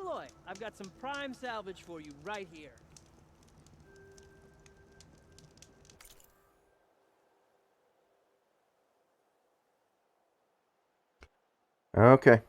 Aloy, I've got some prime salvage for you right here. Okay.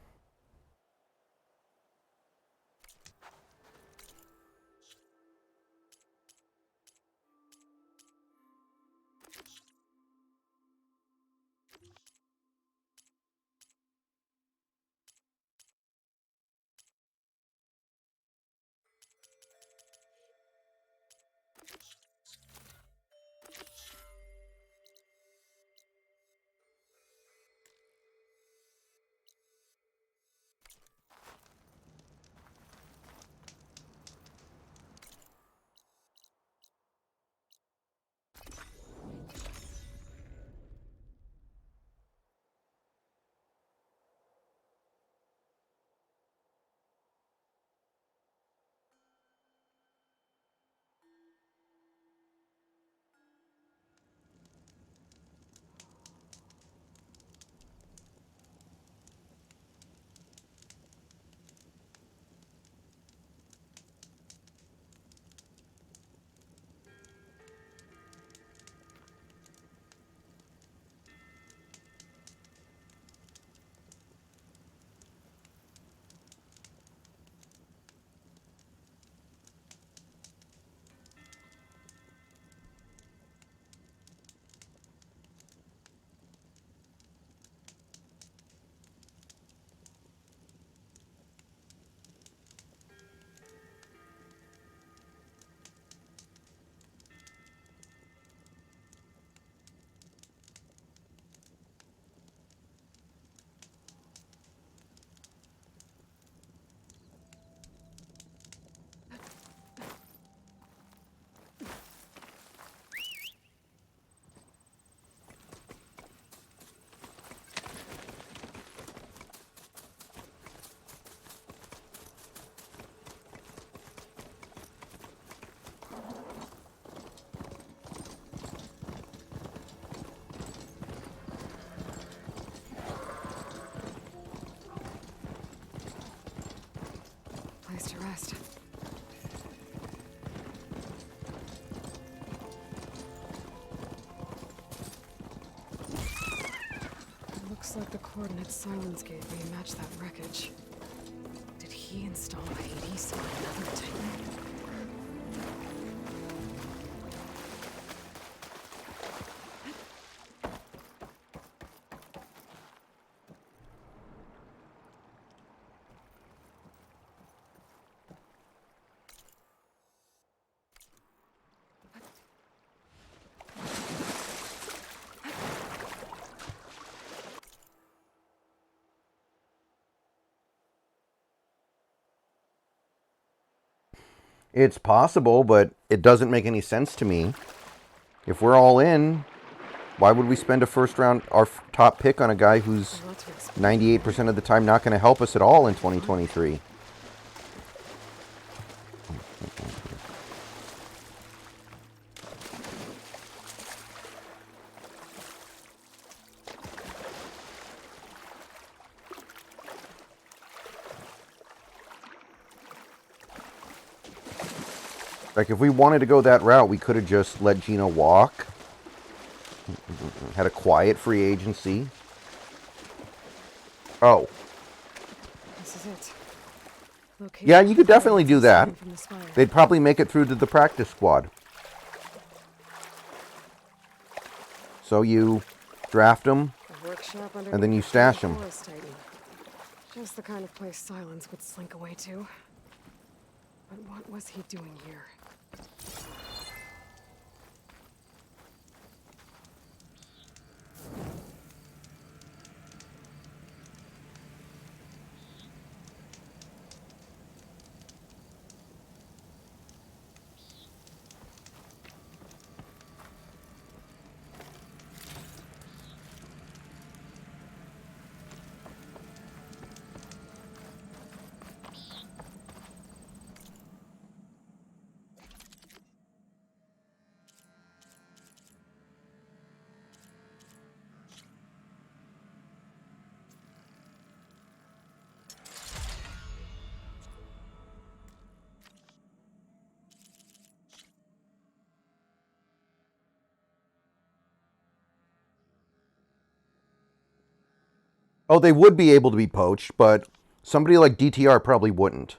Place to rest. It looks like the coordinates Silence gave me match that wreckage. Did he install Hades on another Titan? It's possible, but it doesn't make any sense to me. If we're all in, why would we spend a first round, our top pick, on a guy who's 98% of the time not going to help us at all in 2023? Like, if we wanted to go that route, we could have just let Gina walk. Had a quiet free agency. Oh. This is it. Yeah, you could definitely do that. They'd probably make it through to the practice squad. So you draft them, and then you stash them. Just the kind of place Silence would slink away to. But what was he doing here? Oh, they would be able to be poached, but somebody like DTR probably wouldn't.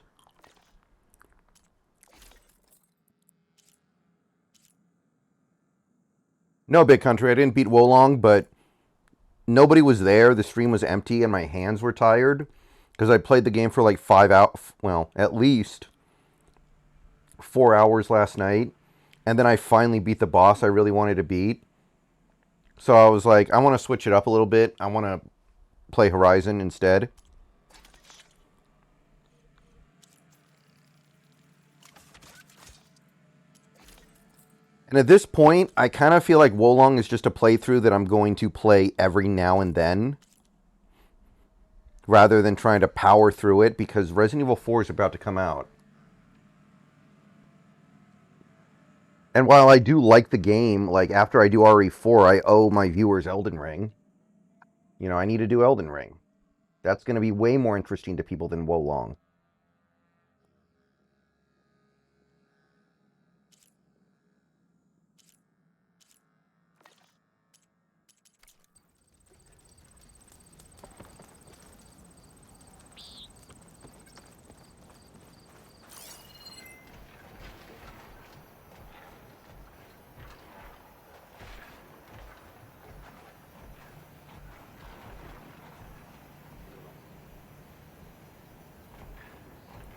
No, Big Country, I didn't beat Wolong, but nobody was there. The stream was empty, and my hands were tired because I played the game for like 5 hours. Well, at least 4 hours last night, and then I finally beat the boss I really wanted to beat. So I was like, I want to switch it up a little bit. I want to play Horizon instead. And at this point, I kind of feel like Wolong is just a playthrough that I'm going to play every now and then, rather than trying to power through it, because Resident Evil 4 is about to come out. And while I do like the game, like after I do RE4, I owe my viewers Elden Ring. You know, I need to do Elden Ring. That's going to be way more interesting to people than Wolong.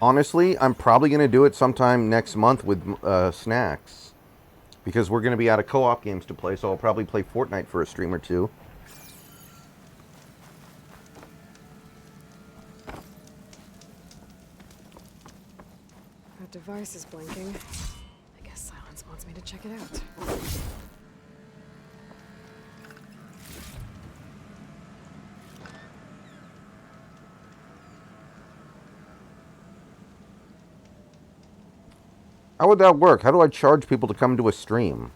Honestly, I'm probably going to do it sometime next month with Snacks. Because we're going to be out of co-op games to play, so I'll probably play Fortnite for a stream or two. That device is blinking. I guess Silence wants me to check it out. How would that work? How do I charge people to come to a stream?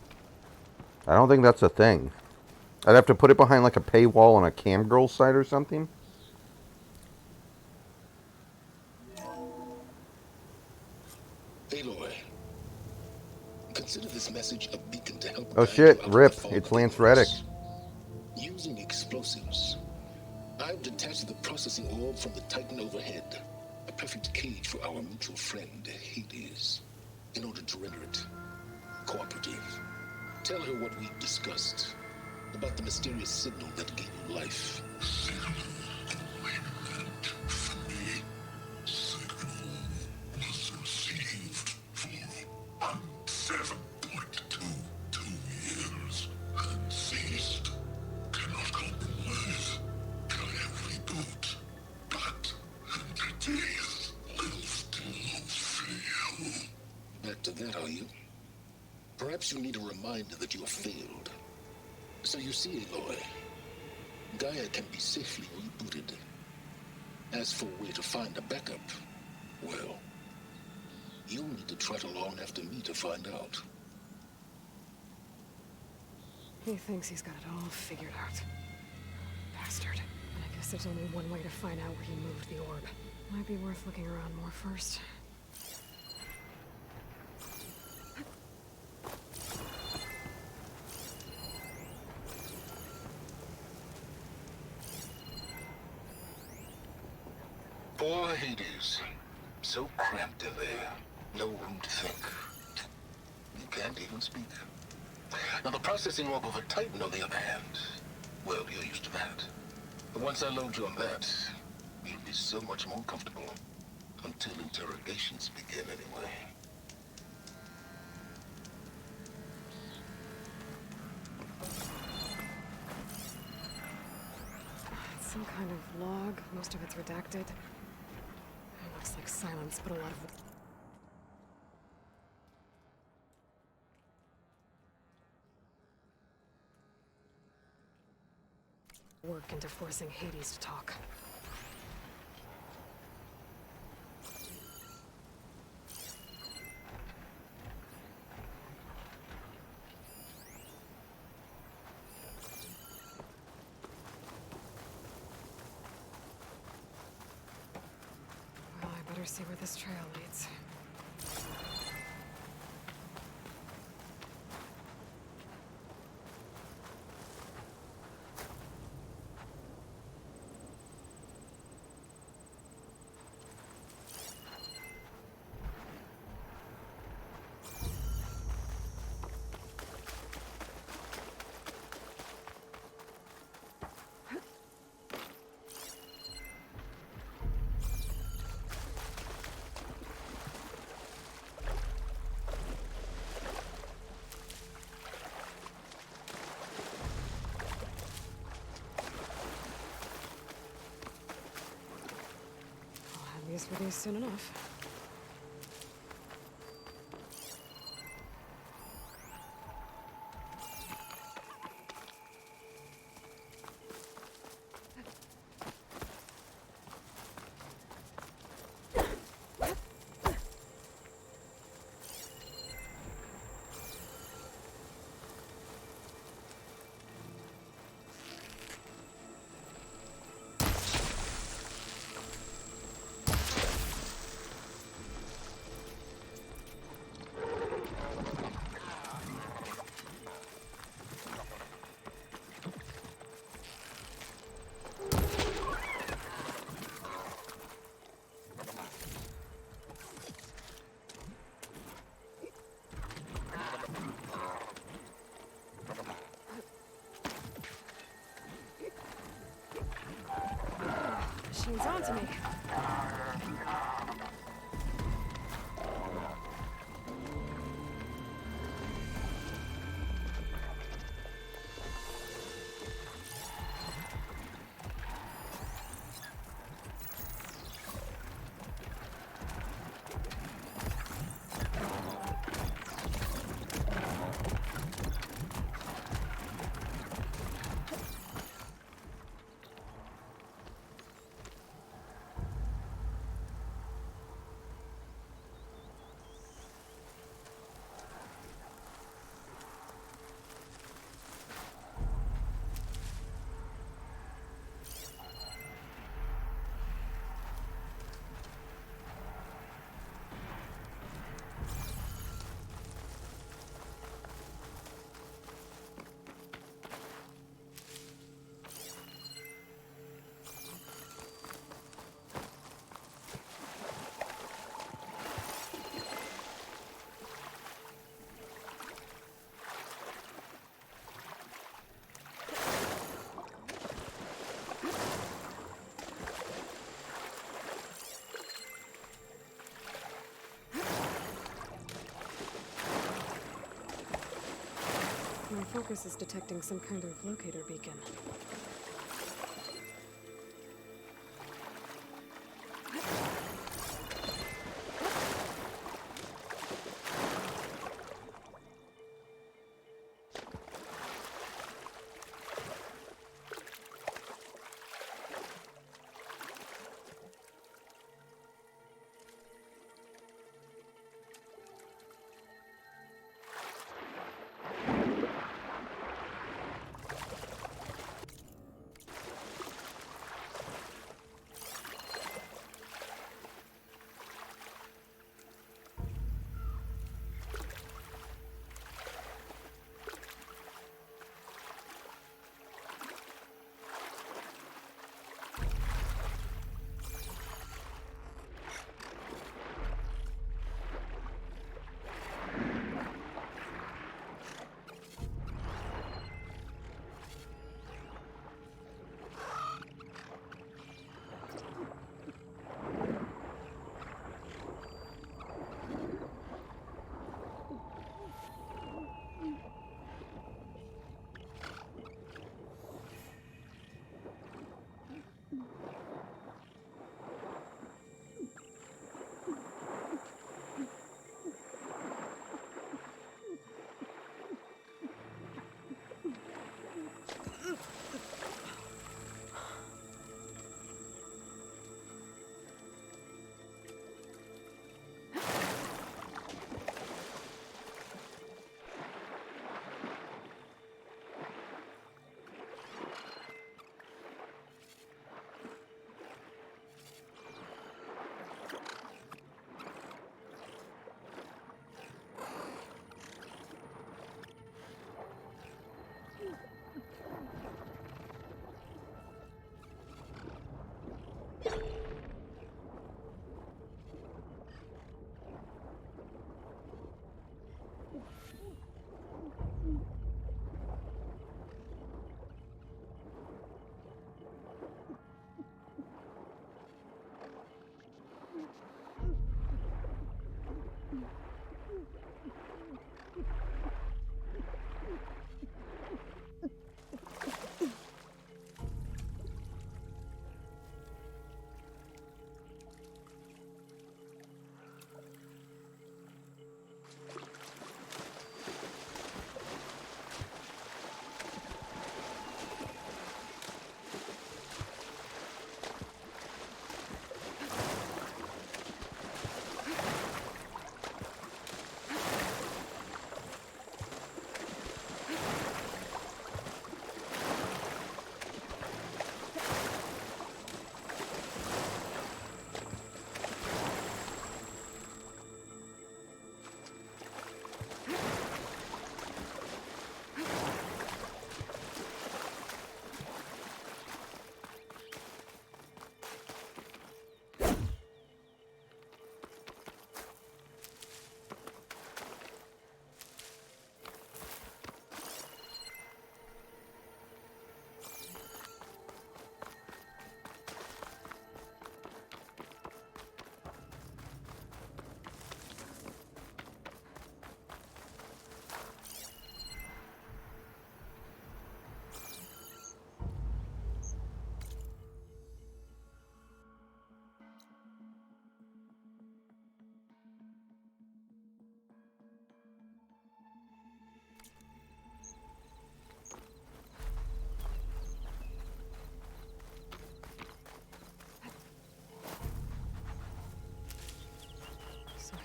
I don't think that's a thing. I'd have to put it behind like a paywall on a Camgirl site or something. Aloy, consider this message a beacon to help Oh guide shit, you out of RIP. the fog It's of Lance ignorance. Reddick. Using explosives, I've detached the processing orb from the Titan overhead, a perfect cage for our mutual friend, Hades, in order to render it cooperative. Tell her what we've discussed about the mysterious signal that gave you life. Back to that, are you? Perhaps you need a reminder that you have failed. So you see, Aloy, Gaia can be safely rebooted. As for where to find a backup, well, you'll need to trot along after me to find out. He thinks he's got it all figured out. Bastard. And I guess there's only one way to find out where he moved the orb. Might be worth looking around more first. Poor Hades. So cramped in there. No room to think. You can't even speak. Now the processing orb of a Titan, on the other hand, well, you're used to that. But once I load you on that, you'll be so much more comfortable. Until interrogations begin, anyway. It's some kind of log. Most of it's redacted. It looks like Silence put a lot of work into forcing Hades to talk. Well, I better see where this trail leads. mess with these soon enough. Machine's on to me. My focus is detecting some kind of locator beacon.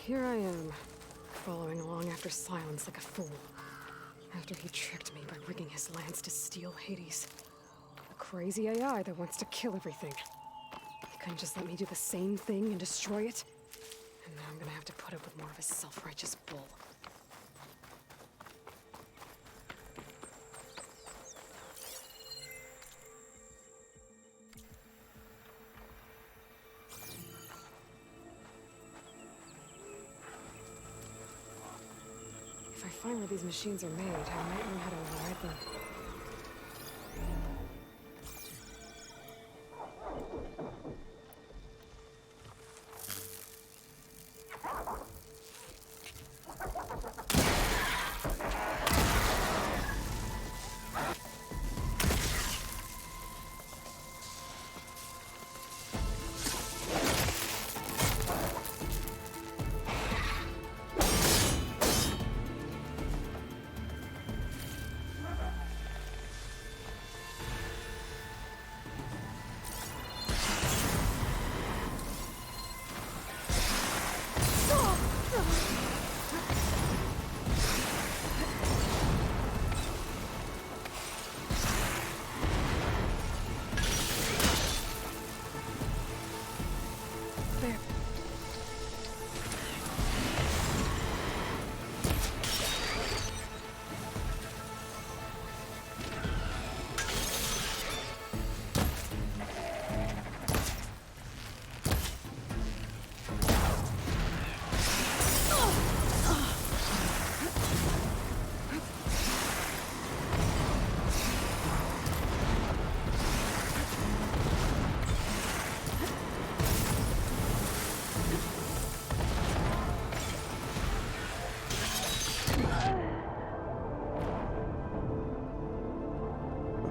here I am, following along after Silence like a fool. After he tricked me by rigging his lance to steal Hades. A crazy AI that wants to kill everything. He couldn't just let me do the same thing and destroy it? And now I'm gonna have to put up with more of his self-righteous bull. If I find where these machines are made, I might learn how to ride them.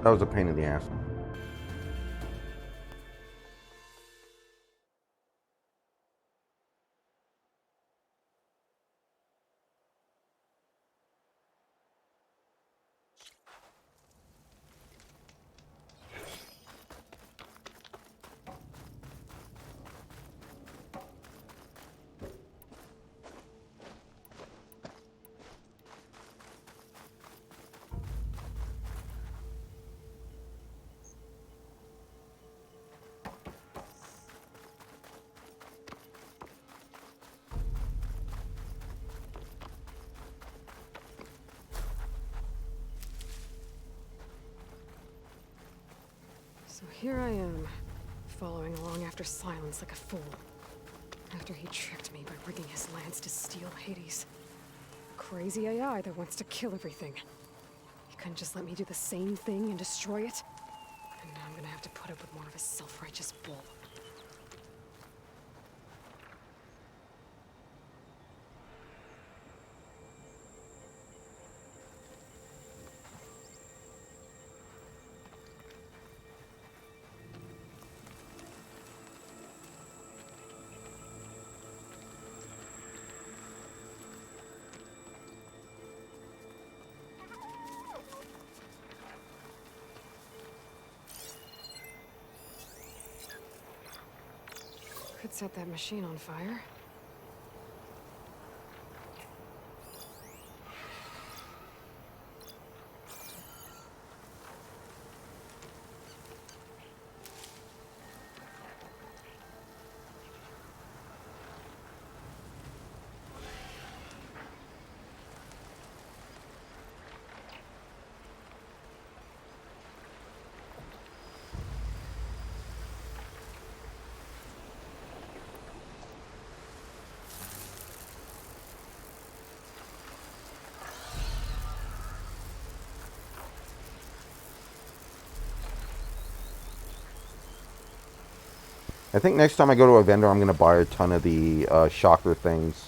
That was a pain in the ass. So here I am, following along after Silence like a fool. After he tricked me by rigging his lance to steal Hades. A crazy AI that wants to kill everything. He couldn't just let me do the same thing and destroy it? And now I'm gonna have to put up with more of his self-righteous bull. Could set that machine on fire. I think next time I go to a vendor, I'm going to buy a ton of the shocker things.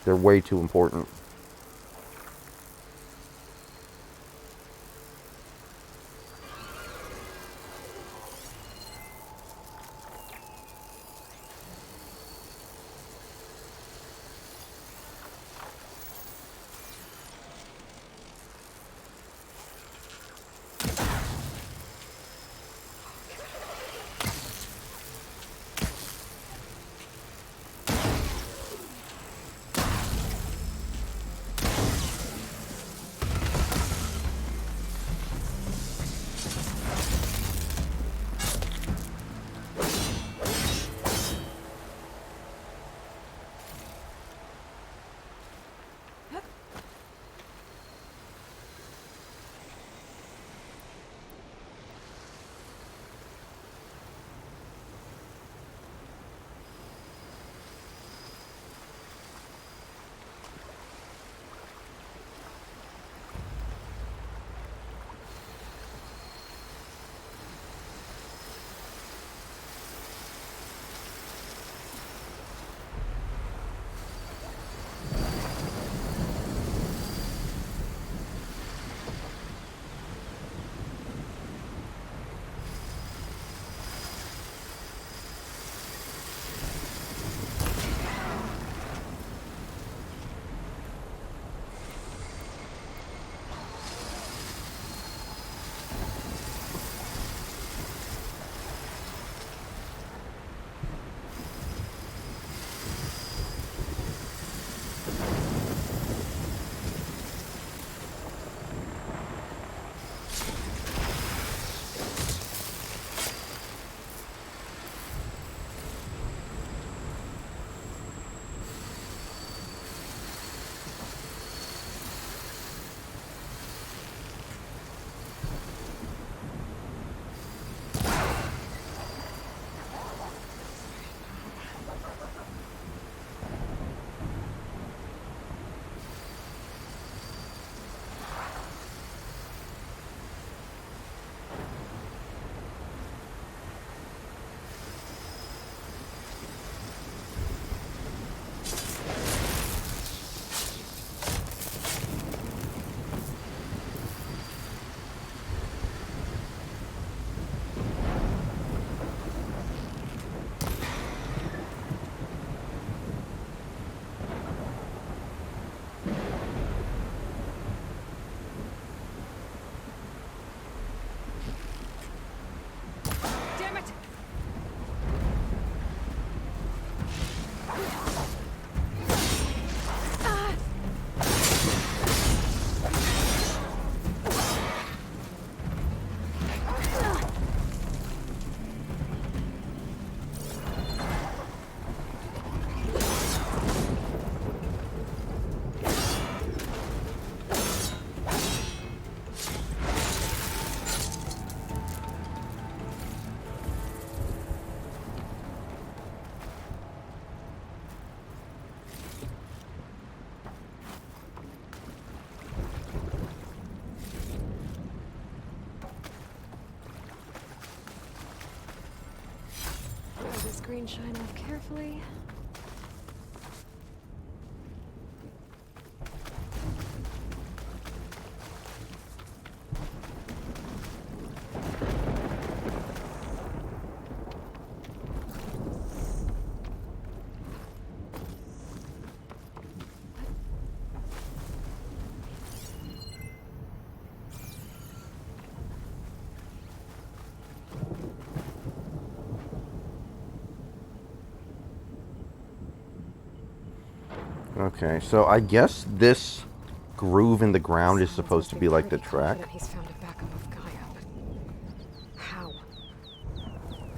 They're way too important. green shine off carefully. Okay, so I guess this groove in the ground is supposed to be like the track. He's found a backup of Gaia, but how?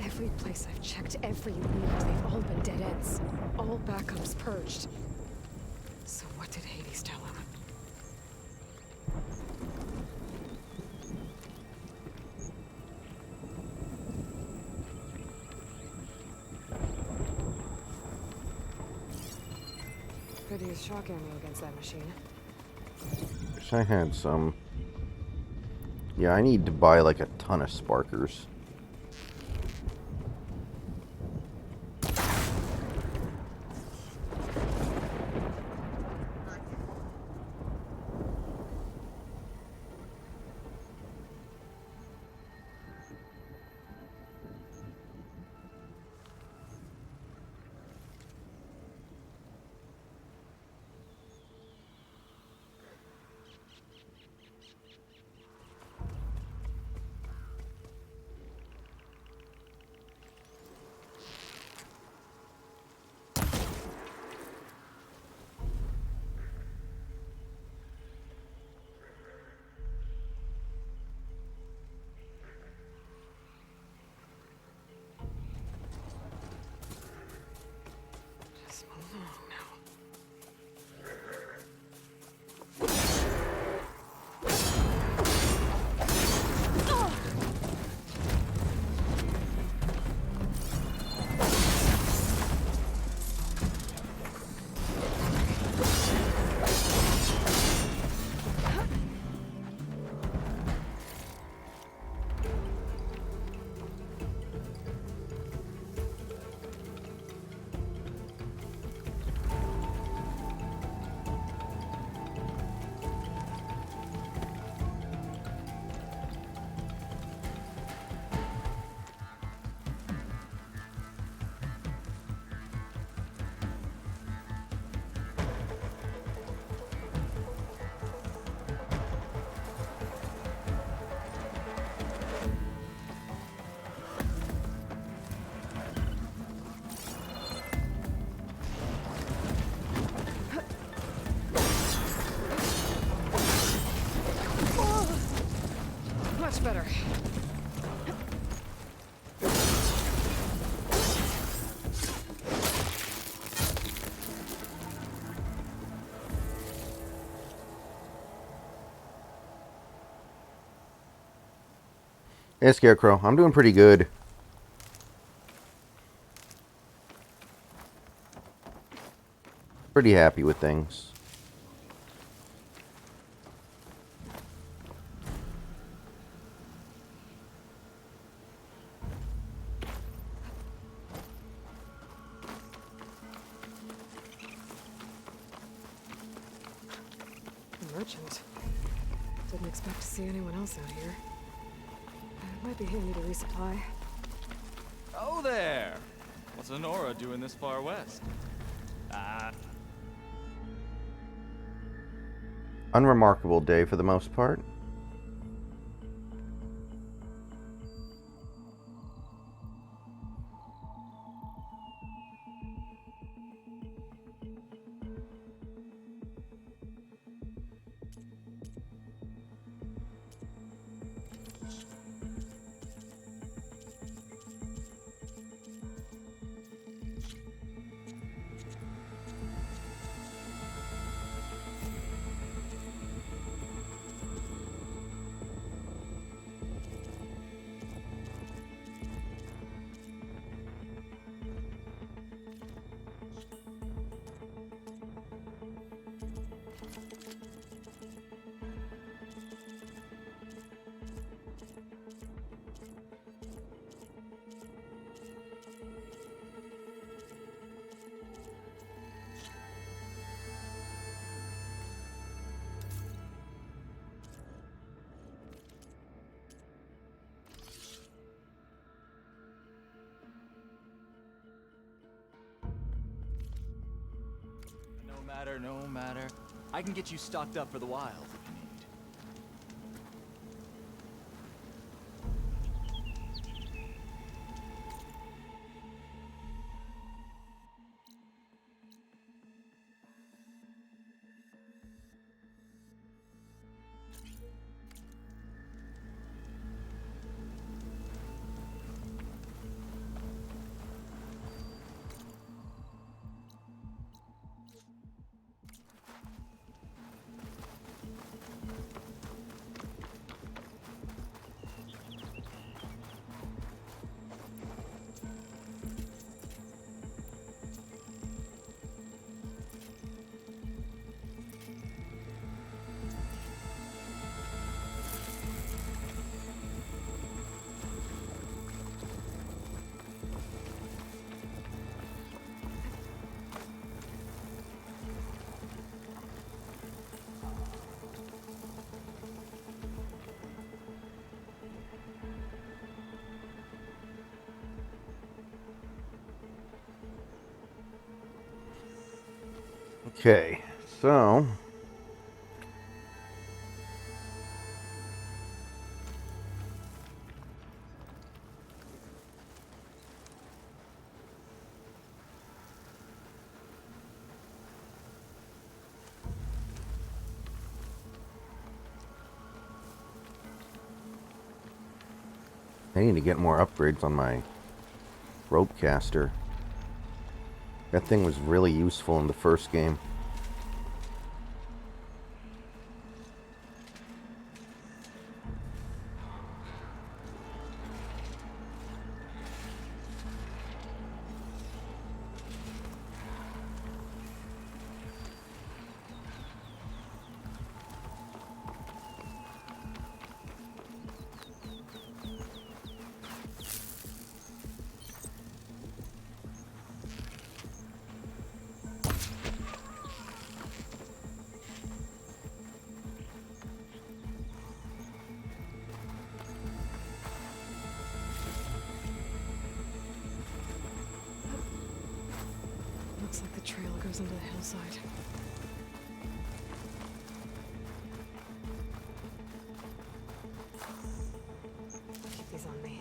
Every place I've checked, every lead, they've all been dead ends. All backups purged. So what did Hades tell him? Could use shock ammo against that machine. Wish I had some. Yeah, I need to buy like a ton of sparkers. Just move along now. Much better. Hey, Scarecrow, I'm doing pretty good. Pretty happy with things. A merchant. Didn't expect to see anyone else out here. It might be handy to resupply. Oh there! What's Honora doing this far west? Unremarkable day for the most part. matter, no matter. I can get you stocked up for the wild if you need. Okay, so I need to get more upgrades on my rope caster. That thing was really useful in the first game. Looks like the trail goes into the hillside. Keep these on me.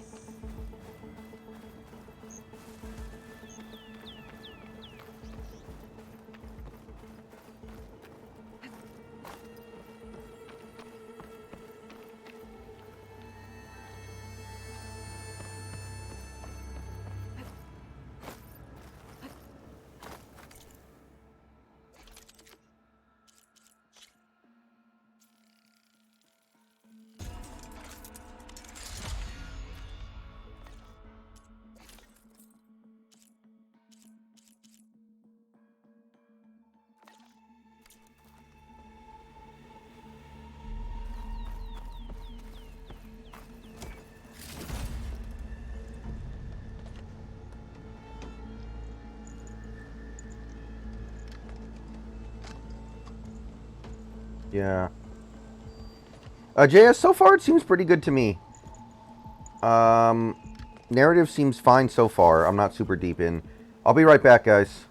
Yeah. JS, so far it seems pretty good to me. Narrative seems fine so far. I'm not super deep in. I'll be right back, guys.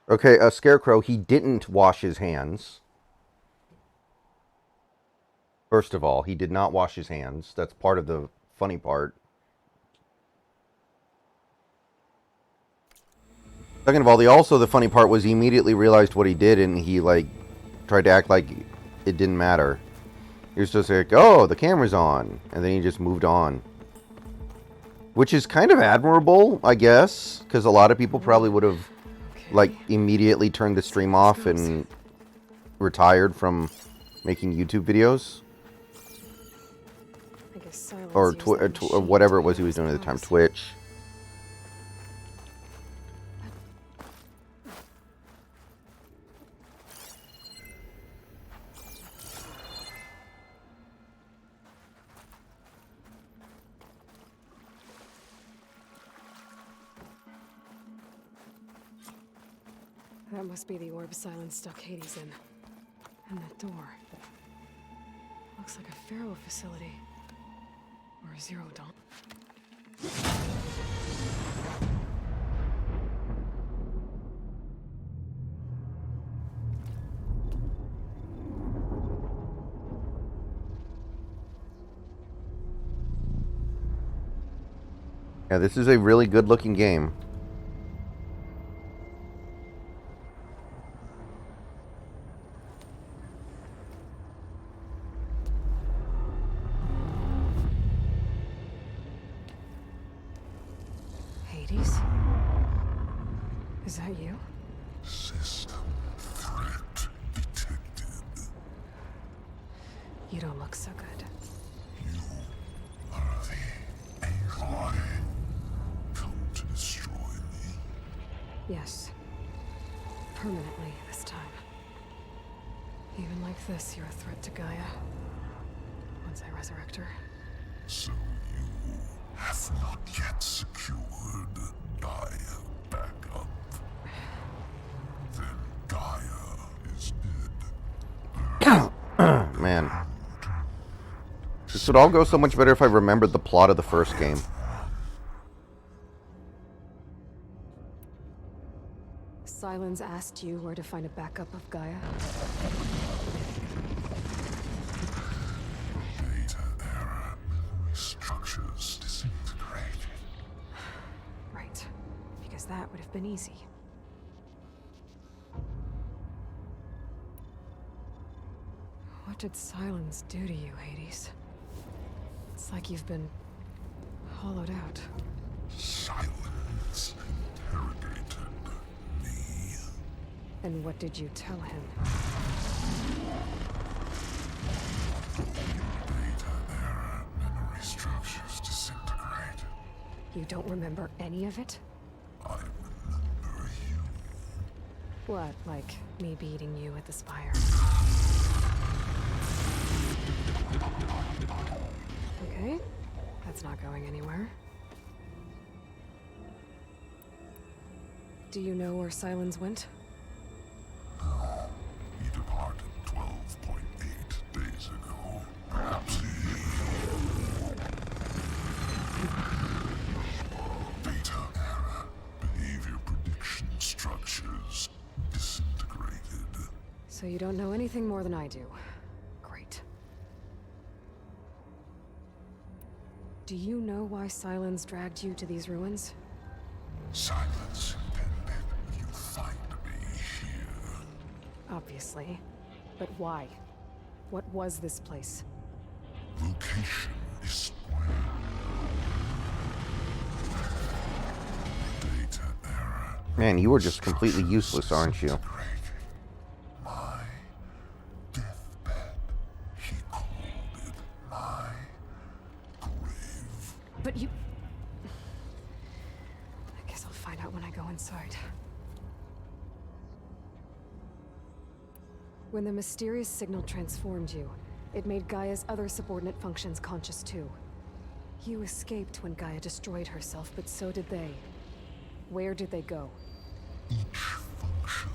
Okay, a Scarecrow, he didn't wash his hands. First of all, he did not wash his hands. That's part of the funny part. Second of all, the funny part was he immediately realized what he did and he, like, tried to act like it didn't matter. He was just like, oh, the camera's on. And then he just moved on. Which is kind of admirable, I guess. Because a lot of people probably would have, like, immediately turned the stream off and retired from making YouTube videos. I guess Silence Or, used that or machine whatever to it was he was cleanse doing at the time. the Twitch. That must be the orb Silence stuck Hades in. And that door. Looks like a Pharaoh facility. Or a Zero Dawn. Yeah, this is a really good looking game. Hades? Is that you? System threat detected. You don't look so good. You are the Aloy. Come to destroy me. Yes. Permanently this time. Even like this, you're a threat to Gaia. Once I resurrect her. So you have not yet secured Gaia back up. Then Gaia is dead. Man. This would all go so much better if I remembered the plot of the first game. Silence asked you where to find a backup of Gaia. Data era memory structures disintegrated. Right. Because that would have been easy. What did Silence do to you, Hades? It's like you've been hollowed out. Silence interrogated me. And what did you tell him? Data era memory structures disintegrated. You don't remember any of it? I remember you. What, like me beating you at the spire? Okay, that's not going anywhere. Do you know where Silence went? He departed 12.8 days ago. Perhaps he... Data era behavior prediction structures disintegrated. So you don't know anything more than I do. Great. Do you know why Silence dragged you to these ruins? Silence intended you find me here. Obviously. But why? What was this place? Location is square. Data era. Man, you were just completely useless, aren't you? My deathbed. He called it my grave. But you... I guess I'll find out when I go inside. When the mysterious signal transformed you, it made Gaia's other subordinate functions conscious too. You escaped when Gaia destroyed herself, but so did they. Where did they go? Each function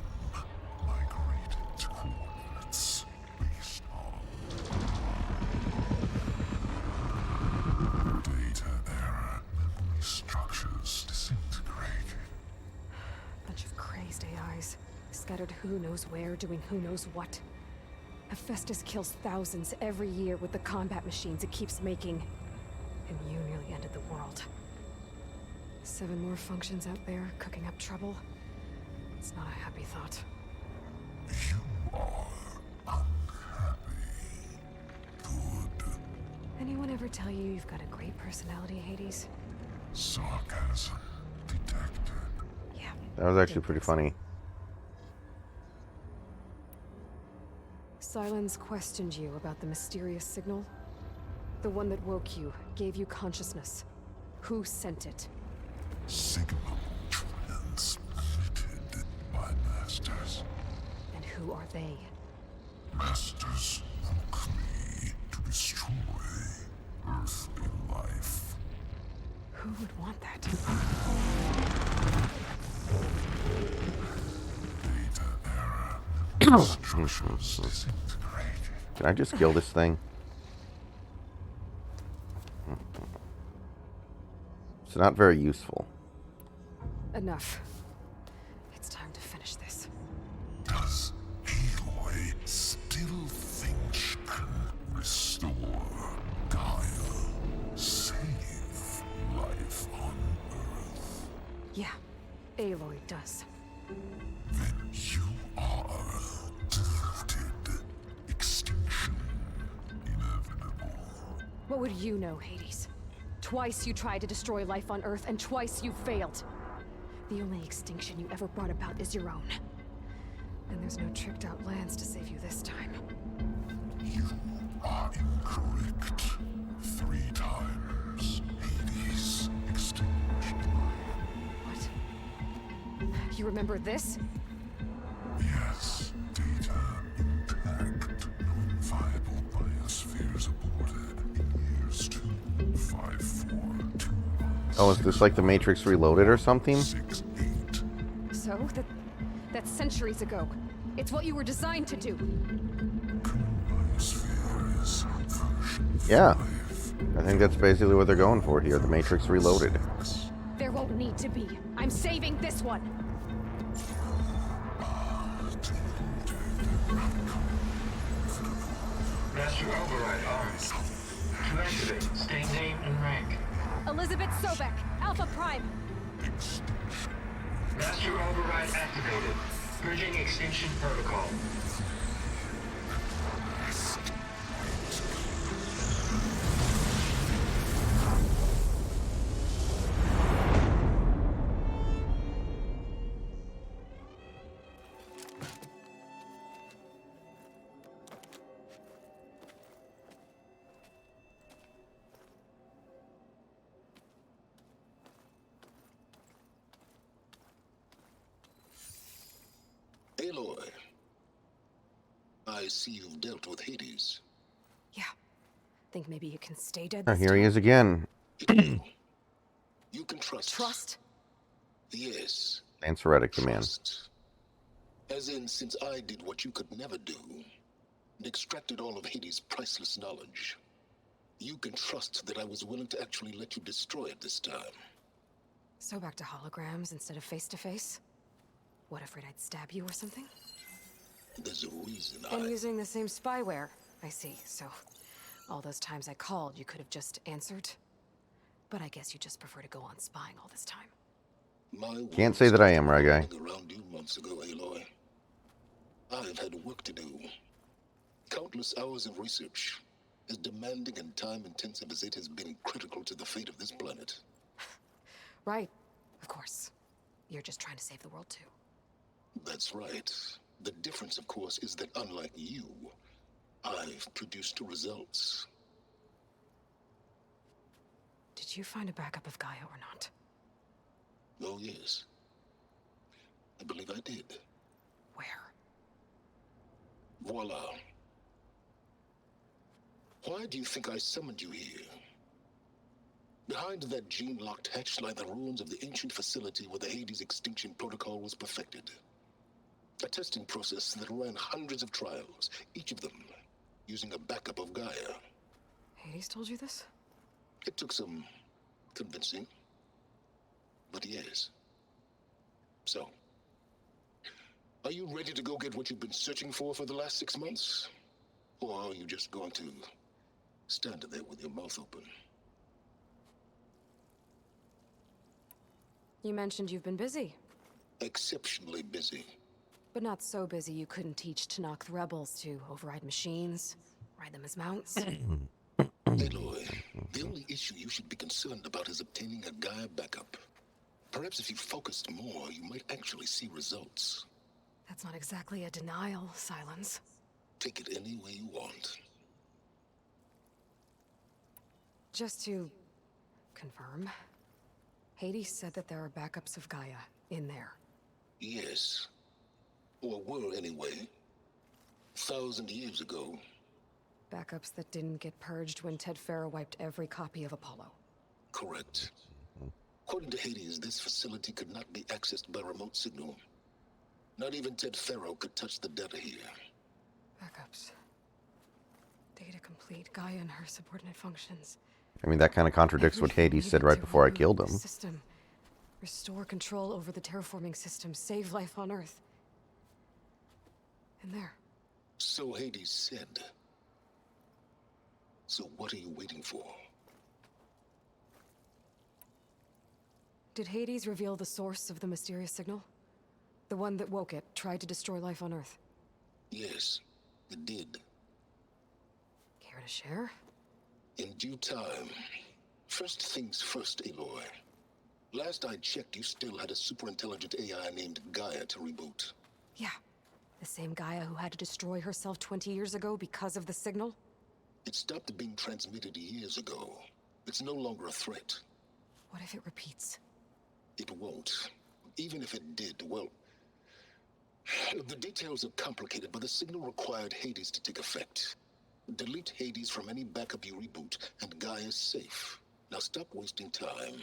migrated to coordinates based on data era memory structures disintegrated. Bunch of crazed AIs. scattered who knows where, doing who knows what. Hephaestus kills thousands every year with the combat machines it keeps making. And you nearly ended the world. 7 more functions out there, cooking up trouble. It's not a happy thought. You are unhappy. Good. Anyone ever tell you you've got a great personality, Hades? Sarcasm detected. Yeah. That was actually pretty funny. Sylens questioned you about the mysterious signal. The one that woke you, gave you consciousness. Who sent it? Signal transmitted by masters. And who are they? Masters woke me to destroy earthly life. Who would want that? Data error. Structures disintegrated. Can I just kill this thing? It's not very useful. Enough. It's time to finish this. Does Aloy still think she can restore Gaia? Save life on Earth? Yeah, Aloy does. Then you are deluded. Extinction inevitable. What would you know, Hades? Twice you tried to destroy life on Earth, and twice you failed. The only extinction you ever brought about is your own. And there's no tricked-out lands to save you this time. You are incorrect. 3 times. Hades extinguished. What? You remember this? Yes, data intact. Non-viable biospheres aborted in years 2, 5, 4, 2, Oh, is this like the Matrix Reloaded or something? 6, 8. So? That's centuries ago. It's what you were designed to do. Biosphere is version Yeah. 5. I think that's basically what they're going for here, the Matrix Reloaded. There won't need to be. I'm saving this one. Master Override armed. To activate, state name and rank. Elizabeth Sobek, Alpha Prime. Master Override activated. Purging extinction protocol. Aloy, I see you've dealt with Hades. Yeah. Think maybe you can stay dead Oh, this here he time? is again. You can trust. Trust? Yes. Lance Reddick, the man. Trust. As in, since I did what you could never do, and extracted all of Hades' priceless knowledge, you can trust that I was willing to actually let you destroy it this time. So back to holograms instead of face-to-face? What, afraid I'd stab you or something? There's a reason And I... using the same spyware. I see, so all those times I called, you could have just answered? But I guess you just prefer to go on spying all this time. My Can't say that I am, right, guy? around you months ago, Aloy. I've had work to do. Countless hours of research, as demanding and time-intensive as it has been critical to the fate of this planet. Right, of course. You're just trying to save the world too. That's right. The difference, of course, is that unlike you, I've produced results. Did you find a backup of Gaia or not? Oh, yes. I believe I did. Where? Voila. Why do you think I summoned you here? Behind that gene-locked hatch lie the ruins of the ancient facility where the Hades extinction protocol was perfected. A testing process that ran hundreds of trials, each of them using a backup of Gaia. Hades told you this? It took some convincing, but yes. So, Are you ready to go get what you've been searching for the last 6 months? Or are you just going to stand there with your mouth open? You mentioned you've been busy, Exceptionally busy. but not so busy you couldn't teach Tanakh the rebels to override machines, ride them as mounts. Aloy, the only issue you should be concerned about is obtaining a Gaia backup. Perhaps if you focused more, you might actually see results. That's not exactly a denial, Silence. Take it any way you want. Just to confirm, Hades said that there are backups of Gaia in there. Yes. Or were anyway. 1,000 years ago. Backups that didn't get purged when Ted Faro wiped every copy of Apollo. Correct. According to Hades, this facility could not be accessed by remote signal. Not even Ted Faro could touch the data here. Backups. Data complete, Gaia and her subordinate functions. I mean, that kind of contradicts what Everything Hades said needed right to before I reboot killed the him. System. Restore control over the terraforming system, save life on Earth. And there. So Hades said. So what are you waiting for? Did Hades reveal the source of the mysterious signal? The one that woke it, tried to destroy life on Earth? Yes, it did. Care to share? In due time. First things first, Aloy. Last I checked, you still had a superintelligent AI named Gaia to reboot. Yeah. The same Gaia who had to destroy herself 20 years ago because of the signal? It stopped being transmitted years ago. It's no longer a threat. What if it repeats? It won't. Even if it did, well... The details are complicated, but the signal required Hades to take effect. Delete Hades from any backup you reboot, and Gaia's safe. Now stop wasting time.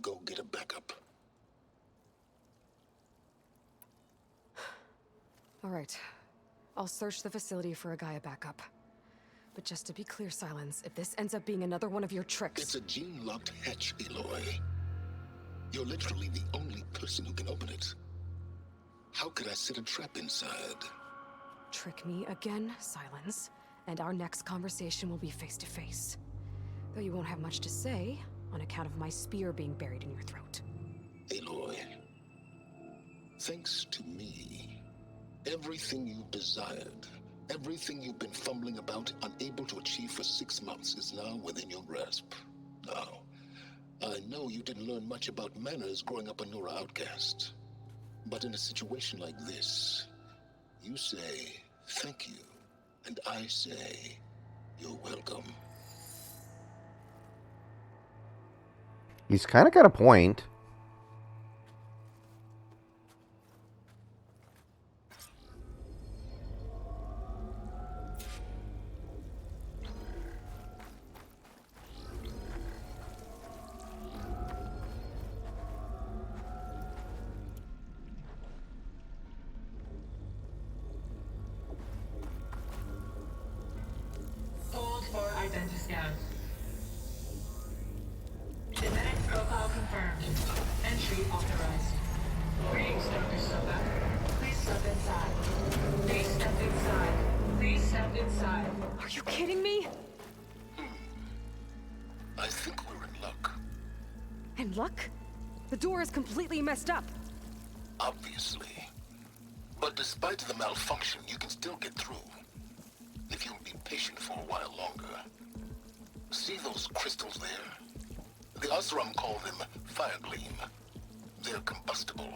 Go get a backup. All right. I'll search the facility for a Gaia backup. But just to be clear, Silence, if this ends up being another one of your tricks... It's a gene-locked hatch, Aloy. You're literally the only person who can open it. How could I set a trap inside? Trick me again, Silence, and our next conversation will be face-to-face. Though you won't have much to say, on account of my spear being buried in your throat. Aloy, thanks to me, everything you desired, everything you've been fumbling about, unable to achieve for 6 months, is now within your grasp. Now, I know you didn't learn much about manners growing up a Nora outcast. But in a situation like this, you say, thank you, and I say, you're welcome. He's kind of got a point. Hold for identiscan. Genetic profile confirmed. Entry authorized. Greetings, Dr. Soka. Please step inside. Please step inside. Please step inside. Are you kidding me? I think we're in luck. And luck? The door is completely messed up. Obviously. But despite the malfunction, you can still get through. If you'll be patient for a while longer. See those crystals there? The Osram call them fire gleam. They're combustible.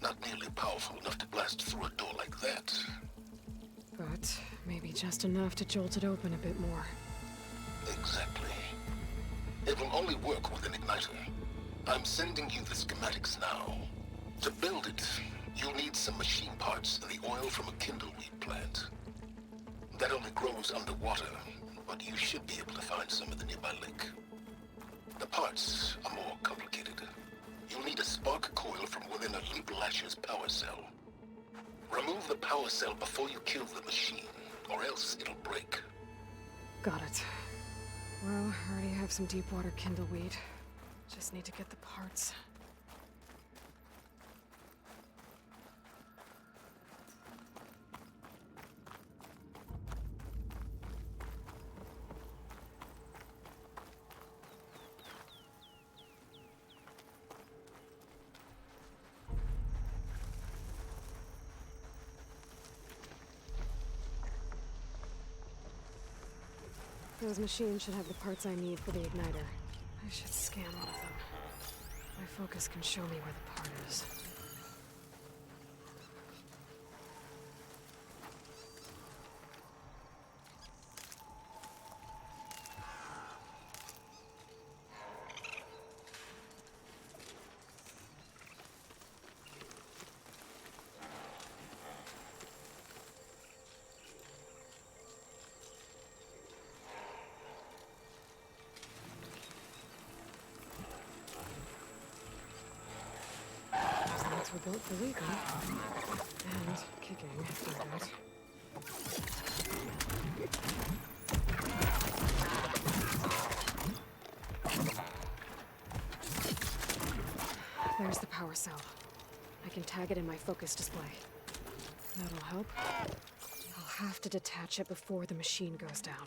Not nearly powerful enough to blast through a door like that. But maybe just enough to jolt it open a bit more. Exactly. It will only work with an igniter. I'm sending you the schematics now. To build it, you'll need some machine parts and the oil from a kindleweed plant. That only grows underwater, but you should be able to find some in the nearby lake. The parts are more complicated. You'll need a spark coil from within a Leap Lasher's power cell. Remove the power cell before you kill the machine, or else it'll break. Got it. Well, I already have some deep water kindleweed. Just need to get the parts. Those machines should have the parts I need for the igniter. I should scan one of them. My focus can show me where the part is. Were built for leaping and kicking after that. There's the power cell. I can tag it in my focus display. That'll help. I'll have to detach it before the machine goes down.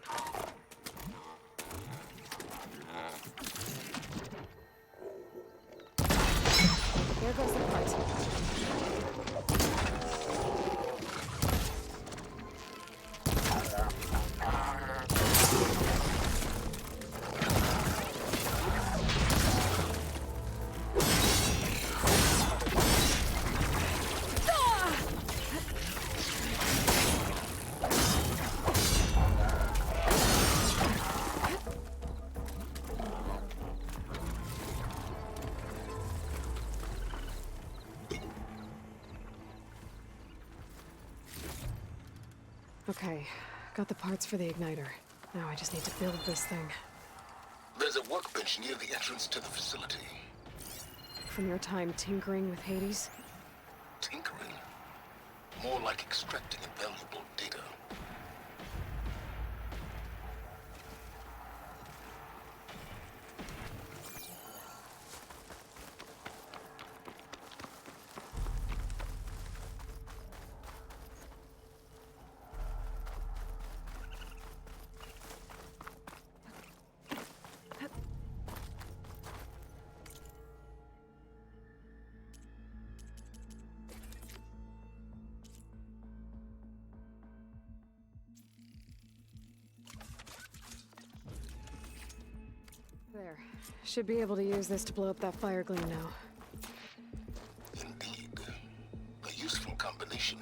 There goes the part. Okay, got the parts for the igniter. Now I just need to build this thing. There's a workbench near the entrance to the facility. From your time tinkering with Hades? Tinkering? More like extracting invaluable data. There. Should be able to use this to blow up that fire gleam now. Indeed. A useful combination.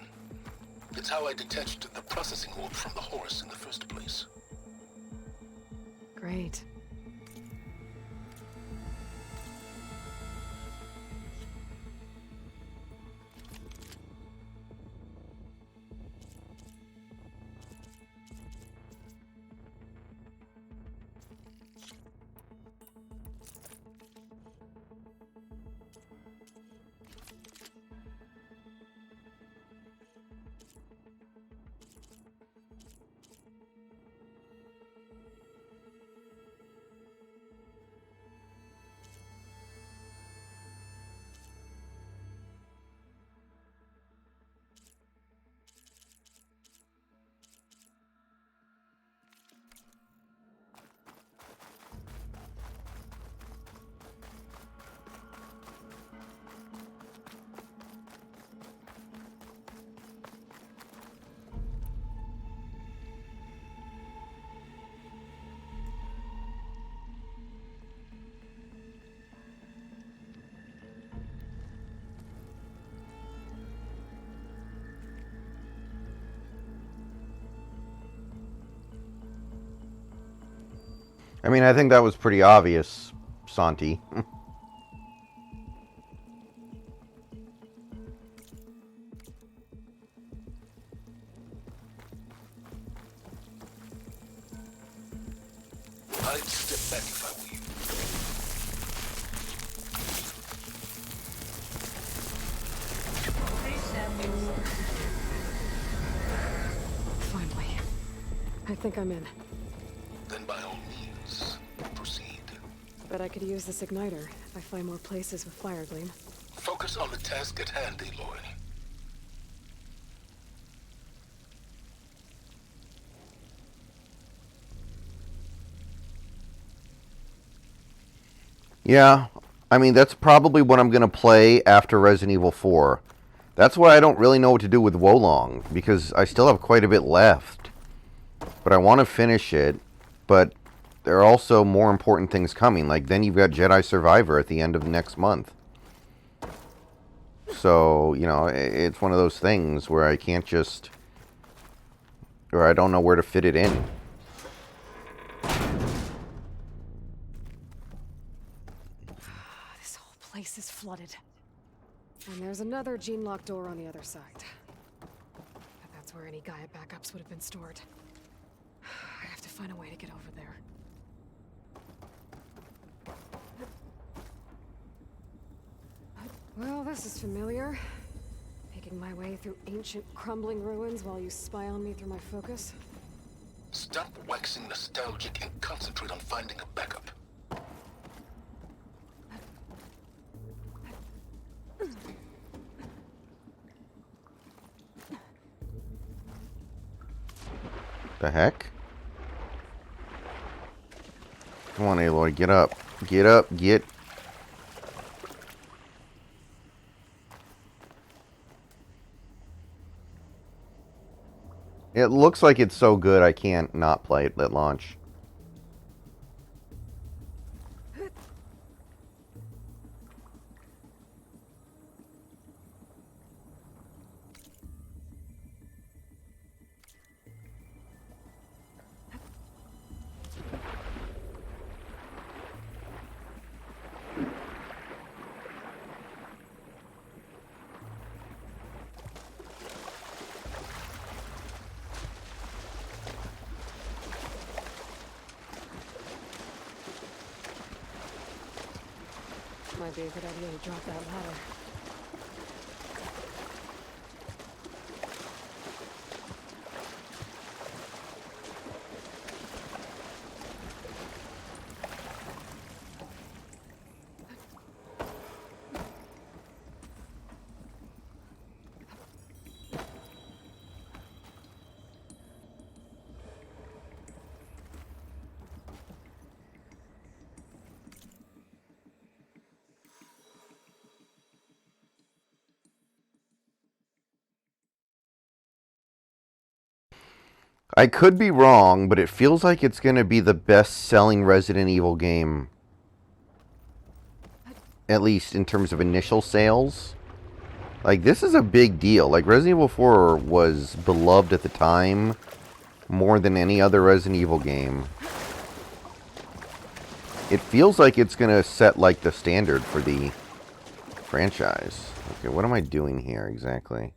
It's how I detached the processing orb from the Horus in the first place. Great. I mean, I think that was pretty obvious, Santi. I'd step back if I were you. Please stand inside. Finally. I think I'm in. Then by all means, proceed. Bet I could use this igniter if I find more places with fire gleam. Focus on the task at hand, Aloy. Yeah, I mean, that's probably what I'm going to play after Resident Evil 4. That's why I don't really know what to do with Wolong, because I still have quite a bit left. But I want to finish it, but there are also more important things coming. Like, then you've got Jedi Survivor at the end of next month. So, you know, it's one of those things where I can't just... or I don't know where to fit it in. This whole place is flooded. And there's another gene-locked door on the other side. But that's where any Gaia backups would have been stored. I have to find a way to get over there. Well, this is familiar. Making my way through ancient, crumbling ruins while you spy on me through my focus. Stop waxing nostalgic and concentrate on finding a backup. The heck? Come on, Aloy, get up. Get up, get... It looks like it's so good I can't not play it at launch. Might be a good idea to drop that ladder. I could be wrong, but it feels like it's going to be the best-selling Resident Evil game. At least in terms of initial sales. Like, this is a big deal. Like, Resident Evil 4 was beloved at the time more than any other Resident Evil game. It feels like it's going to set, like, the standard for the franchise. Okay, what am I doing here exactly?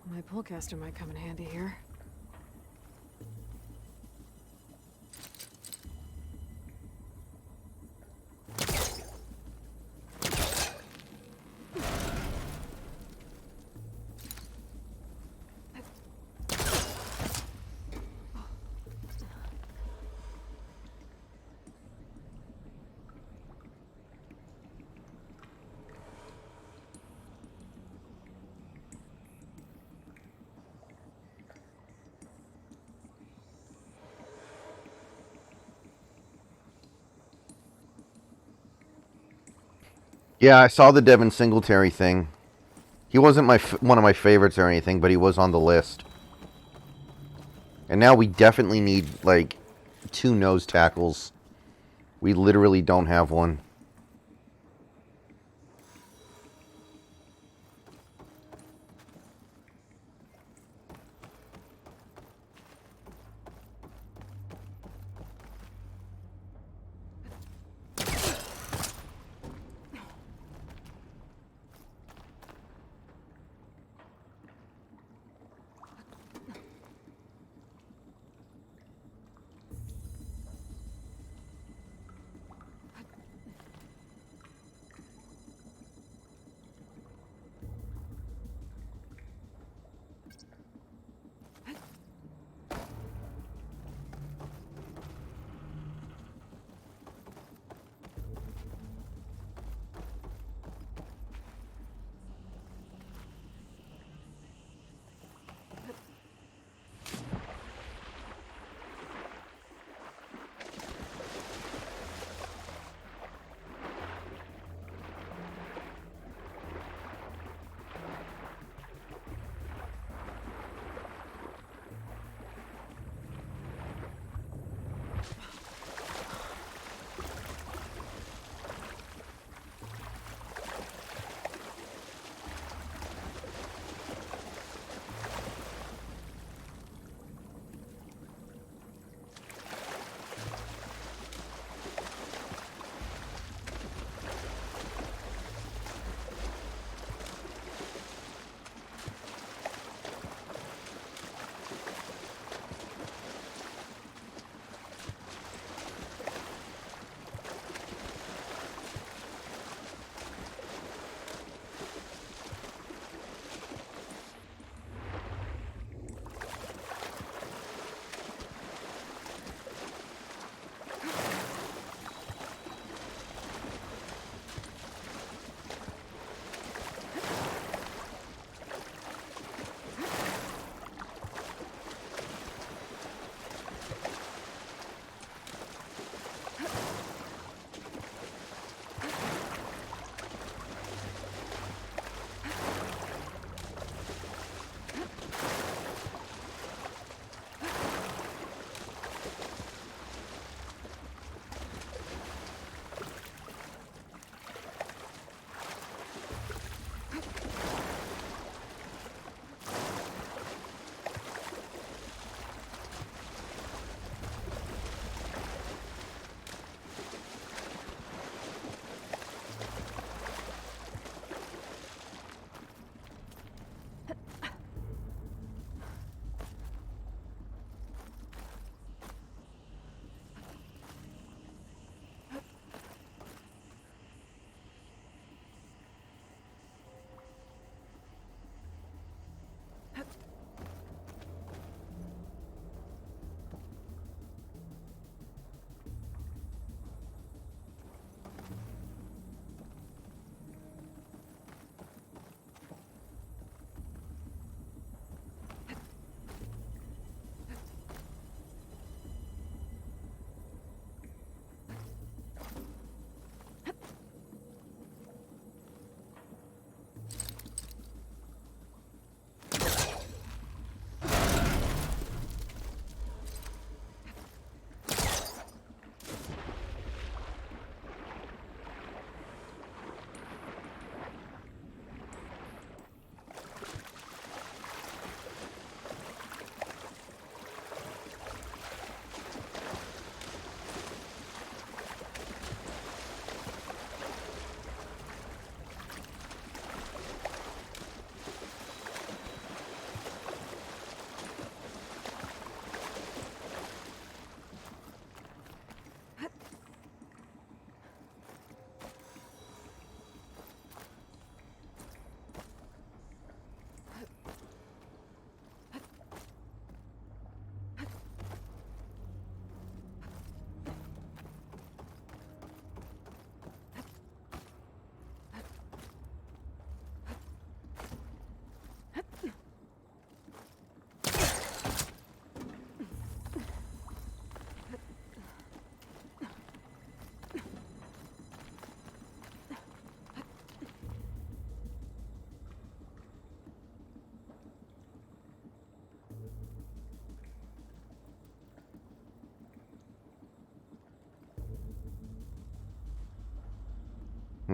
My pullcaster might come in handy here. Yeah, I saw the Devin Singletary thing. He wasn't one of my favorites or anything, but he was on the list. And now we definitely need, like, 2 nose tackles. We literally don't have one.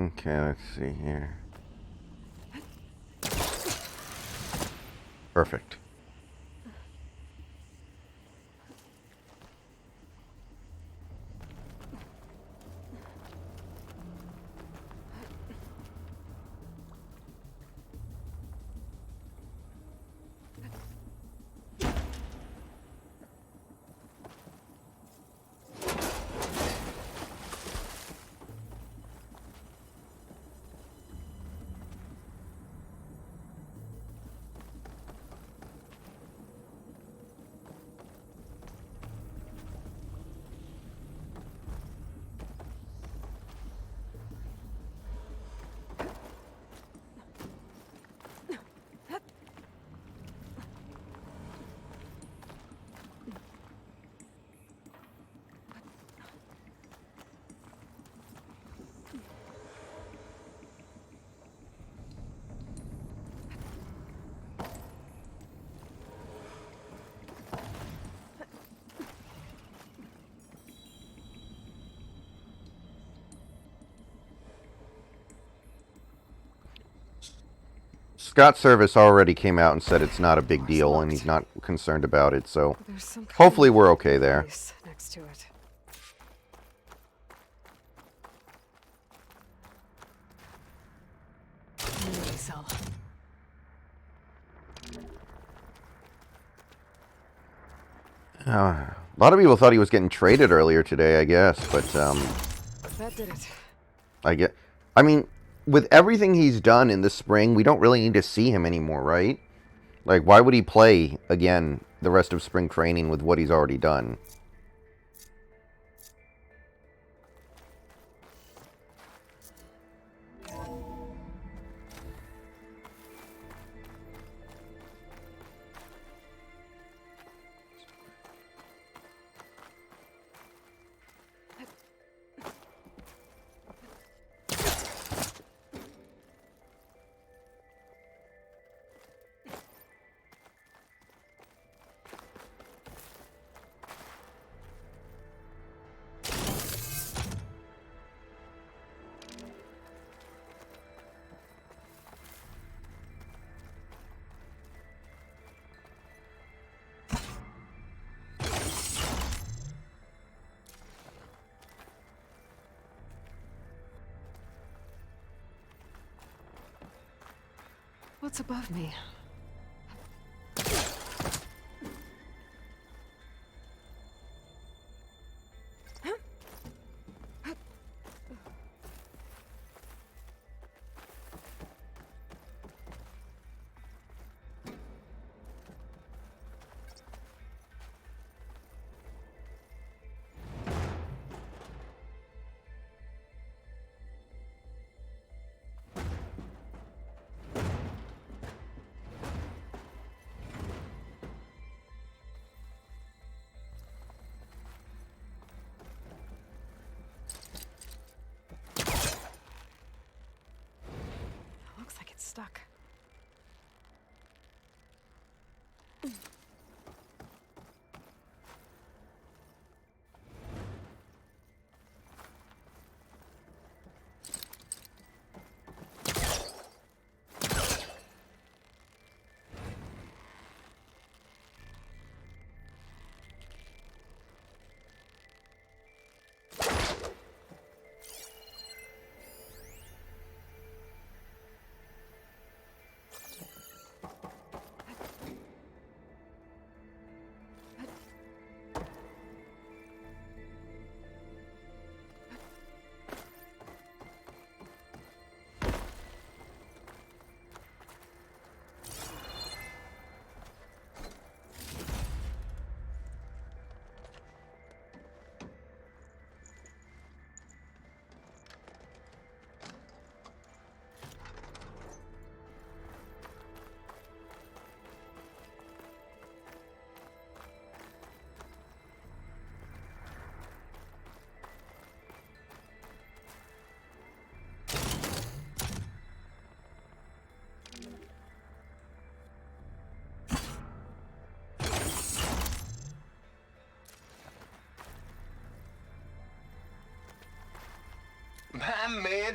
Okay, let's see here. Perfect. Scott Service already came out and said it's not a big deal and he's not concerned about it, so There's some kind hopefully of we're okay there. place next to it. Memory cell. A lot of people thought he was getting traded earlier today, I guess, but That did it. I mean, with everything he's done in the spring, we don't really need to see him anymore, right? Like, why would he play again the rest of spring training with what he's already done? What's above me? Looks like it's stuck.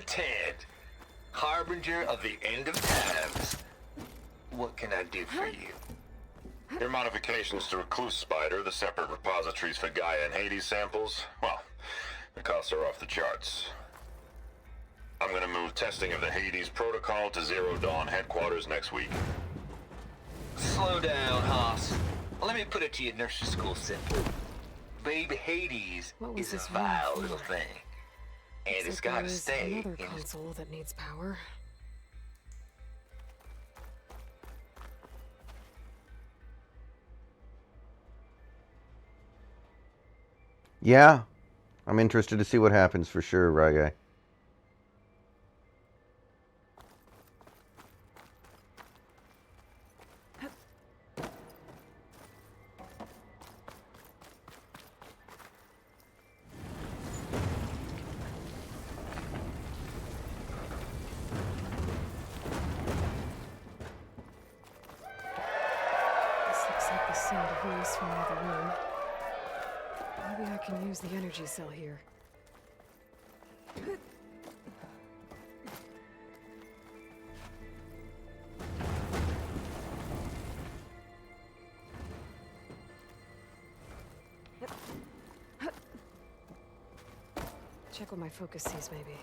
Ted, harbinger of the end of times. What can I do for you? Your modifications to Recluse Spider, the separate repositories for Gaia and Hades samples, well, the costs are off the charts. I'm gonna move testing of the Hades protocol to Zero Dawn headquarters next week. Slow down, Haas. Let me put it to you nursery school simple. Baby Hades What was is a this vile room little for? thing. And it's Except gotta there is stay another in its... console that needs power. Yeah, I'm interested to see what happens for sure, Rye Guy. This looks like the sound of voice from another room. Maybe I can use the energy cell here. Check what my focus sees, maybe.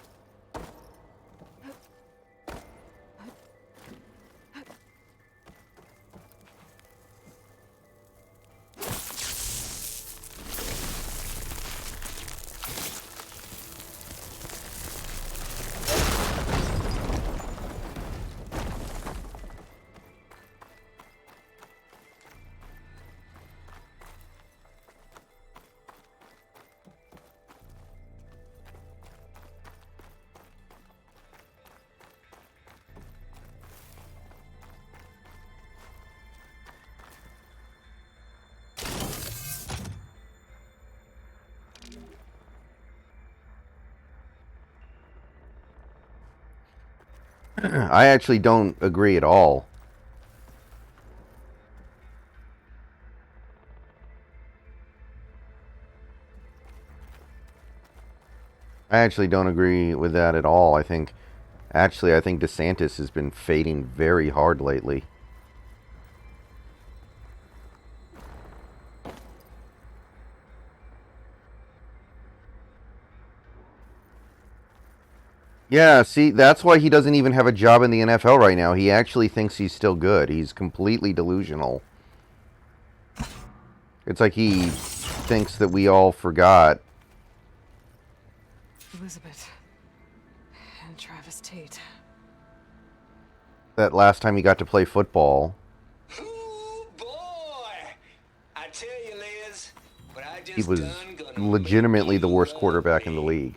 I actually don't agree at all. I actually don't agree with that at all. I think DeSantis has been fading very hard lately. Yeah, see, that's why he doesn't even have a job in the NFL right now. He actually thinks he's still good. He's completely delusional. It's like he thinks that we all forgot. Elizabeth. And Travis Tate. That last time he got to play football. Ooh, boy! I tell you, Liz, what I just He was done gonna legitimately make the you worst love quarterback in the me. league.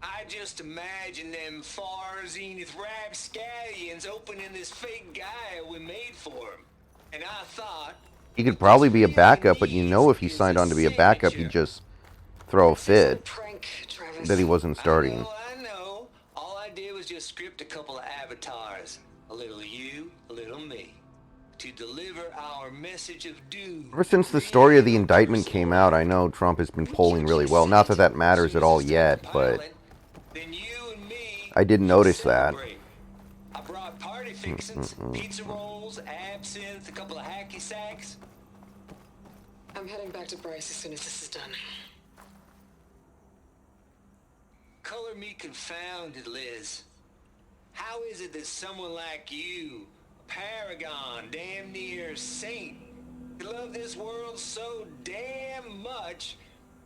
I just imagine them far zenith rapscallions opening this fake guy we made for him. And I thought... He could probably be a backup, but you know if he signed on to be a backup, he'd just throw a fit Prank, Travis. that he wasn't starting. I know. All I did was just script a couple of avatars. A little you, a little me. To deliver our message of doom. Ever since the story of the indictment came out, I know Trump has been polling really well. Not that that matters at all yet, but Then you and me I did notice that. celebrate. I brought party fixings, pizza rolls, absinthe, a couple of hacky sacks. I'm heading back to Bryce as soon as this is done. Color me confounded, Liz. How is it that someone like you, a paragon, damn near saint, could love this world so damn much,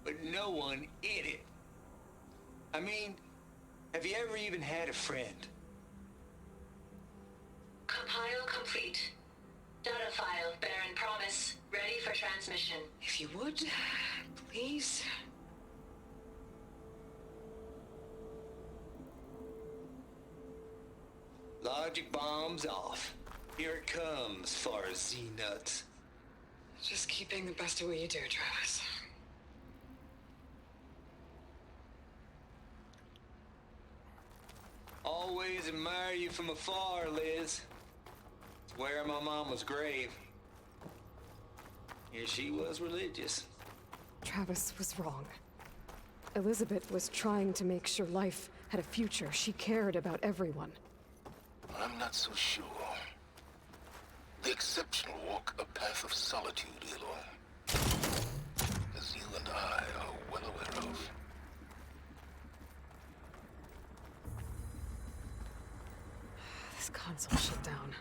but no one in it? I mean, have you ever even had a friend? Compile complete. Data file, Baron Promise, ready for transmission. If you would, please. Logic bombs off. Here it comes, far as Z-nuts. Just keep being the best at what you do, Travis. Always admire you from afar, Liz. Swear my mama's grave. Yeah, she was religious. Travis was wrong. Elizabeth was trying to make sure life had a future. She cared about everyone. I'm not so sure. The exceptional walk a path of solitude, Aloy. As you and I are well aware of. This console shut down.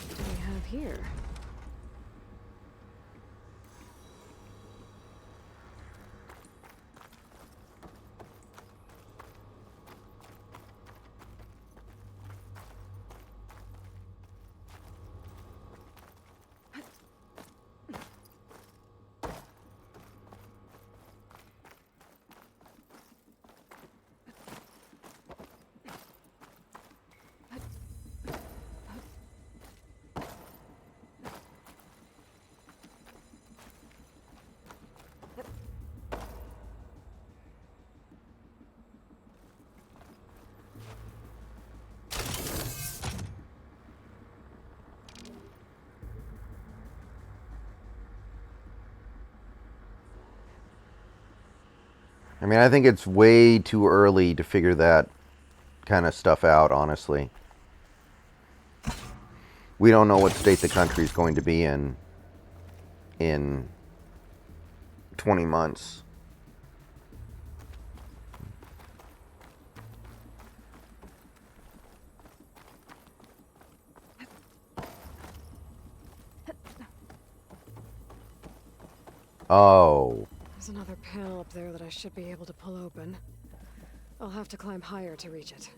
What do we have here? I mean, I think it's way too early to figure that kind of stuff out, honestly. We don't know what state the country is going to be in 20 months. Oh. There's another panel up there that I should be able to pull open. I'll have to climb higher to reach it.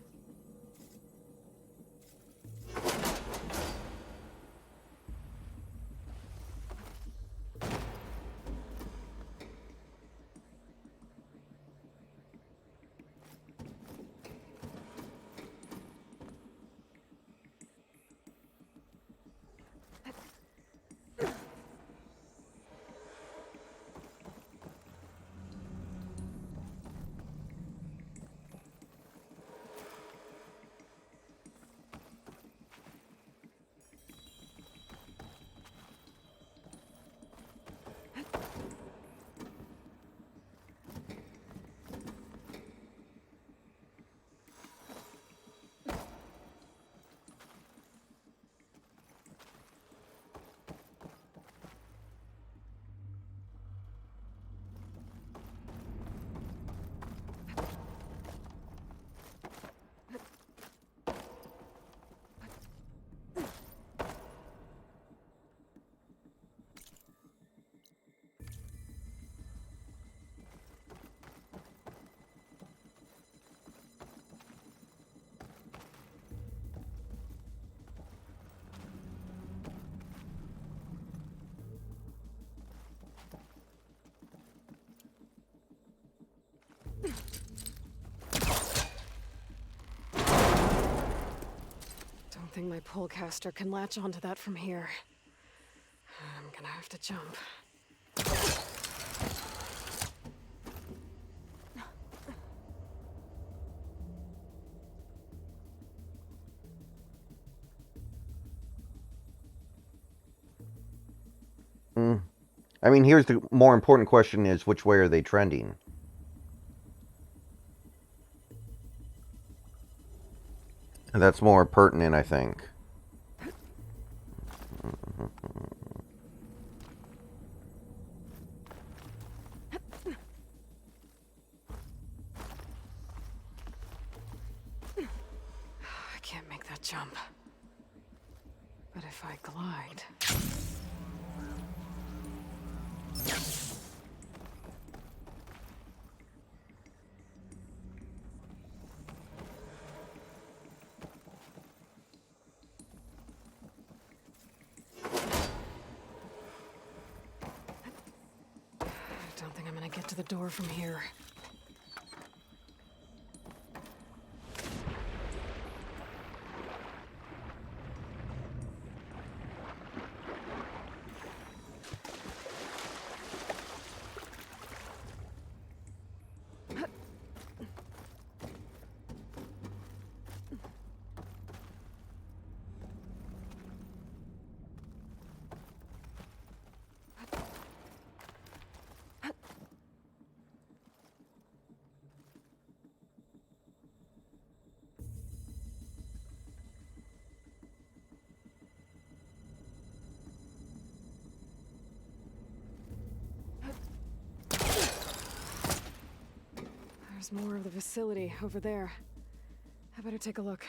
Don't think my polecaster can latch onto that from here. I'm gonna have to jump. I mean, here's the more important question is, which way are they trending? That's more pertinent, I think. I can't make that jump. But if I glide... I don't think I'm gonna get to the door from here. There's more of the facility over there. I better take a look.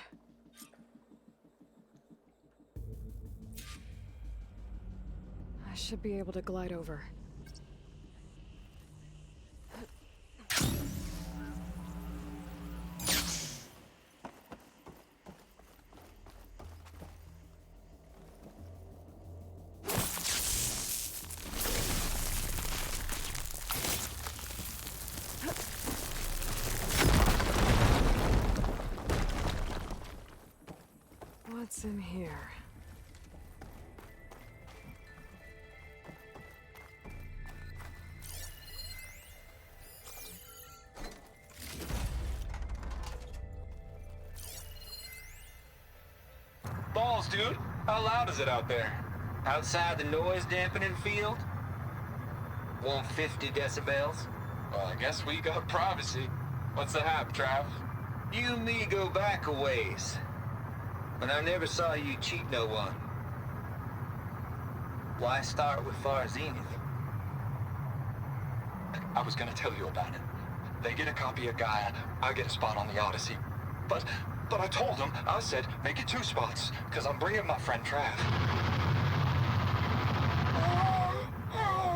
I should be able to glide over. What's in here? Balls, dude. How loud is it out there? Outside the noise dampening field? 150 decibels? Well, I guess we got privacy. What's the hap, Trav? You and me go back a ways. But I never saw you cheat no one. Why start with Far Zenith? I was gonna tell you about it. They get a copy of Gaia, I get a spot on the Odyssey. But I told them, I said, make it 2 spots, because I'm bringing my friend Trav.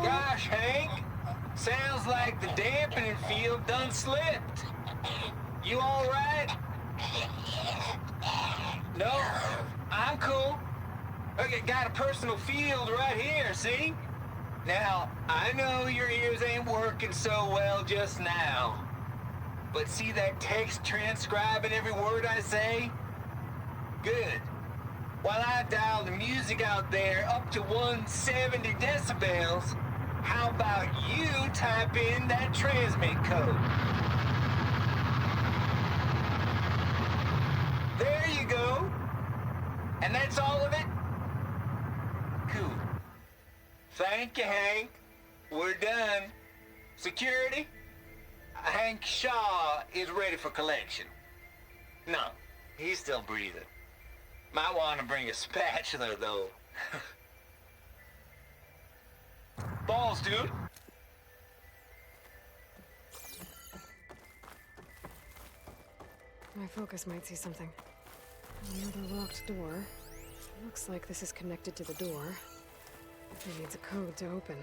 Gosh, Hank. Sounds like the dampening field done slipped. You all right? No, I'm cool. I got a personal field right here, see? Now, I know your ears ain't working so well just now. But see that text transcribing every word I say? Good. While I dial the music out there up to 170 decibels, how about you type in that transmit code? There you go. And that's all of it? Cool. Thank you, Hank. We're done. Security? Hank Shaw is ready for collection. No, he's still breathing. Might want to bring a spatula, though. Balls, dude. My focus might see something. Another locked door. Looks like this is connected to the door. It needs a code to open.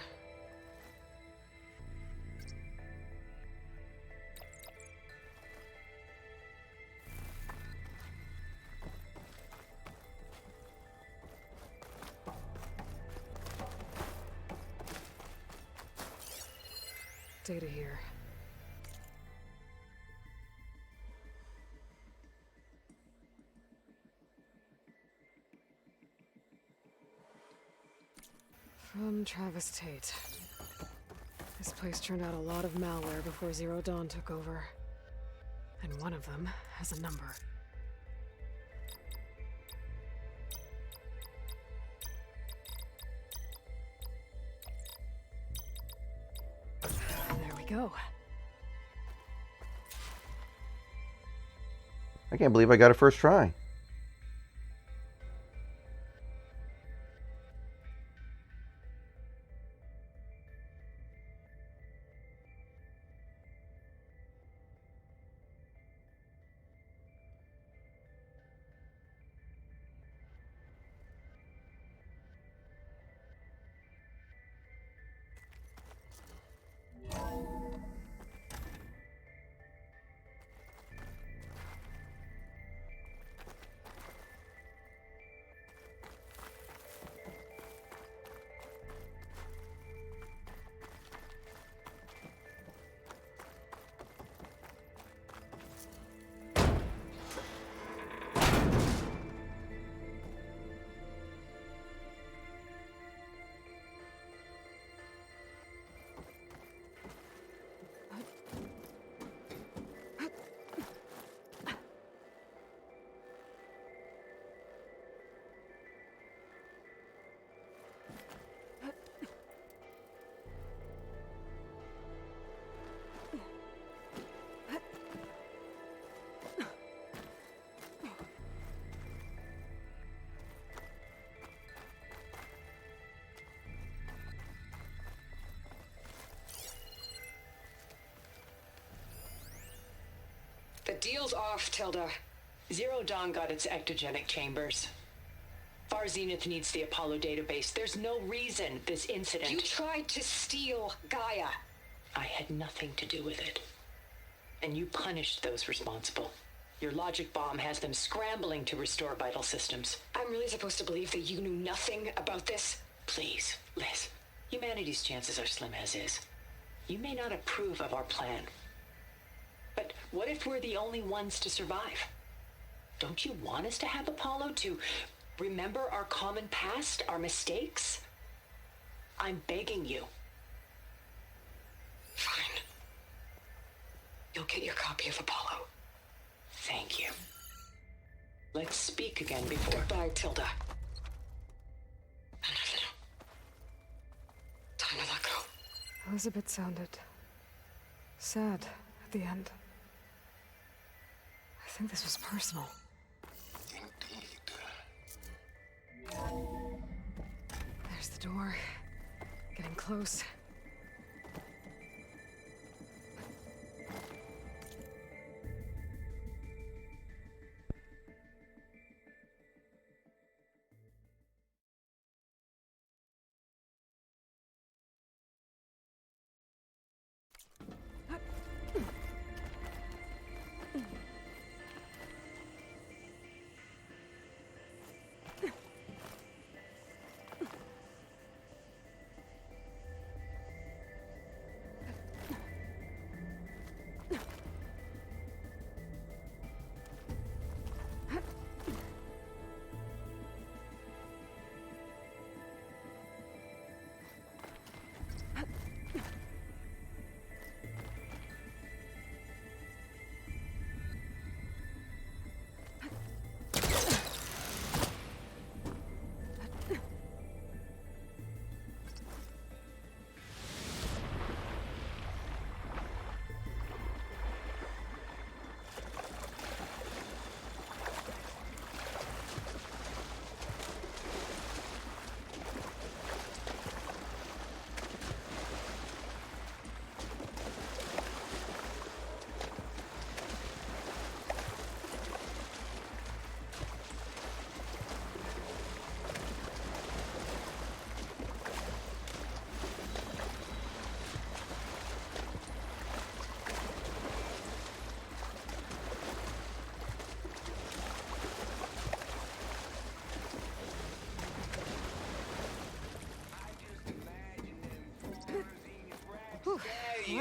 Data here. From Travis Tate. This place turned out a lot of malware before Zero Dawn took over. And one of them has a number. we go. I can't believe I got it first try. The deal's off, Tilda. Zero Dawn got its ectogenic chambers. Far Zenith needs the Apollo database. There's no reason this incident... You tried to steal Gaia. I had nothing to do with it. And you punished those responsible. Your logic bomb has them scrambling to restore vital systems. I'm really supposed to believe that you knew nothing about this? Please, Liz. Humanity's chances are slim as is. You may not approve of our plan. But what if we're the only ones to survive? Don't you want us to have Apollo to remember our common past, our mistakes? I'm begging you. Fine. You'll get your copy of Apollo. Thank you. Let's speak again before... Goodbye, Tilda. Time to let go. Elizabeth sounded sad at the end. I think this was personal. Indeed. There's the door. Getting close.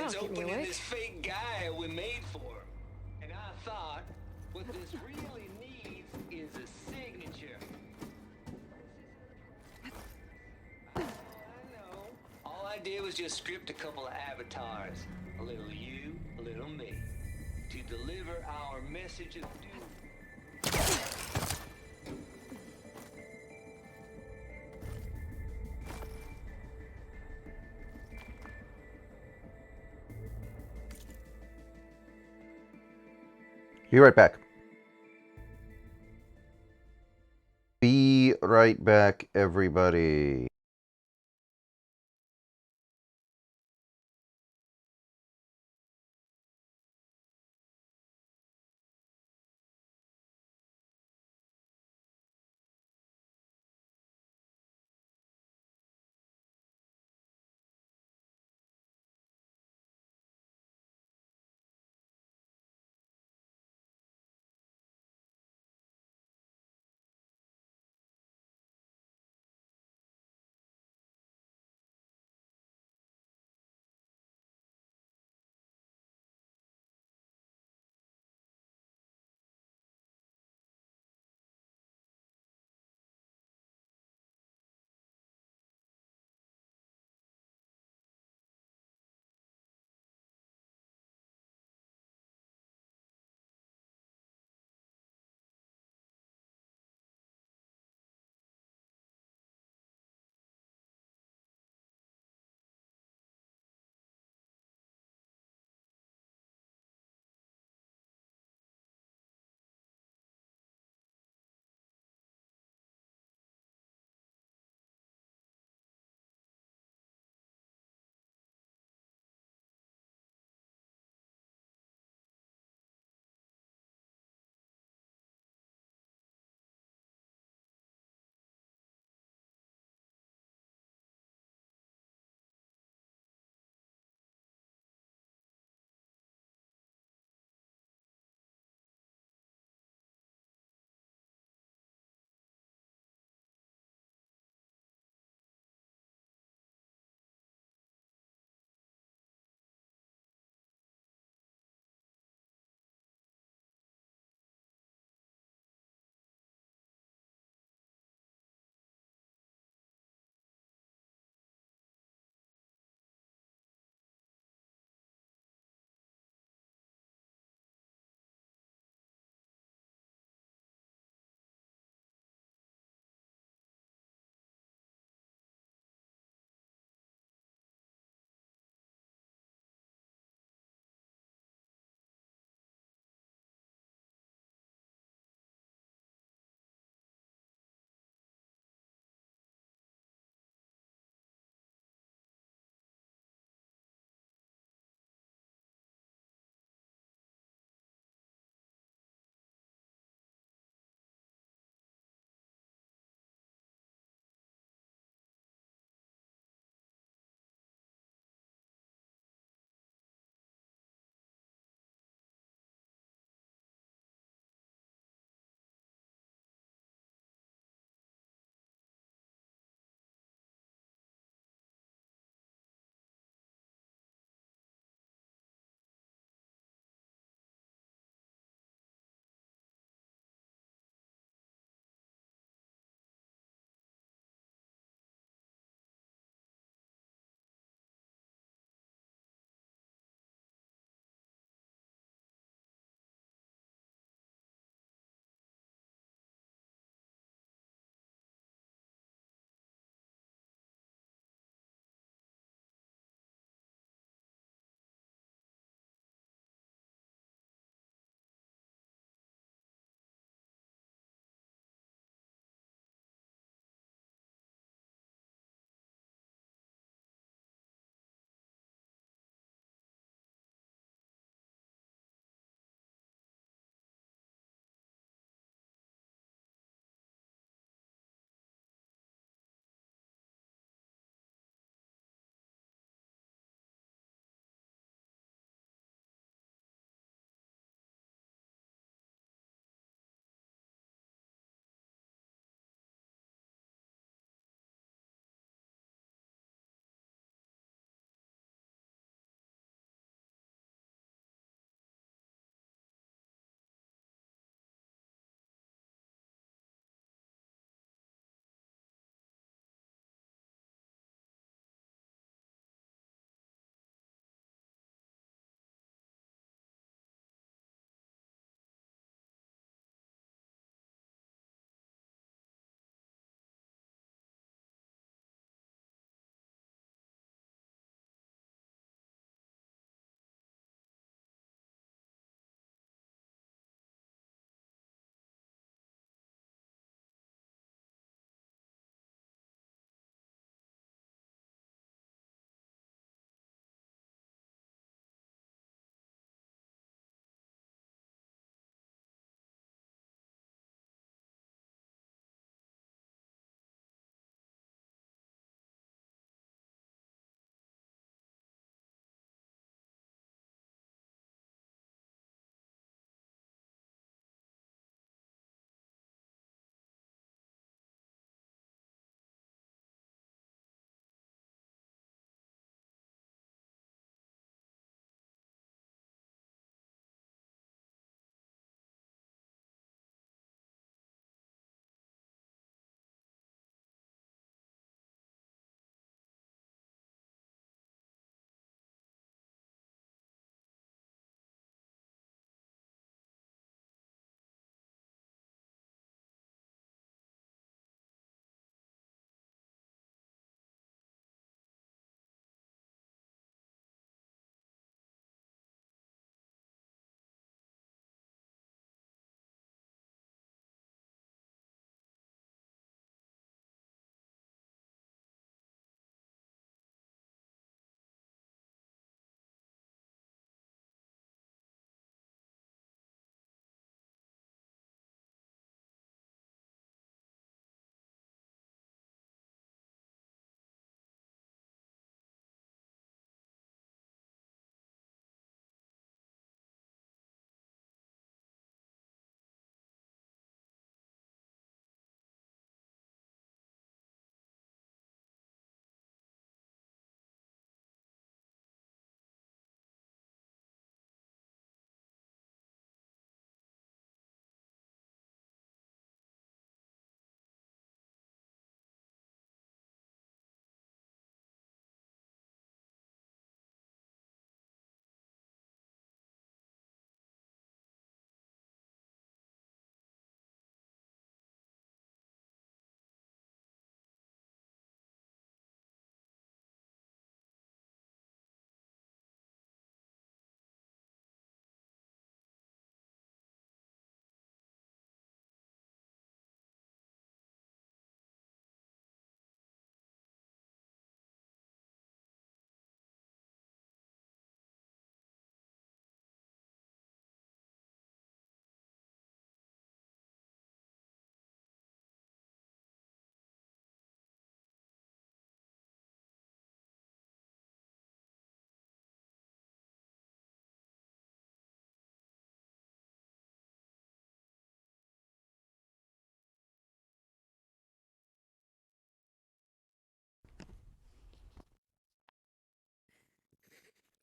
Stallions keep me opening awake. this fake guy we made for him. And I thought, what this really needs is a signature. I know. All I did was just script a couple of avatars. A little you, a little me. To deliver our message of doom. Be right back. Be right back, everybody.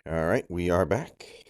All right, we are back.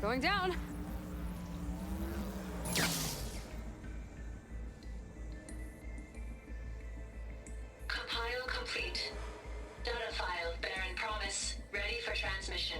Going down. Compile complete. Data file, Baron Promise, ready for transmission.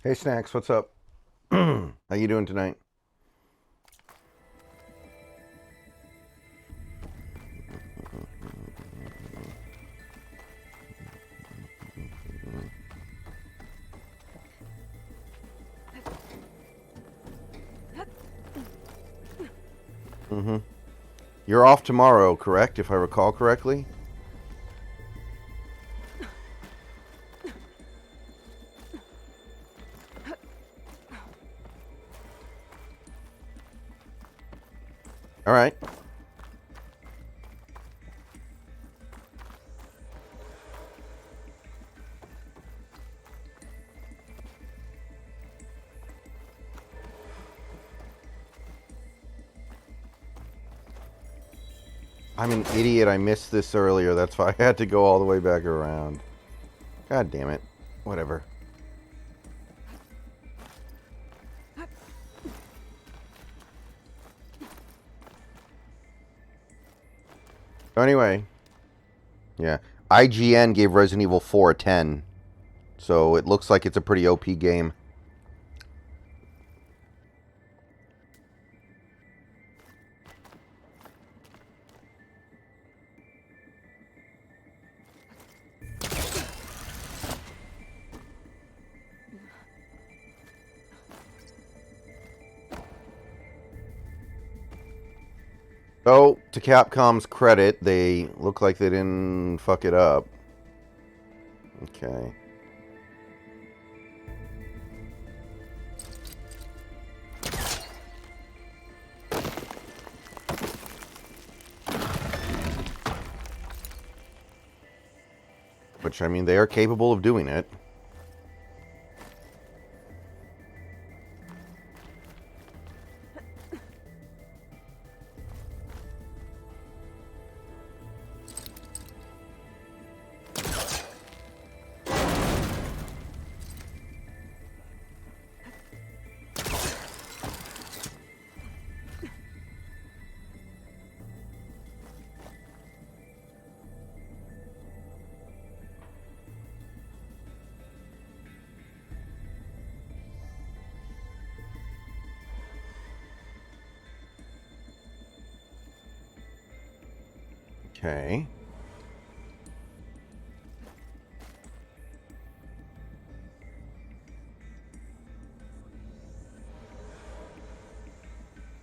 Hey, Snacks, what's up? How you doing tonight? Mm-hmm. You're off tomorrow, correct? If I recall correctly? All right. I'm an idiot. I missed this earlier. That's why I had to go all the way back around. God damn it. Whatever. So anyway, yeah. IGN gave Resident Evil 4 a 10. So it looks like it's a pretty OP game. So, to Capcom's credit, they look like they didn't fuck it up. Okay. Which, I mean, they are capable of doing it. Okay.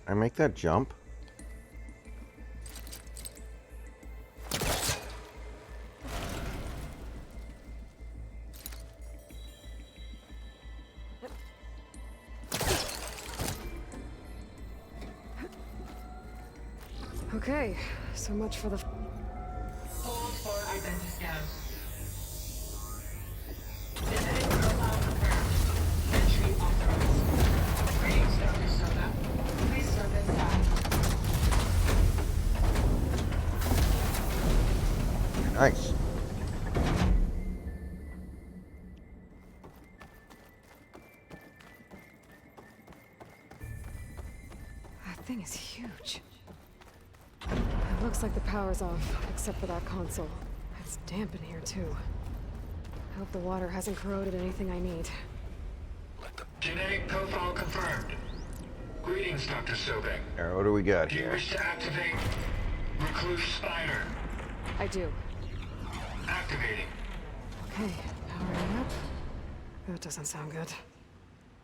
I make that jump? Okay, so much for the... Hold for identity scans. Identity profile confirmed. Entry authorized. Greetings, Dr. Soda. Please step inside. Nice. That thing is huge. It looks like the power's off, except for that console. It's damp in here, too. I hope the water hasn't corroded anything I need. Genetic profile confirmed. Greetings, Dr. Sobek. Alright, what do we got Do you here? wish to activate Recluse Spider? I do. Activating. Okay, powering up. That doesn't sound good.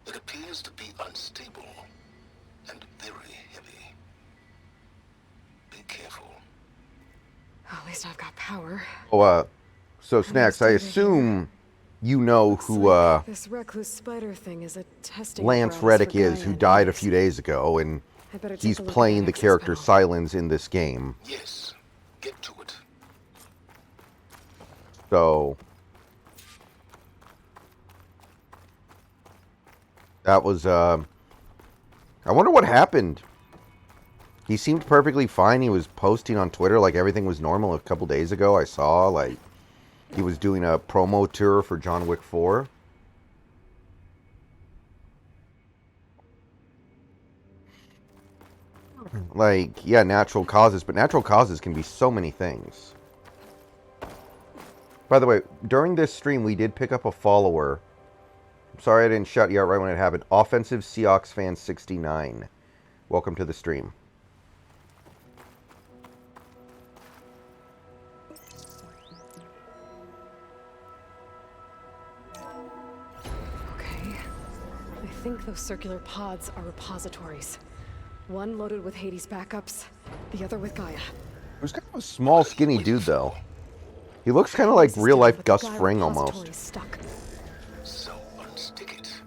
It appears to be unstable and very heavy. Be careful. At least I've got power. Oh, so Snacks, I assume you know who This recluse spider thing is a testing Lance apparatus Reddick for is, Gaia who and died a Hades. few days ago, and I better take he's a look at playing that the access character panel. Silence in this game. Yes, get to it. So that was I wonder what happened. He seemed perfectly fine. He was posting on Twitter like everything was normal a couple days ago. I saw like he was doing a promo tour for John Wick 4. Like, yeah, natural causes, but natural causes can be so many things. By the way, during this stream, we did pick up a follower. I'm sorry I didn't shout you out right when it happened. Offensive Seahawks fan 69. Welcome to the stream. Okay. I think those circular pods are repositories. One loaded with Hades backups, the other with Gaia. He was kind of a small, skinny dude, though. He looks kind of like This is real-life with Gus the Gaia Fring, repository almost. Stuck. So unstick it.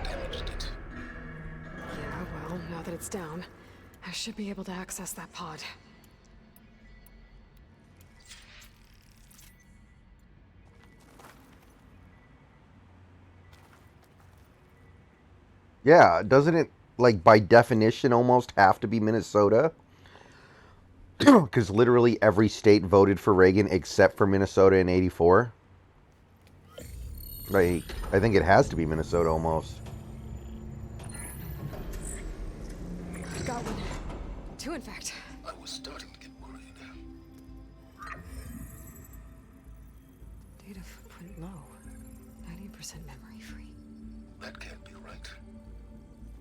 Damaged it. Yeah, well, now that it's down, I should be able to access that pod. Yeah, doesn't it, like, by definition almost have to be Minnesota? Because literally every state voted for Reagan except for Minnesota in '84. Like, I think it has to be Minnesota almost. Got one. Two, in fact. I was starting to get worried. Data footprint low. 90% memory free. That can't be right.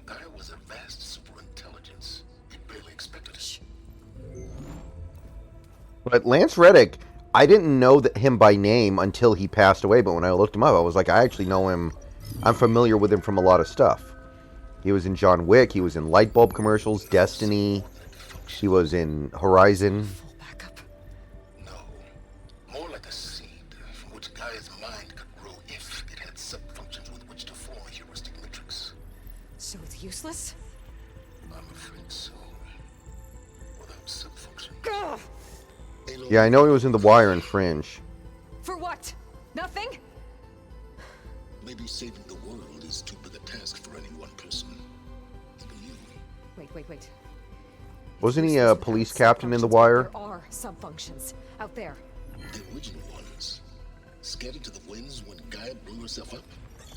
Gaia was a vast superintelligence. It barely expected us. But Lance Reddick, I didn't know him by name until he passed away, but when I looked him up, I was like, I actually know him. I'm familiar with him from a lot of stuff. He was in John Wick, he was in light bulb commercials, Destiny, he was in Horizon. Full backup. No. More like a seed from which Gaia's mind could grow if it had subfunctions with which to form a heuristic matrix. So it's useless? I'm afraid so. Without subfunctions. Gah! Yeah, I know he was in The Wire and Fringe. For what? Nothing? Maybe saving the world is too big a task for any one person. Even you. Wait. Wasn't he Useless a without police captain in The subfunctions, Wire? There are subfunctions out there. The original ones. Scattered to the winds when Gaia blew herself up.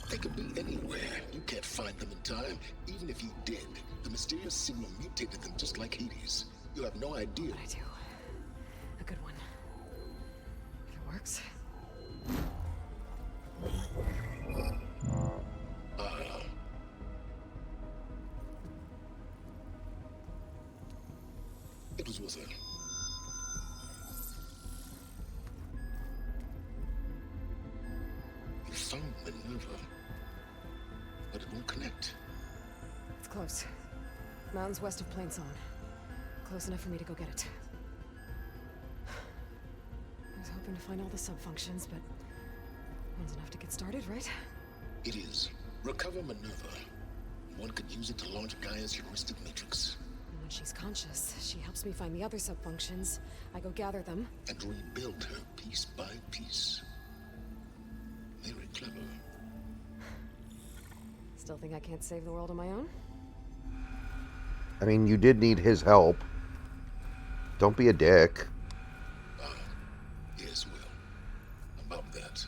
They could be anywhere. You can't find them in time. Even if you did, the mysterious signal mutated them just like Hades. You have no idea. What I do? good one. If it works. It was worth it. You found Minerva, but it won't connect. It's close. Mountains west of Plain Song. Close enough for me to go get it. I was hoping to find all the sub-functions, but one's enough to get started, right? It is. Recover Minerva. One could use it to launch Gaia's heuristic matrix. And when she's conscious, she helps me find the other sub-functions. I go gather them. And rebuild her piece by piece. Very clever. Still think I can't save the world on my own? I mean, you did need his help. Don't be a dick. Yes, Will. About that.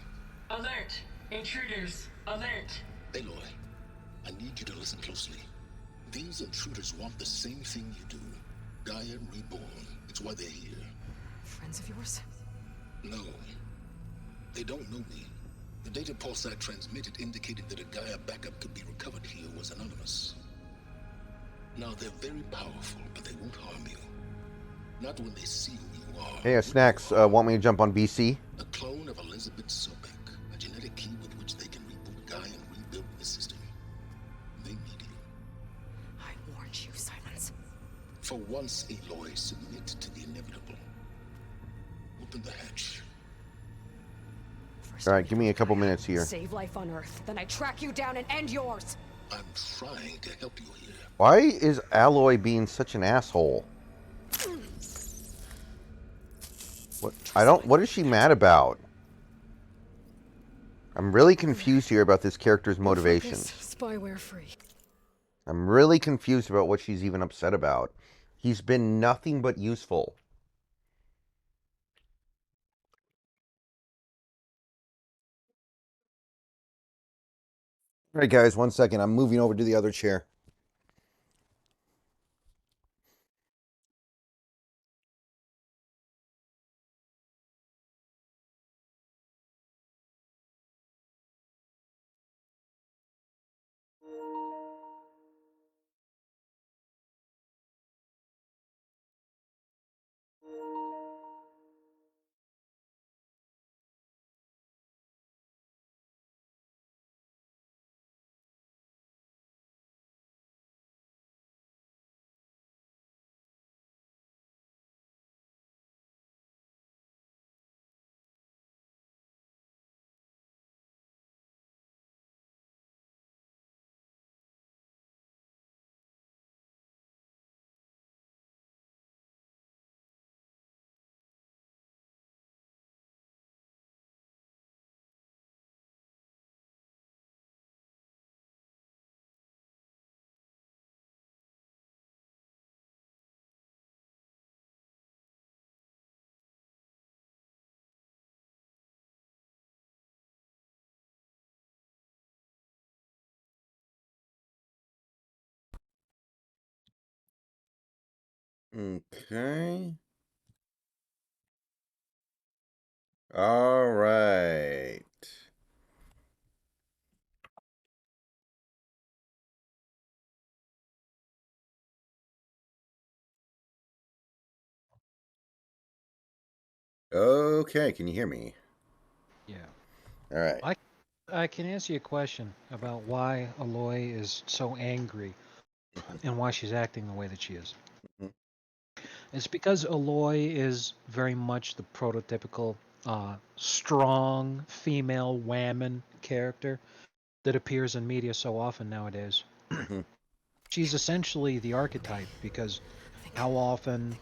Alert! Intruders! Alert! Aloy, I need you to listen closely. These intruders want the same thing you do. Gaia reborn. It's why they're here. Friends of yours? No. They don't know me. The data Pulsar transmitted indicated that a Gaia backup could be recovered here was anonymous. Now, they're very powerful, but they won't harm you. Not when they see who you are. Hey, Snacks, want me to jump on BC? A clone of Elizabeth Sobek, a genetic key with which they can reboot Gaia and rebuild the system. They need you. I warned you, Silence. For once, Aloy, submit to the inevitable. Open the hatch. All right, give me a couple minutes here. Save life on Earth, then I track you down and end yours. I'm trying to help you here. Why is Aloy being such an asshole? What is she mad about? I'm really confused here about this character's motivations. Spyware free. I'm really confused about what she's even upset about. He's been nothing but useful. All right, guys, 1 second. I'm moving over to the other chair. Okay. All right. Okay, can you hear me? Yeah. All right. I can answer your question about why Aloy is so angry and why she's acting the way that she is. Mhm. It's because Aloy is very much the prototypical strong female whammon character that appears in media so often nowadays. Mhm. She's essentially the archetype because how often,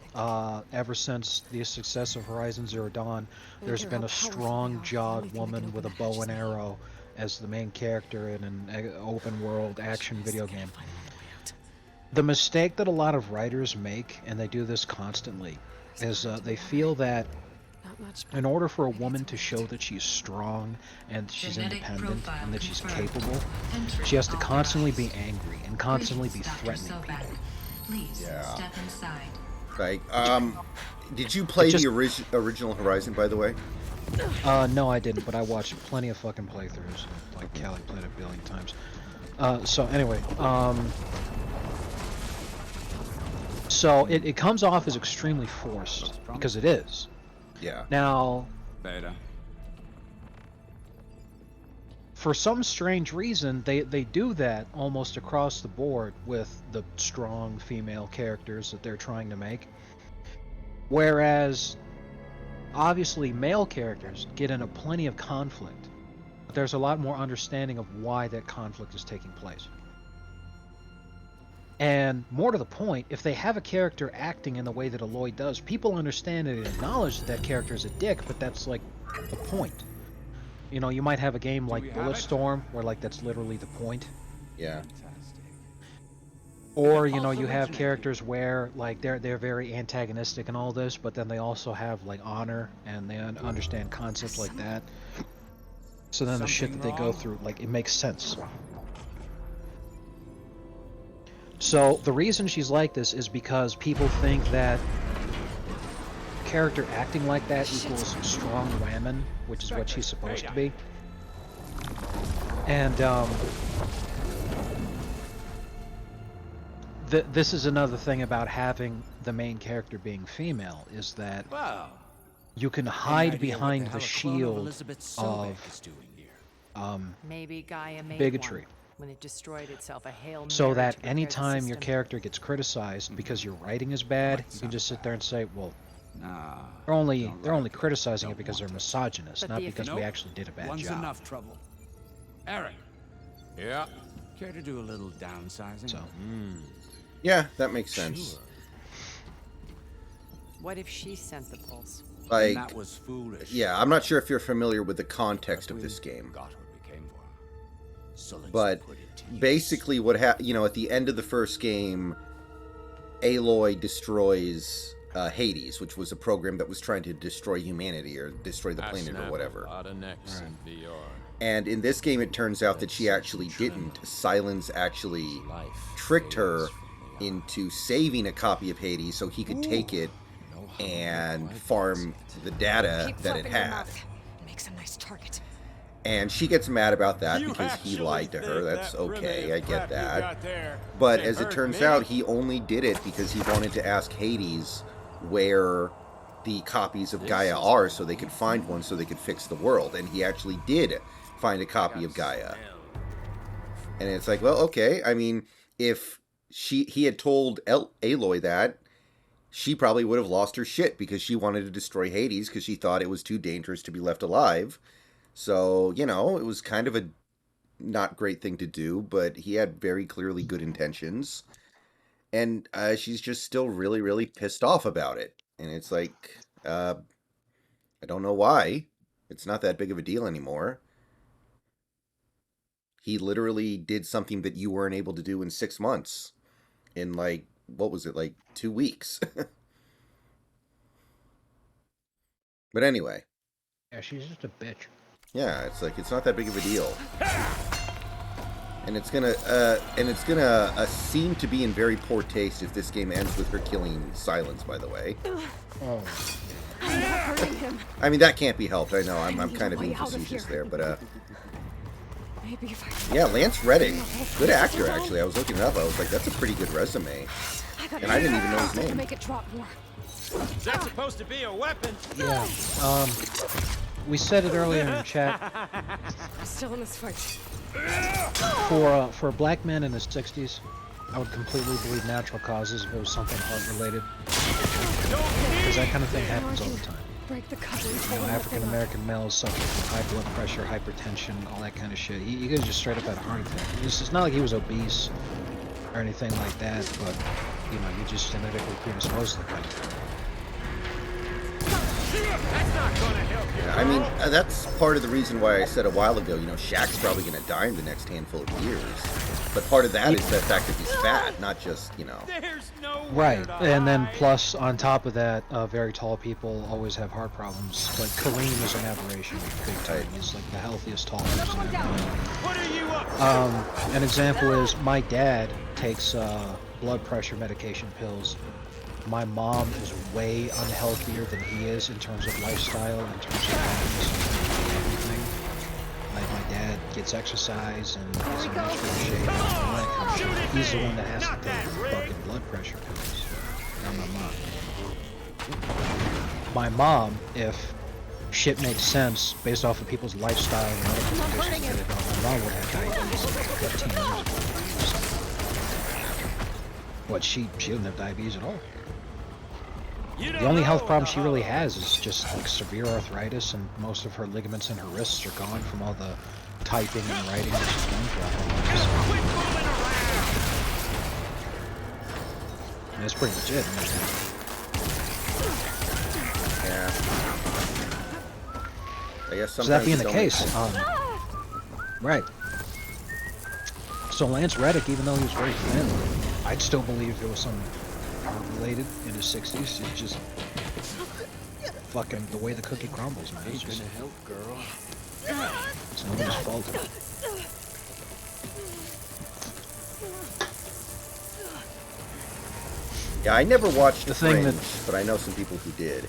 ever since the success of Horizon Zero Dawn, there's been a strong-jawed woman with a bow and arrow as the main character in an open-world action video game. The mistake that a lot of writers make, and they do this constantly, is they feel that in order for a woman to show that she's strong and she's independent and that she's capable, she has to constantly be angry and constantly be threatening people. Please Yeah. step inside. Like, did you play Just- the original Horizon, by the way? No, I didn't, but I watched plenty of fucking playthroughs. Like, Callie played it a billion times. So anyway, so it comes off as extremely forced, because it is. Yeah. Now, Beta. for some strange reason, they do that almost across the board with the strong female characters that they're trying to make. Whereas, obviously, male characters get into plenty of conflict, but there's a lot more understanding of why that conflict is taking place. And more to the point, if they have a character acting in the way that Aloy does, people understand and acknowledge that that character is a dick, but that's like the point. You know, you might have a game like Bulletstorm, where like that's literally the point. Yeah. Or, you know, you have characters where like they're very antagonistic and all this, but then they also have like honor and they understand concepts like that. So then the shit that they go through, like, it makes sense. So the reason she's like this is because people think that character acting like that equals strong women, which is what she's supposed to be. And this is another thing about having the main character being female, is that you can hide behind the shield of maybe Gaia made bigotry. one when it destroyed itself a Hail So Mary that to repair the anytime your system. character gets criticized because your writing is bad, you can just sit there and say, well, they're only criticizing it because they're misogynist, But not the because we actually did a bad One's job. enough trouble. Eric. Yeah. Care to do a little downsizing? So. Yeah, that makes sense. What if she sent the pulse? Like, that was foolish. yeah, I'm not sure if you're familiar with the context of this game. Got what we came for. So let's But put it to use. basically what happened, you know, at the end of the first game, Aloy destroys Hades, which was a program that was trying to destroy humanity or destroy the planet or whatever. And in this game, it turns out that she actually didn't. Silence actually tricked her into saving a copy of Hades so he could take it and farm the data Keep that it flipping your had. mouth. Makes a nice target. And she gets mad about that because he lied to her. That's okay, I get that. But as it turns out, he only did it because he wanted to ask Hades where the copies of Gaia are so they could find one so they could fix the world. And he actually did find a copy of Gaia. And it's like, well, okay. I mean, if he had told Aloy that, she probably would have lost her shit because she wanted to destroy Hades because she thought it was too dangerous to be left alive. So, you know, it was kind of a not great thing to do, but he had very clearly good intentions. And she's just still really, really pissed off about it. And it's like, I don't know why. It's not that big of a deal anymore. He literally did something that you weren't able to do in 6 months. In like, what was it, like 2 weeks? But anyway. Yeah, she's just a bitch. Yeah, it's like, it's not that big of a deal. And it's gonna seem to be in very poor taste if this game ends with her killing Silence, by the way. Oh. I'm not hurting him. I mean, that can't be helped. I know, I'm kind of Way being out of facetious here. there, but Maybe if I yeah, Lance Reddick, good actor actually. I was looking it up. I was like, that's a pretty good resume. And I didn't even know his to name. make it drop more. That's supposed to be a weapon. Yeah. We said it earlier in the chat. I'm still in this fight. For a black man in his 60s, I would completely believe natural causes if it was something heart-related. Because that kind of thing happens all the time. Break the cover. You know, African-American males suffer from high blood pressure, hypertension, all that kind of shit. He could just straight up had a heart attack. It's not like he was obese or anything like that, but, you know, he just genetically predisposed to the kind of thing. That's not gonna help you. Yeah, I mean, that's part of the reason why I said a while ago, you know, Shaq's probably going to die in the next handful of years. But part of that is the fact that he's fat, not just, you know. There's no Right, and then plus, on top of that, very tall people always have heart problems. Like, Kareem is an aberration, big time. He's like the healthiest tall person I've known. What are you up? An example is my dad takes blood pressure medication pills like my mom is way unhealthier than he is in terms of lifestyle, in terms of fitness, in terms of everything. Like my dad gets exercise and is in much better shape. And all that kind of shit. He's the one that has to take fucking blood pressure pills, not my mom. My mom, if shit makes sense based off of people's lifestyle and medical conditions, that my mom would have diabetes like 15 years ago. But she doesn't have diabetes at all. The only health problem she really has is just like severe arthritis, and most of her ligaments in her wrists are gone from all the typing and writing that she's done throughout her life. And it's pretty legit. Yeah. I guess So that being the sometimes case, right. So Lance Reddick, even though he was very thin, I'd still believe there was some related in his 60s. It's just fucking the way the cookie crumbles, man. It's just help, girl. it's nobody's fault. Yeah, I never watched The thing Fringe, that- but I know some people who did.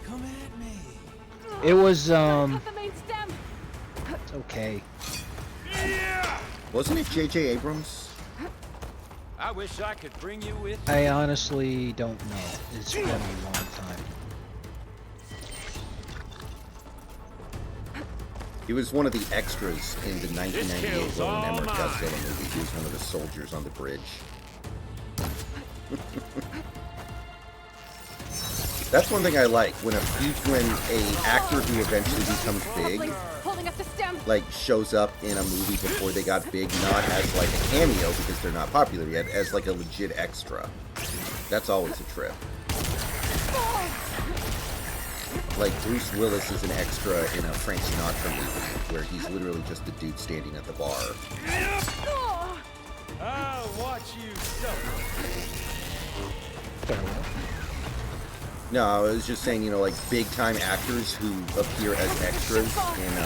Come at me. It was it's okay. Wasn't it J.J. Abrams? I wish I could bring you with. I honestly don't know. It's been a long time. He was one of the extras in the 1998 kill's Roland all Emmerich mine. Godzilla movie. He was one of the soldiers on the bridge. That's one thing I like when a actor who eventually becomes big, like shows up in a movie before they got big, not as like a cameo because they're not popular yet, as like a legit extra. That's always a trip. Like Bruce Willis is an extra in a Frank Sinatra movie where he's literally just the dude standing at the bar. I'll watch you suffer. No, I was just saying, you know, like big-time actors who appear as extras in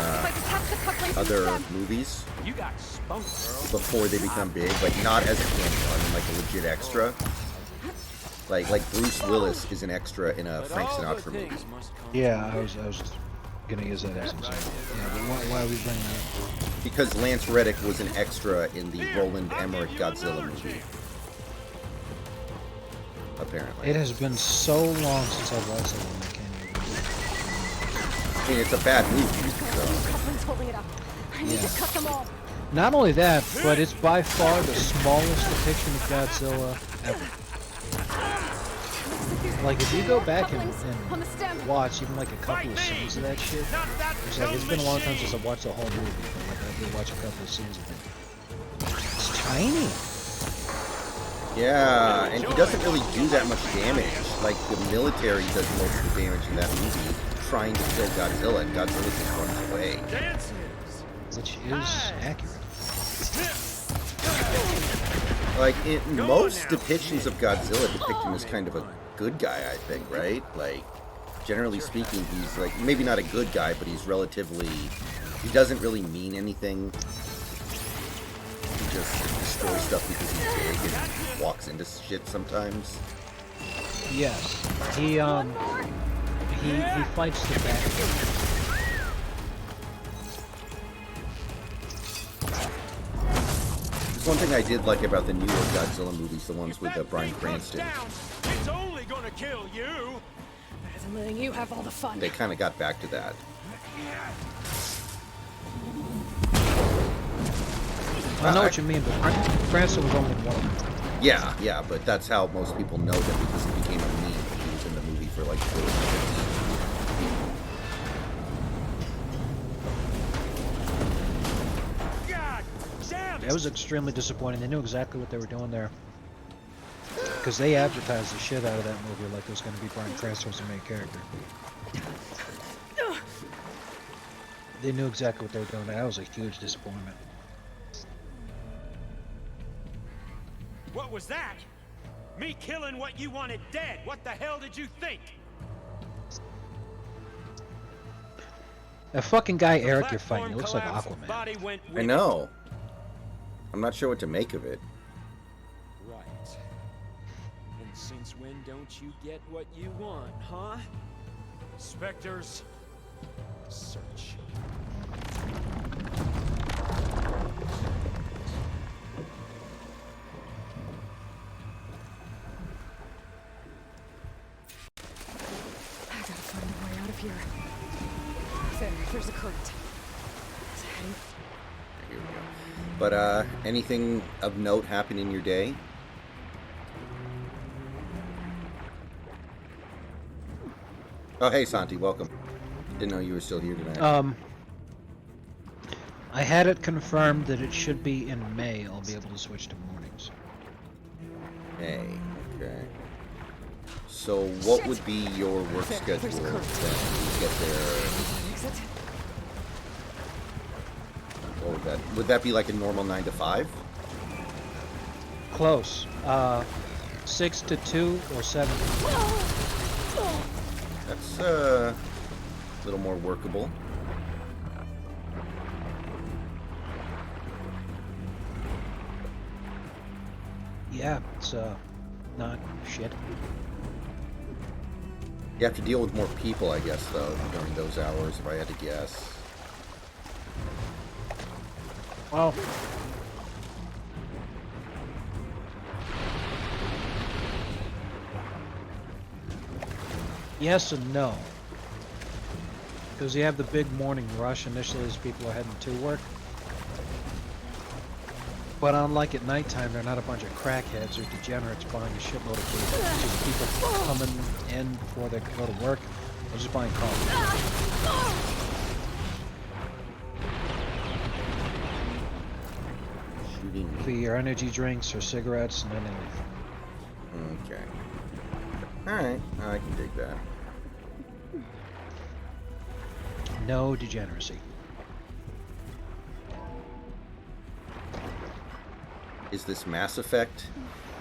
other movies You got spunk, girl. before they become big, like not as a cameo, I mean like a legit extra. Like Bruce Willis is an extra in a Frank Sinatra movie. Yeah, I was gonna use that as an example. Yeah, but why are we bringing that up? Because Lance Reddick was an extra in the Roland Emmerich Godzilla movie. Apparently. It has been so long since I've watched that one, I can't even. I mean, it's a bad movie, so. Not only that, but it's by far the smallest depiction of Godzilla ever. Like, if you go back and watch even like a couple of scenes of that shit, it's like it's been a long time since I've watched the whole movie, but like I did watch a couple of scenes of it. It's tiny. Yeah, and he doesn't really do that much damage. Like, the military does most of the damage in that movie, trying to kill Godzilla, and Godzilla just runs away. Which is accurate. Like, in most depictions of Godzilla depict him as kind of a good guy, I think, right? Like, generally speaking, he's like, maybe not a good guy, but he's relatively, he doesn't really mean anything. He just destroys stuff because he's big and walks into shit sometimes. Yes. He fights the bad There's one thing I did like about the newer Godzilla movies, the ones with Bryan Cranston. It's only gonna kill you. Better than letting you have all the fun. They kind of got back to that. I know what you mean, but Cranston was only one. Yeah, but that's how most people know him because he became a meme. He was in the movie for like 4 minutes. That was extremely disappointing. They knew exactly what they were doing there. Because they advertised the shit out of that movie like it was going to be Bryan Cranston as the main character. They knew exactly what they were doing. That was a huge disappointment. What was that? Me killing what you wanted dead. What the hell did you think? That fucking guy Eric you're fighting, he looks like Aquaman. I know. I'm not sure what to make of it. Right. And sink when don't you get what you want, huh? Spectres, search. I gotta find a way out of here. There's a current. It's heading. Here we go. But, anything of note happen in your day? Oh, hey, Santi, welcome. Didn't know you were still here tonight. I had it confirmed that it should be in May. I'll be able to switch to mornings. Hey, okay. So, what would be your work schedule when you get there? Exit. What would that? Would that be like a normal 9 to 5? Close. 6 to 2 or 7 to 2. That's a little more workable. Yeah, it's not shit. You have to deal with more people, I guess, though, during those hours, if I had to guess. Well, yes and no. Because you have the big morning rush initially as people are heading to work. But unlike at nighttime, they're not a bunch of crackheads or degenerates buying a shitload of food. It's just people coming in before they go to work. They're just buying coffee. Shooting. For your energy drinks or cigarettes and anything. Okay. Alright, I can dig that. No degeneracy. Is this Mass Effect?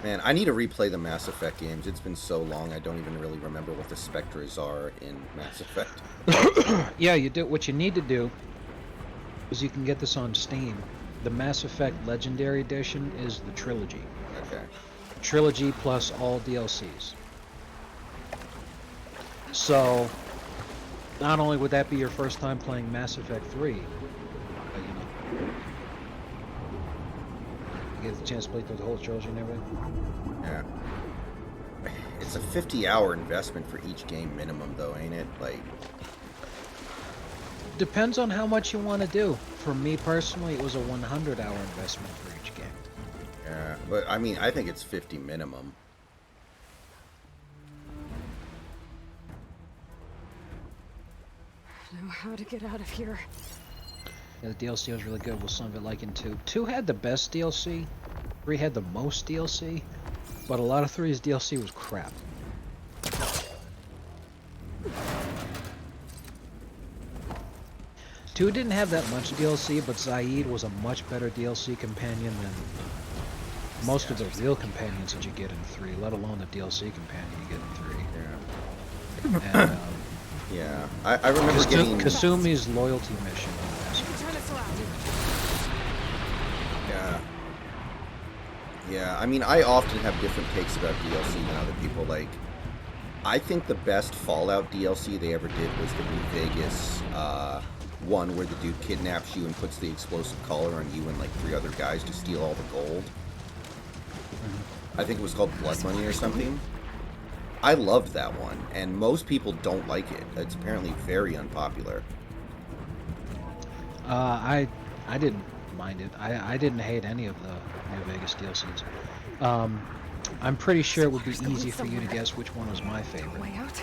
Man, I need to replay the Mass Effect games. It's been so long, I don't even really remember what the Spectres are in Mass Effect. Yeah, you do. What you need to do is you can get this on Steam. The Mass Effect Legendary Edition is the trilogy. Okay. Trilogy plus all DLCs. So, not only would that be your first time playing Mass Effect 3, but you know, you get the chance to play through the whole trilogy and everything. Yeah. It's a 50-hour investment for each game minimum, though, ain't it? Like, depends on how much you want to do. For me personally, it was a 100-hour investment for each game. yeah, but I mean, I think it's 50 minimum. Know how to get out of here. Yeah, the DLC was really good with some of it like in 2. 2 had the best DLC. 3 had the most DLC. But a lot of 3's DLC was crap. Two didn't have that much DLC, but Zaid was a much better DLC companion than most of the real companions that you get in 3, let alone the DLC companion you get in 3. Yeah. And, yeah, I remember getting... Kasumi's loyalty mission. Turn this around. Yeah. Yeah, I mean, I often have different takes about DLC than other people. Like, I think the best Fallout DLC they ever did was the New Vegas one where the dude kidnaps you and puts the explosive collar on you and like 3 other guys to steal all the gold. I think it was called Blood Money or something. I loved that one, and most people don't like it. It's apparently very unpopular. I didn't mind it. I didn't hate any of the New Vegas DLCs. I'm pretty sure it would be easy for you to guess which one was my favorite. Way out.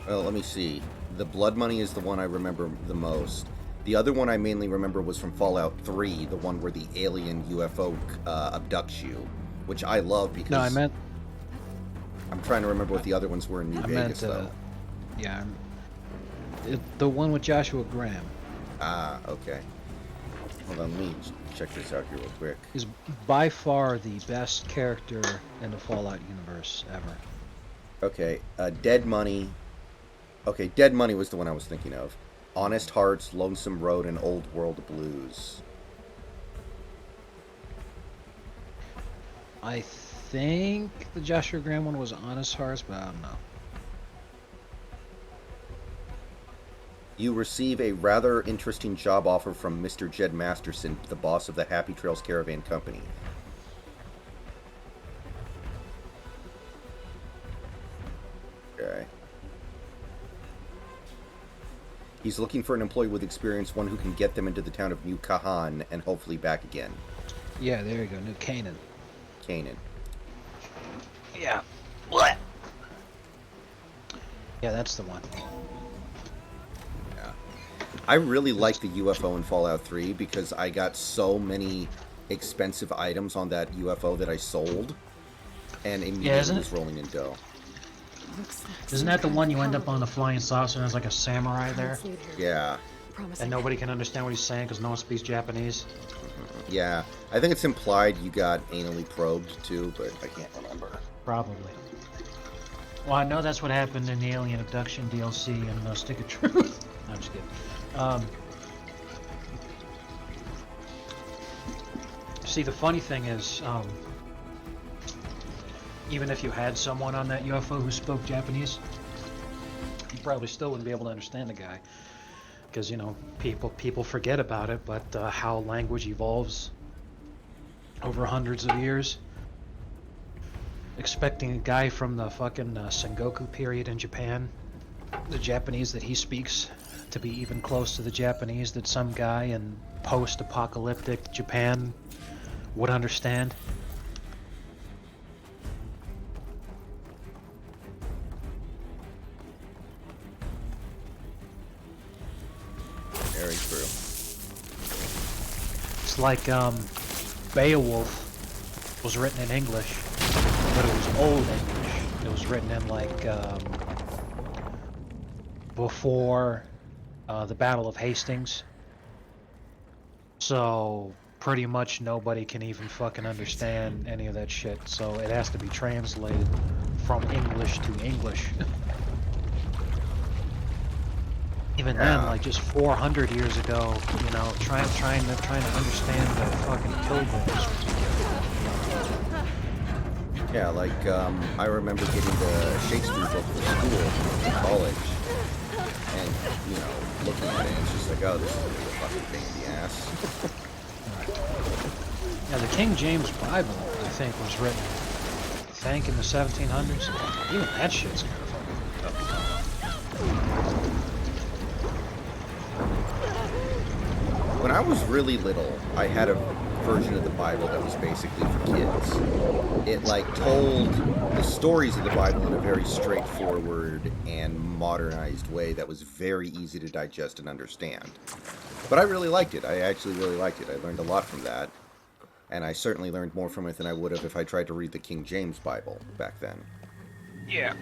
Well, let me see. The Blood Money is the one I remember the most. The other one I mainly remember was from Fallout 3, the one where the alien UFO abducts you, which I love because... No, I meant... I'm trying to remember what the other ones were in New Vegas, though. Yeah, the one with Joshua Graham. Ah, okay. Hold on, let me check this out here real quick. Is by far the best character in the Fallout universe ever. Okay, Dead Money. Okay, Dead Money was the one I was thinking of. Honest Hearts, Lonesome Road, and Old World Blues. I think the Joshua Graham one was Honest Hearts, but I don't know. You receive a rather interesting job offer from Mr. Jed Masterson, the boss of the Happy Trails Caravan Company. Okay. He's looking for an employee with experience, one who can get them into the town of New Kahan and hopefully back again. Yeah, there you go, New Canaan. Canaan. Yeah. What? Yeah, that's the one. Yeah. I really like the UFO in Fallout 3 because I got so many expensive items on that UFO that I sold, and immediately was rolling in dough. Isn't that the one you end up on the flying saucer and there's like a samurai there? Yeah. And nobody can understand what he's saying because no one speaks Japanese? Yeah. I think it's implied you got anally probed too, but I can't remember. Probably. Well, I know that's what happened in the Alien Abduction DLC and Stick of Truth. No, I'm just kidding. See, the funny thing is, even if you had someone on that UFO who spoke Japanese, you probably still wouldn't be able to understand the guy. Because, you know, people forget about it, but how language evolves over hundreds of years. Expecting a guy from the fucking Sengoku period in Japan, the Japanese that he speaks, to be even close to the Japanese that some guy in post-apocalyptic Japan would understand. Very true. It's like Beowulf was written in English, but it was old English. It was written in like before the Battle of Hastings. So pretty much nobody can even fucking understand any of that shit. So it has to be translated from English to English. Even then, like just 400 years ago, you know, trying to understand the fucking pilgrims. Yeah, like I remember getting the Shakespeare book for school in college, and you know, looking at it, it's just like, oh, this is gonna be a fucking pain in the ass. Yeah, the King James Bible, I think, was written, I think, in the 1700s. Even that shit's kind of fucking tough. When I was really little, I had a version of the Bible that was basically for kids. It like told the stories of the Bible in a very straightforward and modernized way that was very easy to digest and understand. But I really liked it. I actually really liked it. I learned a lot from that. And I certainly learned more from it than I would have if I tried to read the King James Bible back then. Yeah.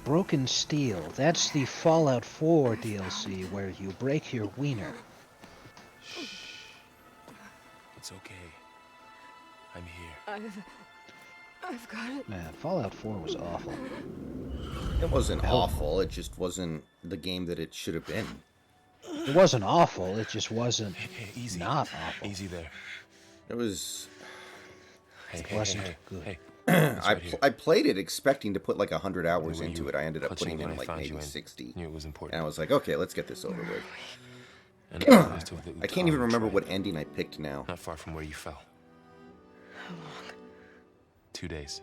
Broken Steel. That's the Fallout 4 DLC where you break your wiener. It's okay. I'm here. I've got it. Man, Fallout 4 was awful. It wasn't awful, it just wasn't the game that it should have been. It wasn't awful, it just wasn't easy. not awful. Easy there. It was... It wasn't good. I played it expecting to put like 100 hours into it. I ended up putting in like maybe 60. Knew it was important. And I was like, okay, let's get this over with. And I can't even remember what ending I picked now. Not far from where you fell. How long? 2 days.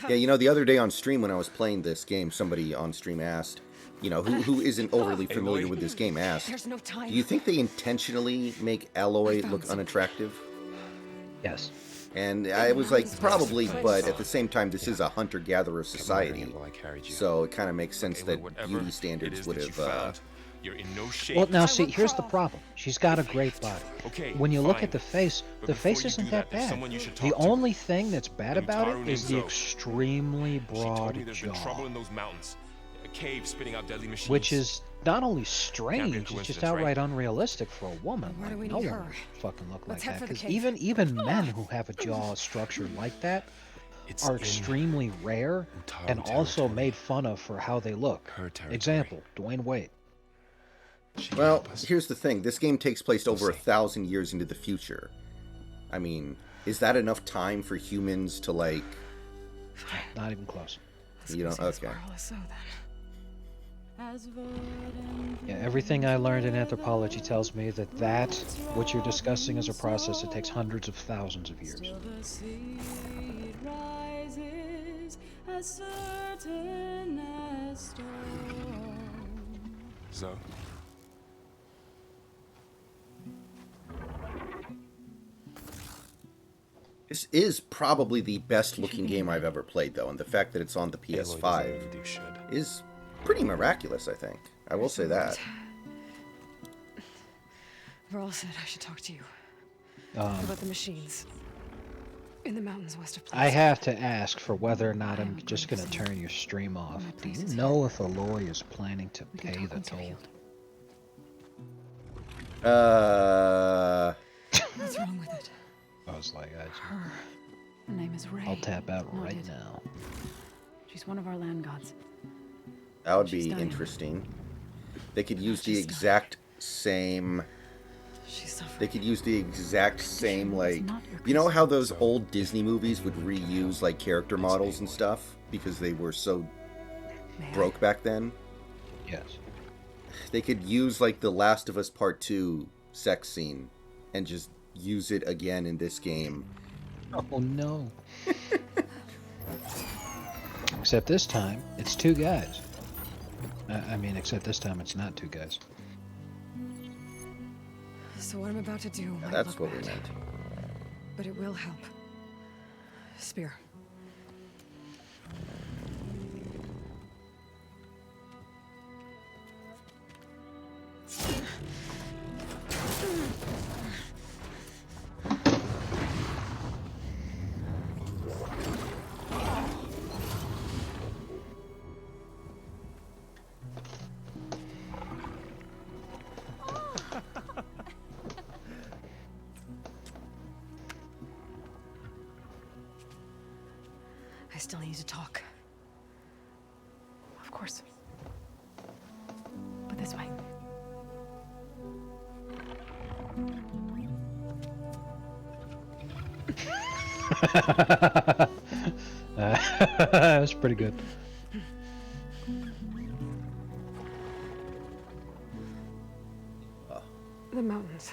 Yeah, you know, the other day on stream when I was playing this game, somebody on stream asked, you know, who isn't overly familiar with this game asked, There's no time. do you think they intentionally make Aloy look unattractive? Yes. And I was like, probably, but at the same time, this is a hunter-gatherer society, so it kind of makes sense that beauty standards would have... You're in no shape. Well, now see, here's the problem. She's got a great body. Okay, when you look fine. at the face isn't that bad. The only thing that's bad about it is the extremely broad There's been trouble jaw. in those mountains. cave spitting out deadly machines. Which is not only Can't be a strange, it's just coincidence, outright right? unrealistic for a woman. Where do we no need one her? would fucking look Let's like head that. for the Because cave. even men who have a jaw structure like that It's are in extremely rare Utaru and also territory. made fun of for how they look. Her territory. Example, Dwayne Wade. She can Well, help us. here's the thing. This game takes place over see. 1,000 years into the future. I mean, is that enough time for humans to, like... Not even close. You don't... Okay. So then. Yeah, everything I learned in anthropology tells me that what you're discussing is a process that takes hundreds of thousands of years. So, This is probably the best looking game I've ever played, though, and the fact that it's on the Aloy doesn't PS5 do shit. is pretty miraculous, I think. I will say that. Varl said I should talk to you Um, about the machines in the mountains west of I Plains. have to ask for whether or not I'm just going to turn your stream off. Do you know if Aloy is planning to pay the toll? What's wrong with it? I was like, Her name is Ray. I'll tap out not right it. now. She's one of our land gods. That would She's be dying. interesting. They could use the exact same... They could use the exact same, like... You know how those old Disney movies would reuse, like, character models and stuff? Because they were so broke back then? Yes. They could use, like, the Last of Us Part 2 sex scene and just use it again in this game. Oh no. Except this time, it's two guys. I mean, except this time it's not two guys. So what I'm about to do might That's look what we bad, meant. but it will help. Spear. I still need to talk. Of course. But this way. That's pretty good. The mountains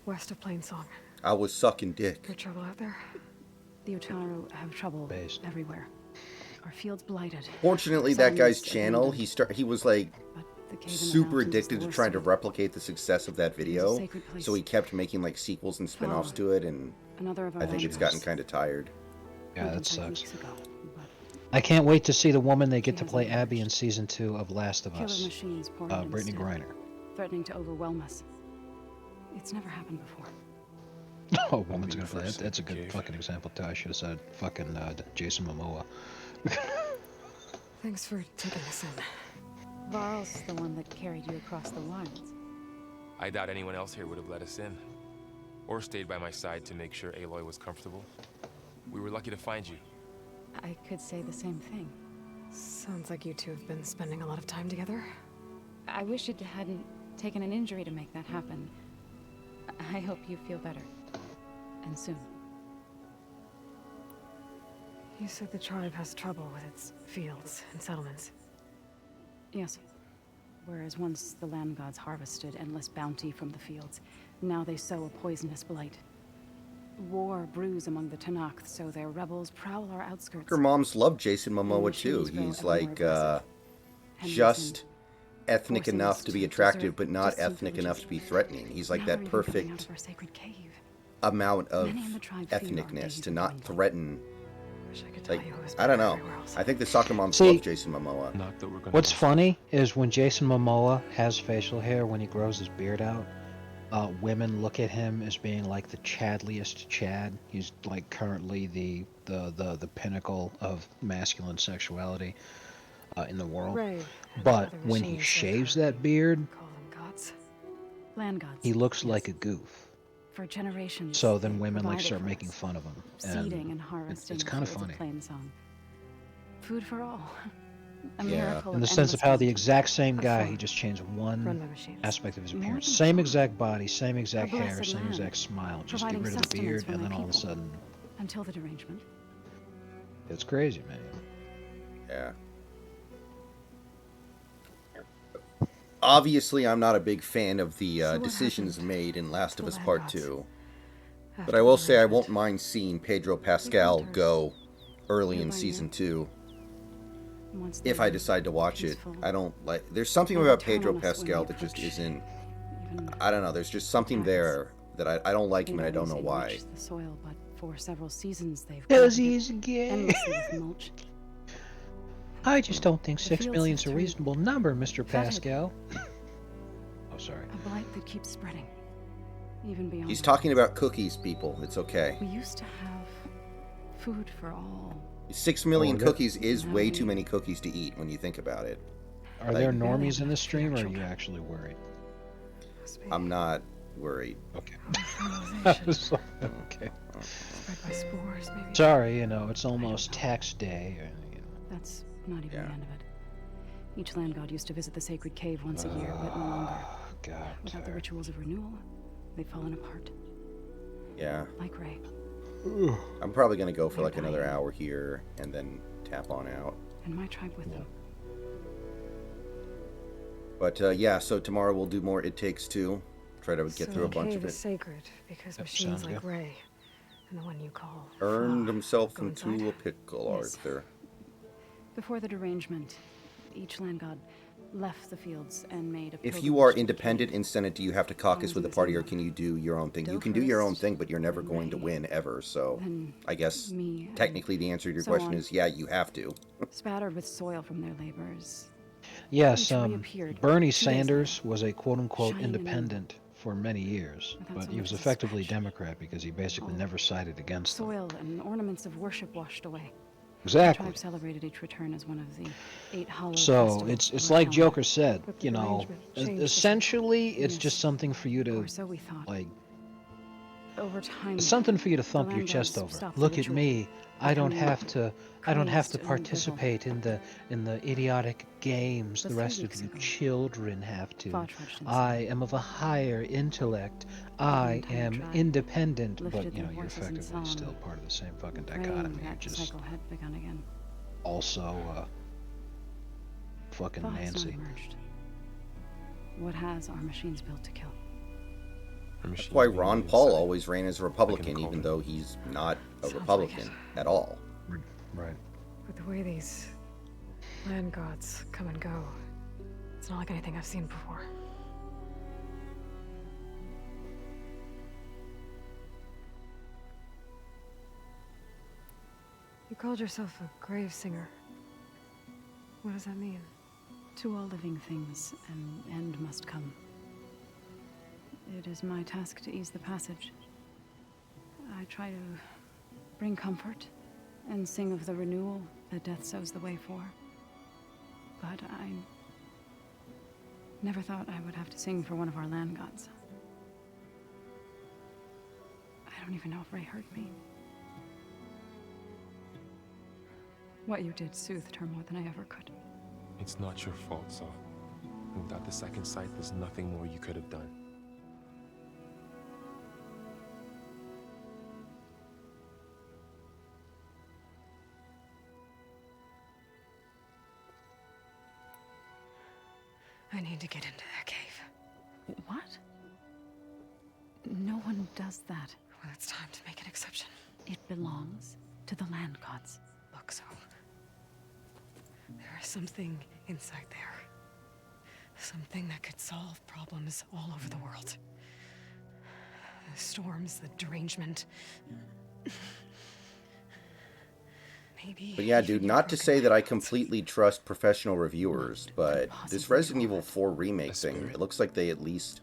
west of Plainsong. I was sucking dick. Good trouble out there. The Utaru have trouble everywhere. Our field's blighted. Fortunately, that guy's Settlements channel, he was like the cave in the super mountains is addicted the to worst trying to one. replicate the success of that video. sacred place. So he kept making like sequels and spin-offs Follow. to it, and Another of our I think it's gotten kind of tired. Yeah, that 105 sucks. weeks ago, but I can't wait to see the woman they get to play Abby in season 2 of Last of killer Us. machines pouring in Brittany still, Griner. threatening to overwhelm us. It's never happened before. Oh, woman's gonna play. That's a good fucking example too. I should have said fucking Jason Momoa. Thanks for taking us in. Varl's the one that carried you across the wilds. I doubt anyone else here would have let us in. Or stayed by my side to make sure Aloy was comfortable. We were lucky to find you. I could say the same thing. Sounds like you two have been spending a lot of time together. I wish it hadn't taken an injury to make that happen. I hope you feel better. And soon. You said the tribe has trouble with its fields and settlements. Yes. Whereas once the land gods harvested endless bounty from the fields, now they sow a poisonous blight. War brews among the Tanakh, so their rebels prowl our outskirts. Her moms love Jason Momoa And too. she's grown He's ever more like aggressive. just ethnic forcing enough us to be to attractive, desert but not distant ethnic enough to be villages. threatening. He's like Now that we're even coming out perfect of our sacred cave. amount of Many in the tribe fear our ethnicness days to of not dwindling. threaten. Wish I could Like tell you it was I don't better know. everywhere else. I think the soccer moms See- love Jason Momoa. What's funny is when Jason Momoa has facial hair when he grows his beard out, women look at him as being like the Chadliest Chad. He's like currently the pinnacle of masculine sexuality. in the world. Ray and But other when he machines shaves that beard, call them gods. Land gods. he looks like a goof. For generations. So then they've women like provided start for making us. fun of him. Seeding and harvesting. It's kind of fields funny. Plain song. Food for all. A Yeah. miracle In the of sense of endless how the bounty. exact same A guy, farm he just changed Run one by machines. aspect of his More appearance. than Same farm. exact body, same exact A hair, blessed same land, exact smile. Just get providing rid of the sustenance beard, for and my then all of a people. sudden, Until the derangement. it's crazy, man. Yeah. Obviously, I'm not a big fan of the So what decisions happened made in Last to of Us Land Part Gods 2. But after I will the say I derangement? won't mind seeing Pedro Pascal hunters, go early year in by Season year. 2. Once If they I were decide to watch it. peaceful, I don't like... There's something they about turn Pedro on us when Pascal we that just approach isn't... even I don't know, there's just something dragons. there that I don't like him They and I don't know always why. enrich the soil, but for several seasons they've Because covered it he's gay. endlessly with mulch. I just don't think The 6 fields million's have a turned reasonable number, Mr. fetid. Pascal. Oh, sorry. A blight that keeps spreading, even beyond. He's our talking limits. about cookies, people. It's okay. We used to have food for all. 6 million Oh, that- cookies is Now way we- too many cookies to eat when you think about it. Are there Like- normies in enough this to feed stream, our or are you children. actually worried? Must be. I'm not worried. Okay. Fertilization. Okay. Spread by spores, maybe. Sorry, it's almost tax day. That's not even Yeah. the end of it. Each land god used to visit the sacred cave once a year, but no longer. Oh, God. I'm Without the tired. rituals of renewal, they've fallen apart. Yeah. Like Ray. I'm probably going to go for They're like another dying. hour here and then tap on out. And my tribe with them. But yeah, so tomorrow we'll do more It Takes Two. Try to get So through a the bunch cave of is it. sacred because Yep, machines sounds like good. Ray and the one you call Earned Fa himself go into inside. a pickle, Yes. Arthur. Before the derangement, each land god left the fields and made a If you are pilgrimage to the independent cave. in Senate, do you have to caucus with the party or can you do your own thing? You can do your own thing, but you're never going to win ever. So Then I guess me and technically the answer to your so question on. is yeah, you have to. Spattered with soil from their labors. Yes, Each reappeared Bernie 2 days Sanders was a quote-unquote shining anew. independent for many years, Without but so he much was as a effectively scratch. Democrat because he basically All never sided against them. Soil and ornaments of worship washed away. The Exactly. tribe celebrated each return as one of the 8 hollow So festivals it's or like hell. Joker said, But the arrangement changed the essentially it's Yes. just something for you to Or so we thought. like Over time, it's something for you to the thump your land chest gods over. stopped the Look at ritual, me. I don't becoming have to crazed and participate in the idiotic games But the 3 rest of weeks you ago, children have to. Fa trudged inside. I am of a higher intellect. I entire am tribe independent, lifted but their you're voices in effectively song, still part of the same fucking praying dichotomy. You're that the just cycle had begun again. also fucking Fa has not Nancy. emerged. What has our machines built to kill? That's why Ron Paul always ran as a Republican, even cauldron. though he's not a Sounds like Republican it. at all. Right. But the way these land gods come and go, it's not like anything I've seen before. You called yourself a grave singer. What does that mean? To all living things, an end must come. It is my task to ease the passage. I try to bring comfort and sing of the renewal that death sows the way for. But I never thought I would have to sing for one of our land gods. I don't even know if Ray heard me. What you did soothed her more than I ever could. It's not your fault, Saul. Without the second sight, there's nothing more you could have done. I need to get into that cave. What? No one does that. Well, it's time to make an exception. It belongs to the land gods. Look, so there is something inside there. Something that could solve problems all over the world. The storms, the derangement. Maybe. But yeah, even dude, your not to broken say that I bones. completely trust professional reviewers, but this possibly Resident Evil 4 remake thing, it looks like they at least,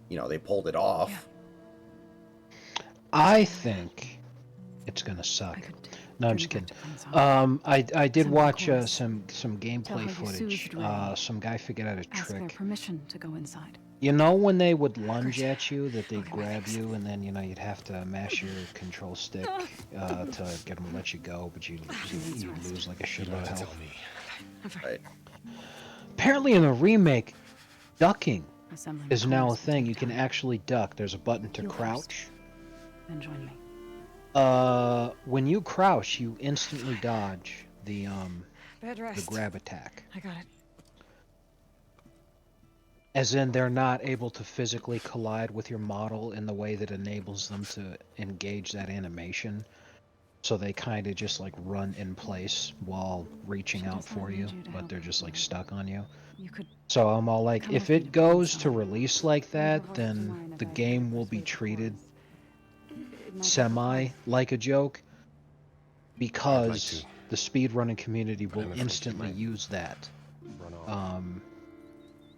they pulled it off. I think it's gonna suck. No, I'm just kidding. I did watch some gameplay footage. Some guy figured out a Ask their trick. permission to go inside. You know when they would lunge at you, that they'd grab you, and then you'd have to mash your control stick to get them to let you go, but you'd lose like a shitload of health. Right. Apparently in the remake, ducking Assembling is the now a corners thing. You can actually duck. There's a button to You first. crouch. Then join me. When you crouch, you instantly dodge the Bed rest. grab attack. I got it. As in, they're not able to physically collide with your model in the way that enables them to engage that animation. So they kind of just like run in place while reaching out for you, but they're just like stuck on you. You could So I'm all like, if it goes to release like that, then the game will be treated semi like a joke, because the speedrunning community will instantly use that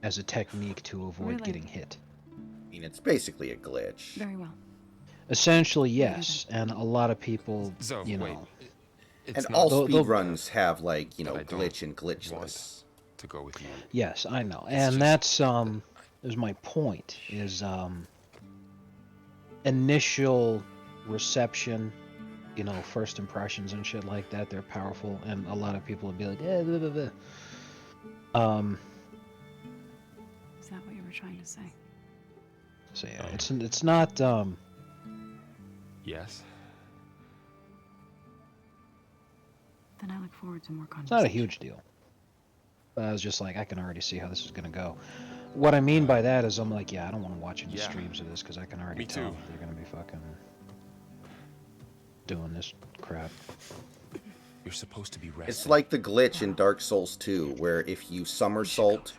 as a technique to avoid getting hit. I mean, it's basically a glitch. Very well. Essentially, yes, and a lot of people, So, you wait, know, And all they'll- speedruns have, like, you know, But I don't glitch and glitchless. to go with you. yes, I know, It's and just- that's is my point. Is initial reception, you know, first impressions and shit like that. They're powerful, and a lot of people would be like, blah, blah, blah. Is that what you were trying to say? So yeah, it's not Yes. Then I look forward to more it's conversation. not a huge deal. But I was just like, I can already see how this is gonna go. What I mean by that is, I'm like, yeah, I don't want to watch any Yeah. streams of this because I can already Me tell too. they're gonna be fucking doing this crap. You're supposed to be resting. It's like the glitch in Dark Souls 2, where if you somersault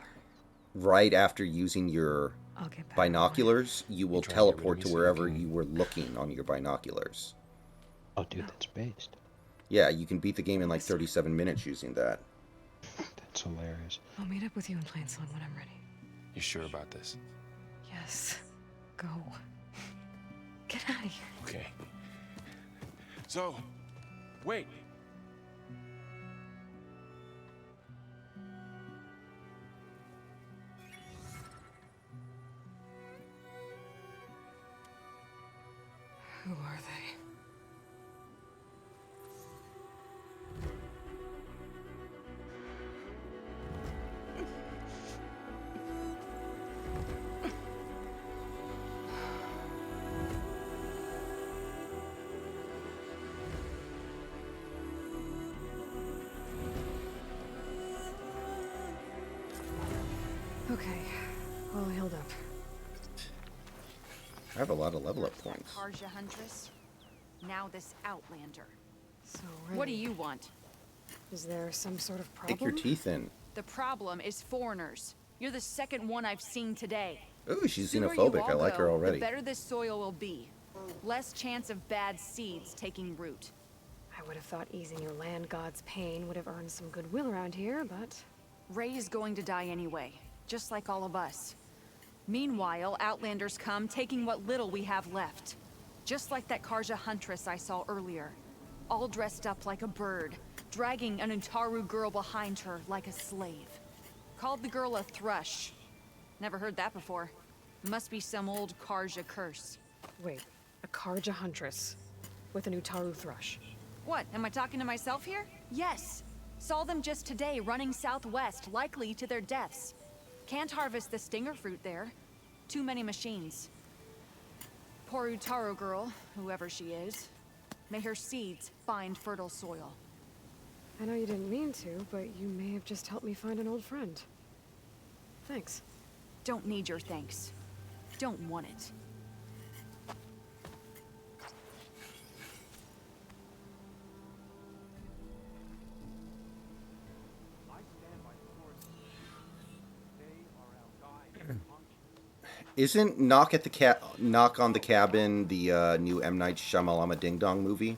right after using your binoculars, you will teleport to wherever you were looking on your binoculars. Oh, dude, that's based. Yeah, you can beat the game in like 37 minutes using that. That's hilarious. I'll meet up with you in Plain Sun when I'm ready. You sure about this? Yes. Go. Get out of here. Okay. So, wait. Who are they? Okay, all healed up. I have a lot of level up points. Karja Huntress. Now this Outlander. So, What do you want? Is there some sort of problem? Take your teeth in. The problem is foreigners. You're the second one I've seen today. Ooh, she's Sooner you xenophobic. all I like her go, already. The better this soil will be. Less chance of bad seeds taking root. I would have thought easing your land god's pain would have earned some goodwill around here, but... Ray is going to die anyway, just like all of us. Meanwhile, Outlanders come, taking what little we have left. Just like that Karja Huntress I saw earlier. All dressed up like a bird, dragging an Utaru girl behind her like a slave. Called the girl a thrush. Never heard that before. Must be some old Karja curse. Wait, a Karja Huntress with an Utaru thrush. What, am I talking to myself here? Yes. Saw them just today running southwest, likely to their deaths. Can't harvest the stinger fruit there. Too many machines. Poor Utaru girl, whoever she is. May her seeds find fertile soil. I know you didn't mean to, but you may have just helped me find an old friend. Thanks. Don't need your thanks. Don't want it. Isn't Knock on the Cabin the new M. Night Shyamalan Ding Dong movie?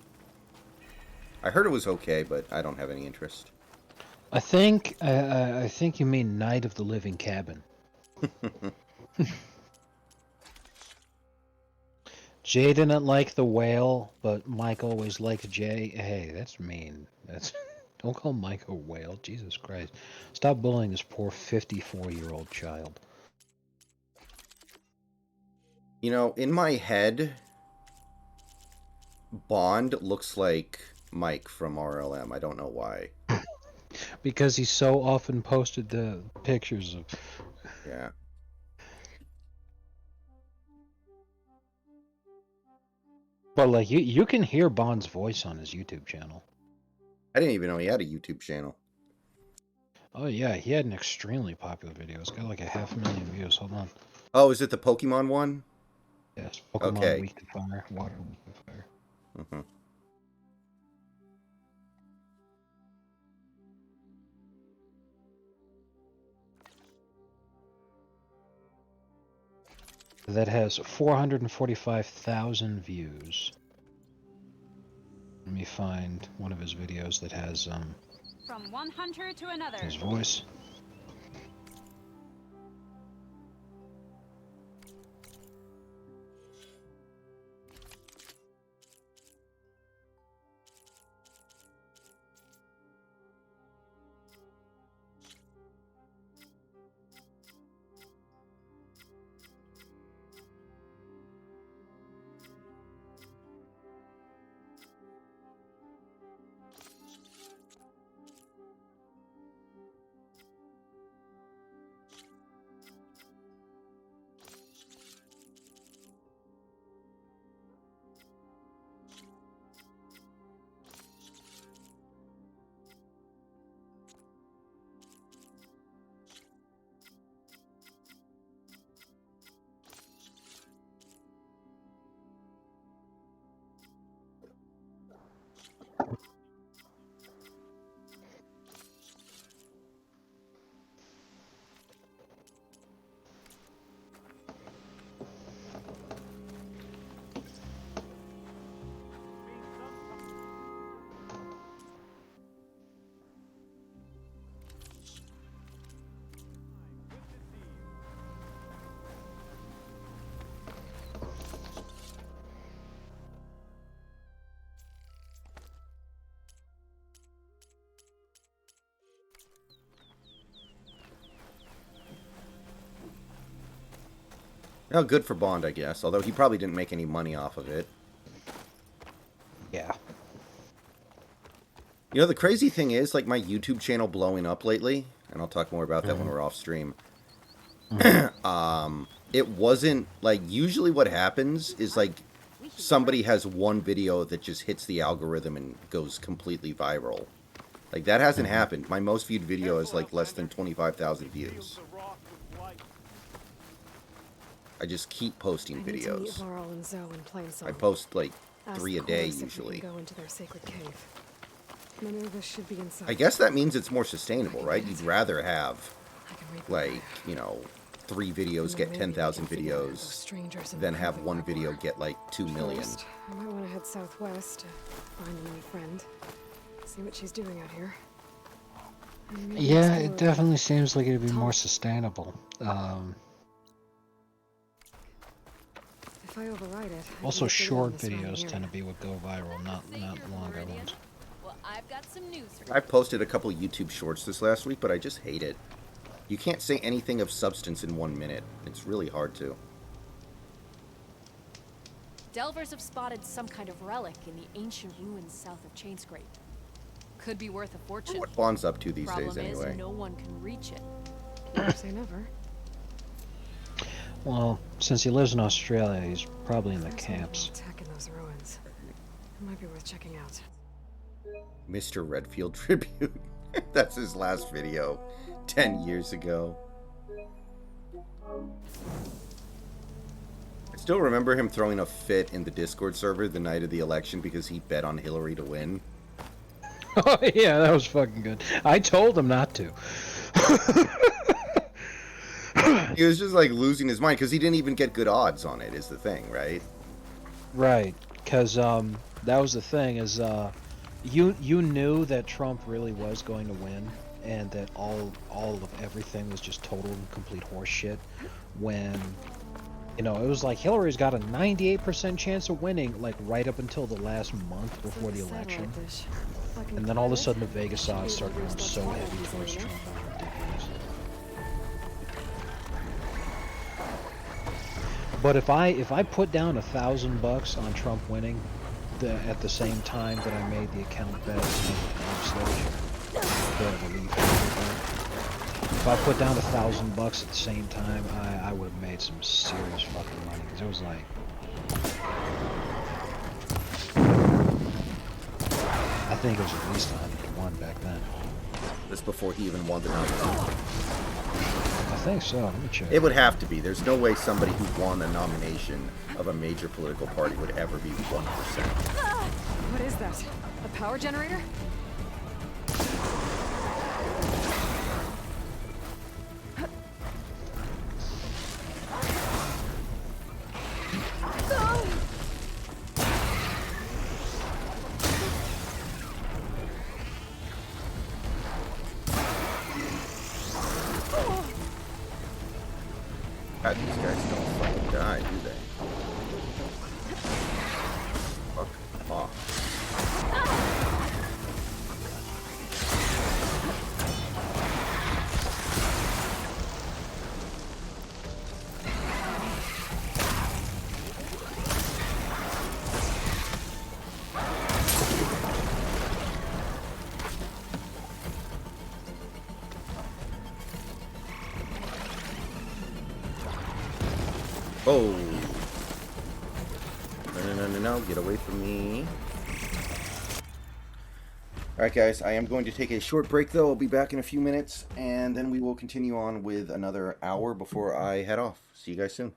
I heard it was okay, but I don't have any interest. I think you mean Night of the Living Cabin. Jay didn't like the whale, but Mike always liked Jay. Hey, that's mean. That's don't call Mike a whale. Jesus Christ. Stop bullying this poor 54-year-old child. You know, in my head, Bond looks like Mike from RLM. I don't know why. Because he so often posted the pictures of... Yeah. But, like, you can hear Bond's voice on his YouTube channel. I didn't even know he had a YouTube channel. Oh, yeah, he had an extremely popular video. It's got, like, 500,000 views. Hold on. Oh, is it the Pokemon one? Yes, Pokemon Okay. Week to Fire, Water Week to Fire. Mm-hmm. That has 445,000 views. Let me find one of his videos that has From one hunter to another. his voice. Oh, good for Bond, I guess. Although he probably didn't make any money off of it. Yeah. You know, the crazy thing is, like, my YouTube channel blowing up lately, and I'll talk more about that when we're off stream. It wasn't, like, usually what happens is, like, somebody has one video that just hits the algorithm and goes completely viral. Like, that hasn't happened. My most viewed video is, like, less than 25,000 views. I just keep posting videos. I post, like, 3 a day, usually. Go into their sacred cave. Minerva should be inside. I guess that means it's more sustainable, right? You'd rather have, like, you know, 3 videos get 10,000 videos than have one video get, like, 2 million. First, I might want to head southwest to find a new friend. See what she's doing out here. Maybe Yeah, explore it definitely seems like it'd be more sustainable. If I override it, I Also, can get short on this round videos here. tend to be what go viral, not longer ones. Well, I've got some news for you. I posted a couple YouTube shorts this last week, but I just hate it. You can't say anything of substance in 1 minute. It's really hard to. Delvers have spotted some kind of relic in the ancient ruins south of Chainscrape. Could be worth a fortune. What Bond's up to these Problem days, anyway. is, no one can reach it. Never say never. Well, since he lives in Australia, he's probably in the There's camps. Tech in those ruins. It might be worth checking out. Mr. Redfield tribute. That's his last video. 10 years ago. I still remember him throwing a fit in the Discord server the night of the election because he bet on Hillary to win. Oh yeah, that was fucking good. I told him not to. He was just like losing his mind because he didn't even get good odds on it, is the thing, right? Right, because that was the thing is you knew that Trump really was going to win, and that all of everything was just total and complete horseshit when You know, it was like Hillary's got a 98% chance of winning, like right up until the last month before the election. And then all of a sudden the Vegas odds start going so heavy towards Trump. Ridiculous. But if I put down $1,000 on Trump winning, at the same time that I made the account bet if I put down $1,000 at the same time, I would have made some serious fucking money, because it was like, I think it was at least 100 to 1 back then. This before he even won the nomination. I think so. Let me check. It would have to be. There's no way somebody who won a nomination of a major political party would ever be 1%. What is that? A power generator? God, these guys don't fucking die, do they? Fuck off. Oh. No, get away from me. Alright guys, I am going to take a short break though. I'll be back in a few minutes, and then we will continue on with another hour before I head off. See you guys soon.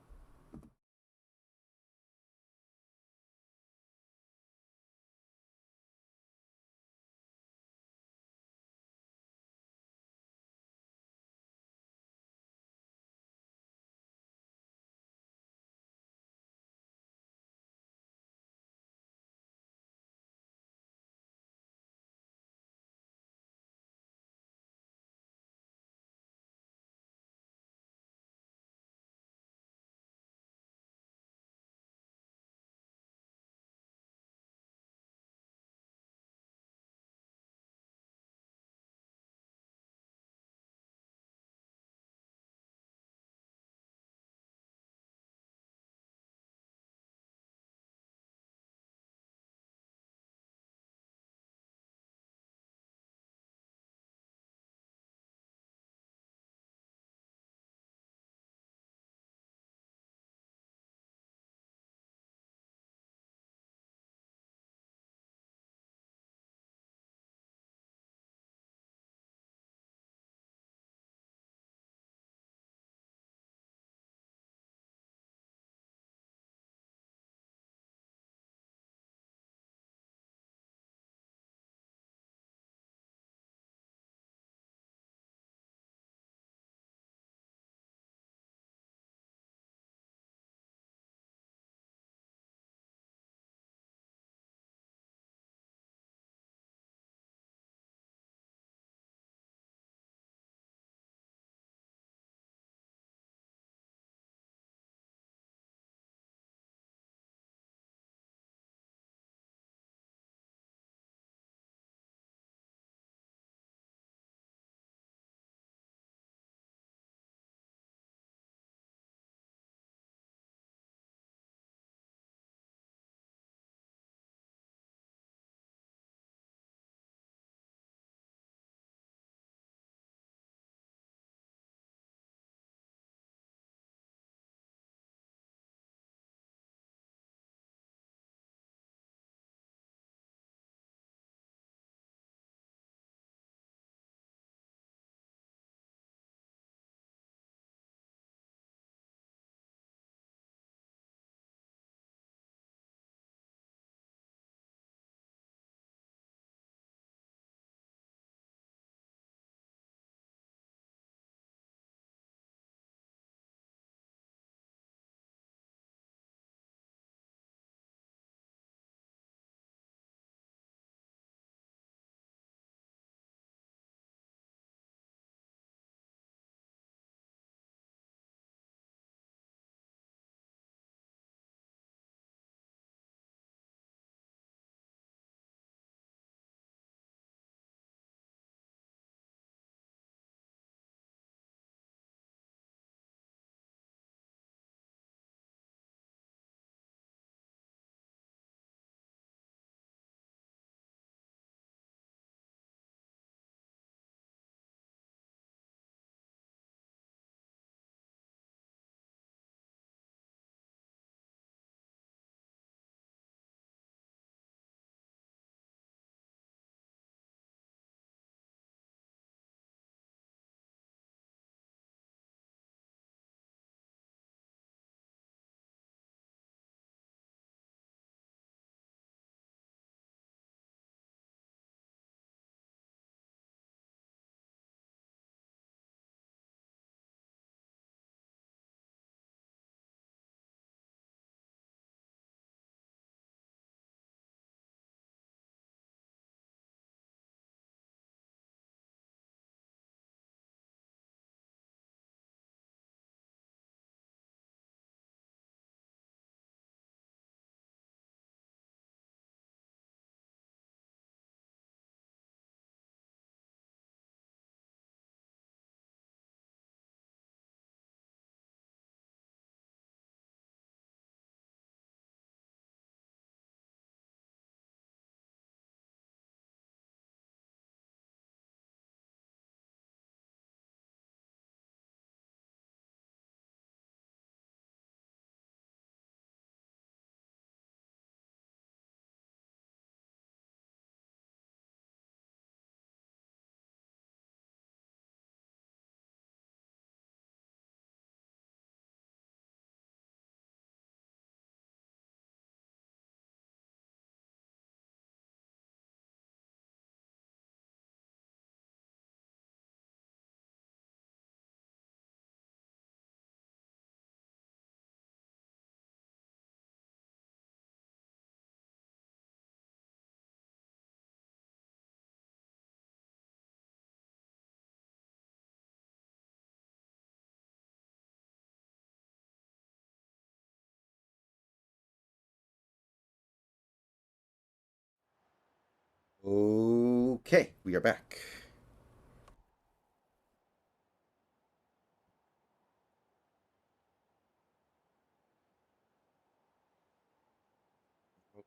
Okay, we are back.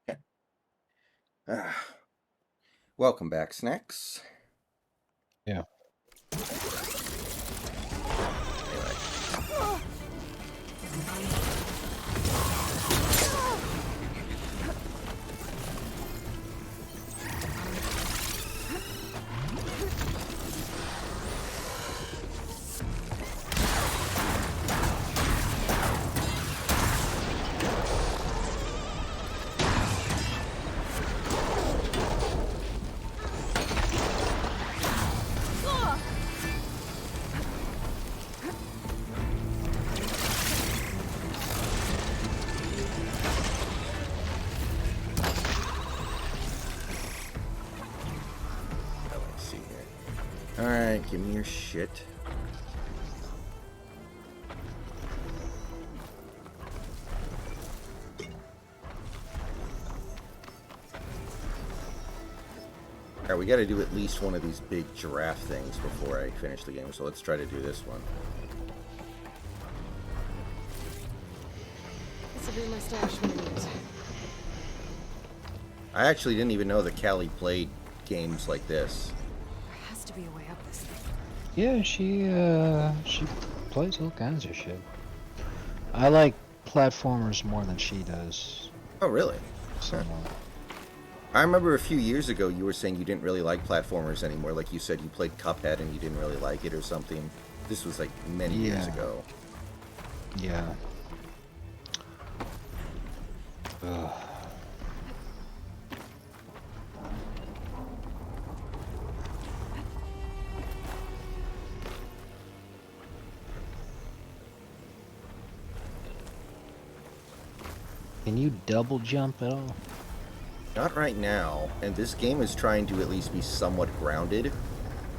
Okay. Welcome back, Snacks. Yeah. Alright, give me your shit. Alright, we gotta do at least one of these big giraffe things before I finish the game, so let's try to do this one. This will be my stash for the news. I actually didn't even know that Callie played games like this. There has to be a way up this thing. Yeah, she plays all kinds of shit. I like platformers more than she does. Oh, really? Somewhat. I remember a few years ago you were saying you didn't really like platformers anymore. Like you said you played Cuphead and you didn't really like it or something. This was like many years ago. Yeah. Ugh. Can you double jump at all? Not right now, and this game is trying to at least be somewhat grounded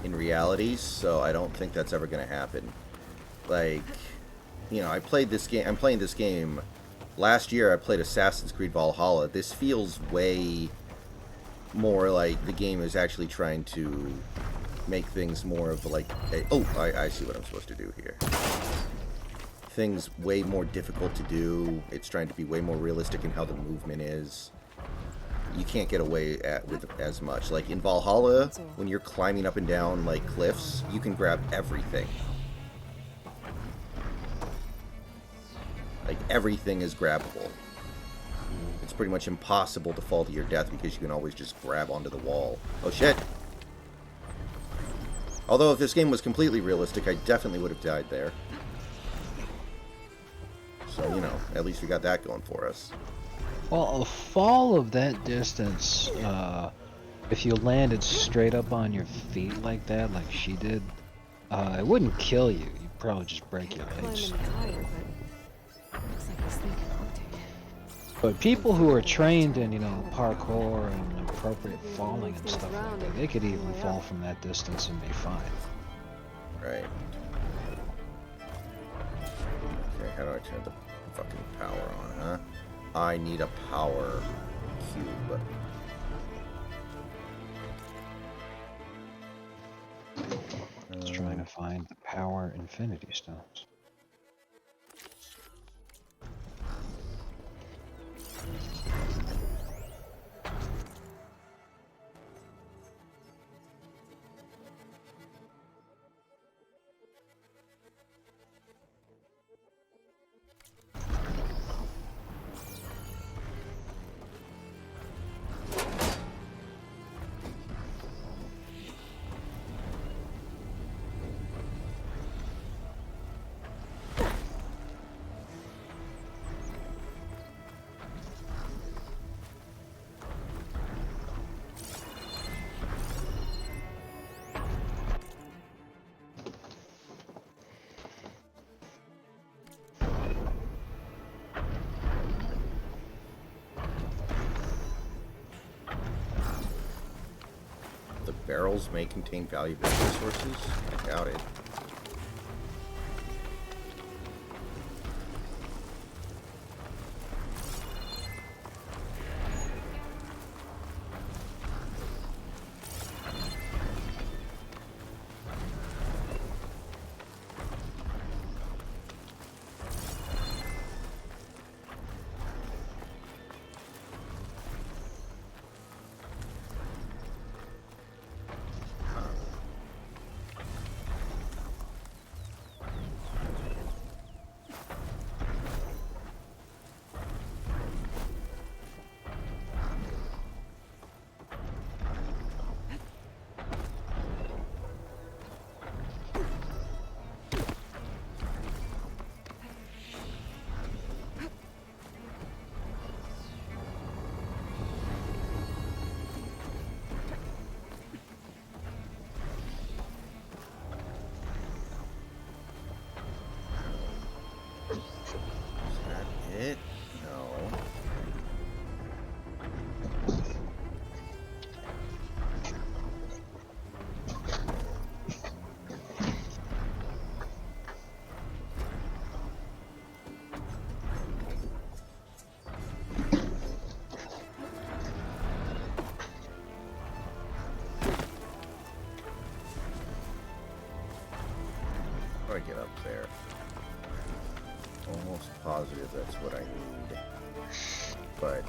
in reality, so I don't think that's ever going to happen. Like, you know, I'm playing this game last year. I played Assassin's Creed Valhalla. This feels way more like the game is actually trying to make things more of like I see what I'm supposed to do here. Things way more difficult to do. It's trying to be way more realistic in how the movement is. You can't get away with as much. Like in Valhalla, when you're climbing up and down like cliffs, you can grab everything. Like everything is grabbable. It's pretty much impossible to fall to your death because you can always just grab onto the wall. Oh shit! Although if this game was completely realistic, I definitely would have died there. So, you know, at least we got that going for us. Well, a fall of that distance, if you landed straight up on your feet like that, like she did, it wouldn't kill you. You'd probably just break your legs. But people who are trained in, you know, parkour and appropriate falling and stuff like that, they could even fall from that distance and be fine. Right. Okay, how do I turn the fucking power on, huh? I need a power cube. Just trying to find power infinity stones. Barrels may contain valuable resources? I doubt it. it? No. How do I get up there? Almost positive that's what I need. But,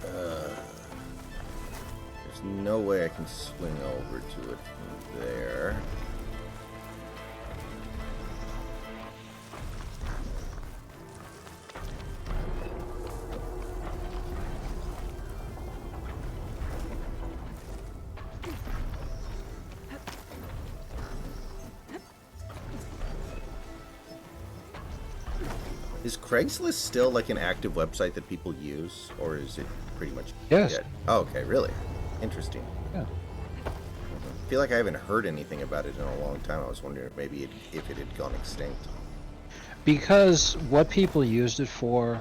there's no way I can swing over to it from there. Is Craigslist still like an active website that people use, or is it pretty much Yes. dead? Oh, okay, really? Interesting. Yeah. I feel like I haven't heard anything about it in a long time. I was wondering if maybe if it had gone extinct. Because what people used it for,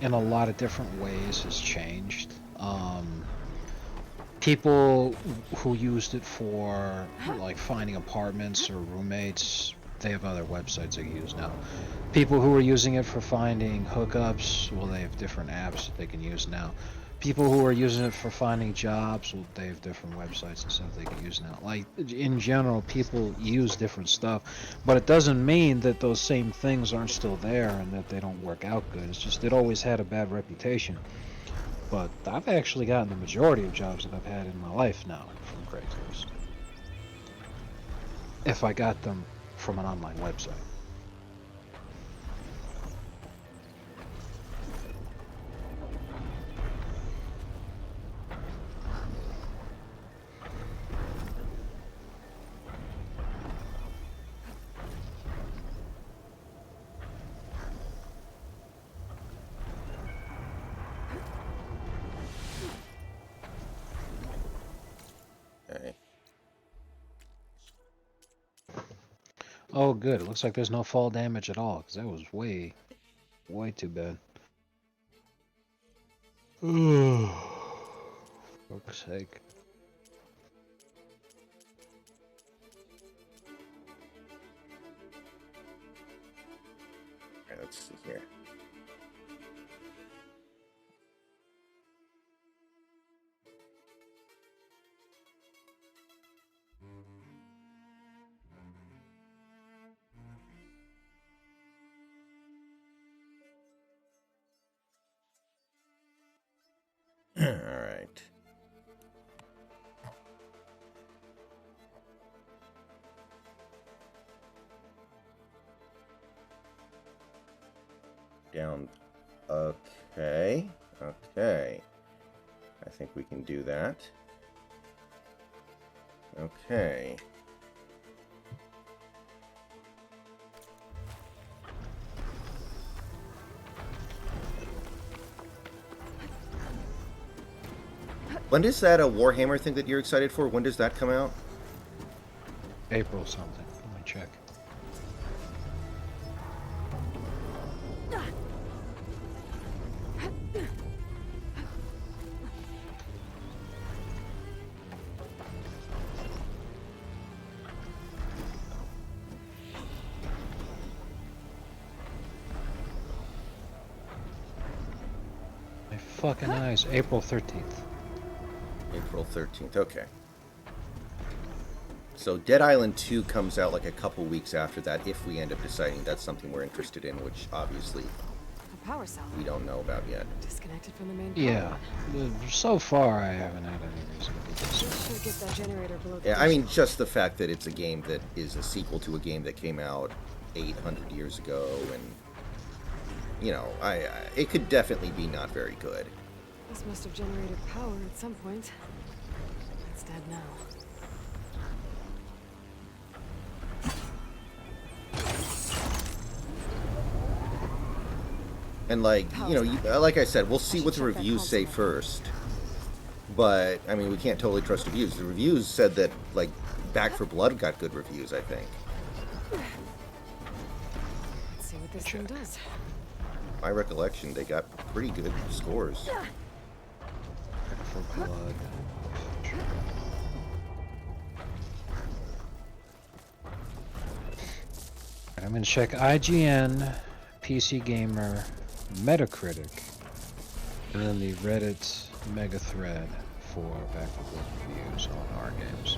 in a lot of different ways, has changed. People who used it for like finding apartments or roommates, they have other websites they use now. People who are using it for finding hookups, well, they have different apps that they can use now. People who are using it for finding jobs, well, they have different websites and stuff they can use now. Like, in general, people use different stuff, but it doesn't mean that those same things aren't still there and that they don't work out good. It's just it always had a bad reputation. But I've actually gotten the majority of jobs that I've had in my life now from Craigslist. If I got them from an online website. Okay. Oh, good. It looks like there's no fall damage at all, because that was way too bad. For fuck's sake. Alright, let's see here. All right. Down. Okay. Okay. I think we can do that. Okay. When is that a Warhammer thing that you're excited for? When does that come out? April something. Let me check. My fucking eyes. April 13th. April 13th, okay. So Dead Island 2 comes out like a couple weeks after that, if we end up deciding that's something we're interested in, which obviously A power cell. we don't know about yet. Disconnected from the main power Yeah. line. So far, I haven't had any reason to be Just should get that generator below the Yeah, I mean, basement. just the fact that it's a game that is a sequel to a game that came out 800 years ago, and, you know, it could definitely be not very good. This must have generated power at some point. It's dead now. And like, you know, like I said, we'll see what the reviews say first. But, I mean, we can't totally trust reviews. The reviews said that, like, Back 4 Blood got good reviews, I think. see what this thing does. My recollection, they got pretty good scores. For blood. I'm gonna check IGN, PC Gamer, Metacritic, and then the Reddit mega thread for Back 4 Blood reviews on our games.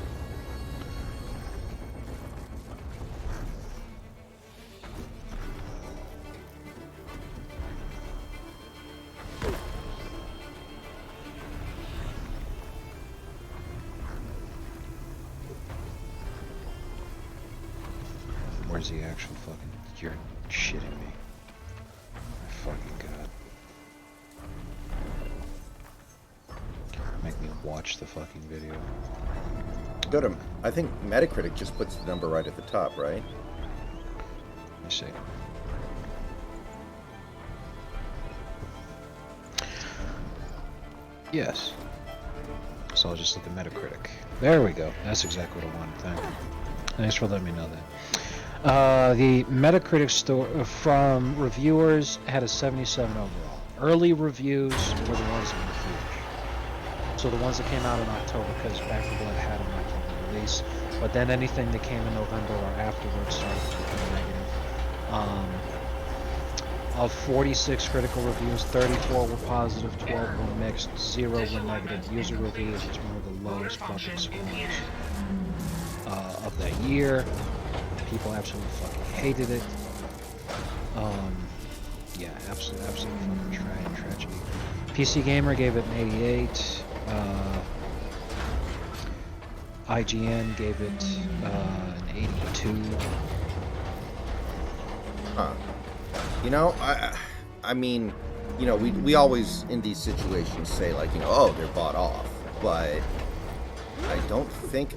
Where's the actual fucking... You're shitting me. My fucking god. Make me watch the fucking video. Go to... I think Metacritic just puts the number right at the top, right? Let me see. Yes. So I'll just look at Metacritic. There we go. That's exactly what I wanted. Thank you. Thanks for letting me know that. The Metacritic from reviewers had a 77 overall. Early reviews were the ones in the theaters. So the ones that came out in October, because Back 4 Blood had an October release. But then anything that came in November or afterwards started to become negative. Of 46 critical reviews, 34 were positive, 12 were mixed, 0 were negative. User reviews was one of the lowest fucking scores of that year. People absolutely fucking hated it. Yeah, absolutely fucking tragedy. PC Gamer gave it an 88. IGN gave it an 82. Huh. You know, I mean, you know, we always in these situations say like, you know, oh, they're bought off, but I don't think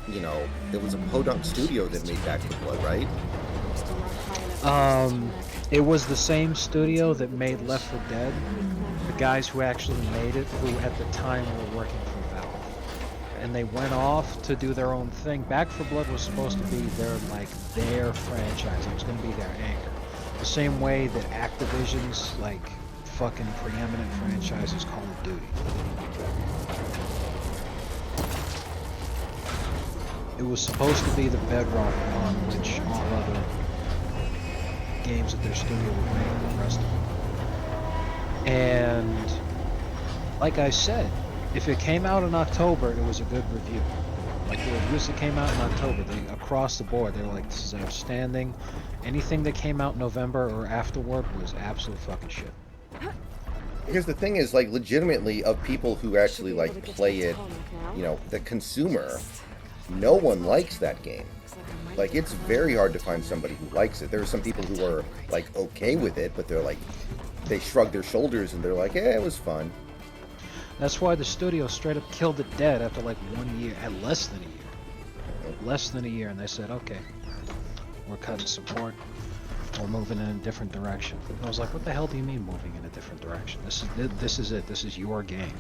you know, it was a Podunk Studio that made Back 4 Blood, right? It was the same studio that made Left 4 Dead. The guys who actually made it, who at the time were working for Valve, and they went off to do their own thing. Back 4 Blood was supposed to be their franchise. It was going to be their anchor. The same way that Activision's fucking preeminent franchise is Call of Duty. It was supposed to be the bedrock on which all other games at their studio would make and the rest of them. And like I said, if it came out in October, it was a good review. Like the reviews that came out in October, across the board, they were like, this is outstanding. Anything that came out in November or afterward was absolute fucking shit. Because the thing is, like, legitimately, of people who actually, like, play it, you know, the consumer, no one likes that game. Like, it's very hard to find somebody who likes it. There are some people who are, like, okay with it, but they're like, they shrug their shoulders and they're like, yeah, it was fun. That's why the studio straight up killed it dead after like 1 year, at less than a year. Less than a year, and they said, okay, we're cutting support, we're moving in a different direction. And I was like, what the hell do you mean moving in a different direction? This is it, this is your game.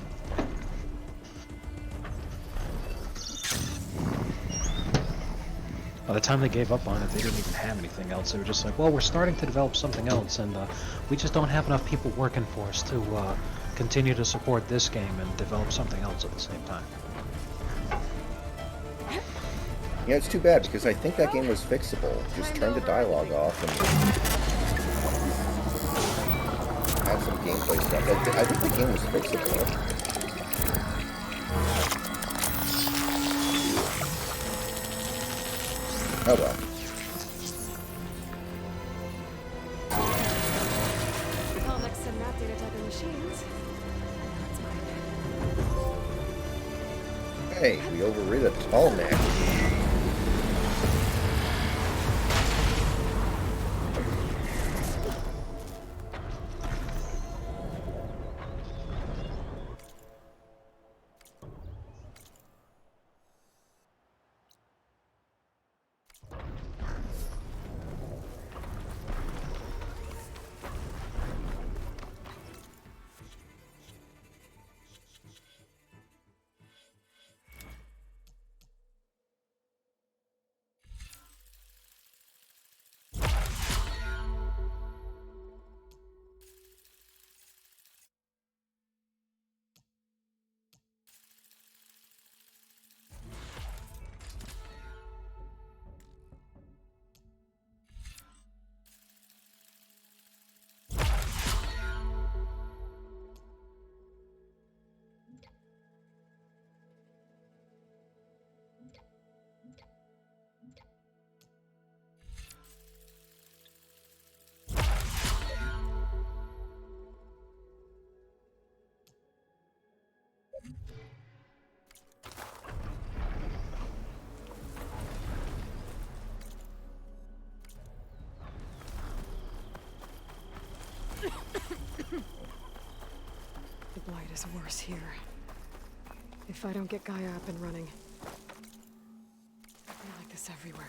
By the time they gave up on it, they didn't even have anything else. They were just like, well, we're starting to develop something else, and we just don't have enough people working for us to continue to support this game and develop something else at the same time. Yeah, it's too bad, because I think that game was fixable. Just turn the dialogue off and have some gameplay stuff. I think the game was fixable. Oh well. Comics and map data type of machines. Hey, we overrid a tall neck. is worse here. If I don't get Gaia up and running, it'll be like this everywhere.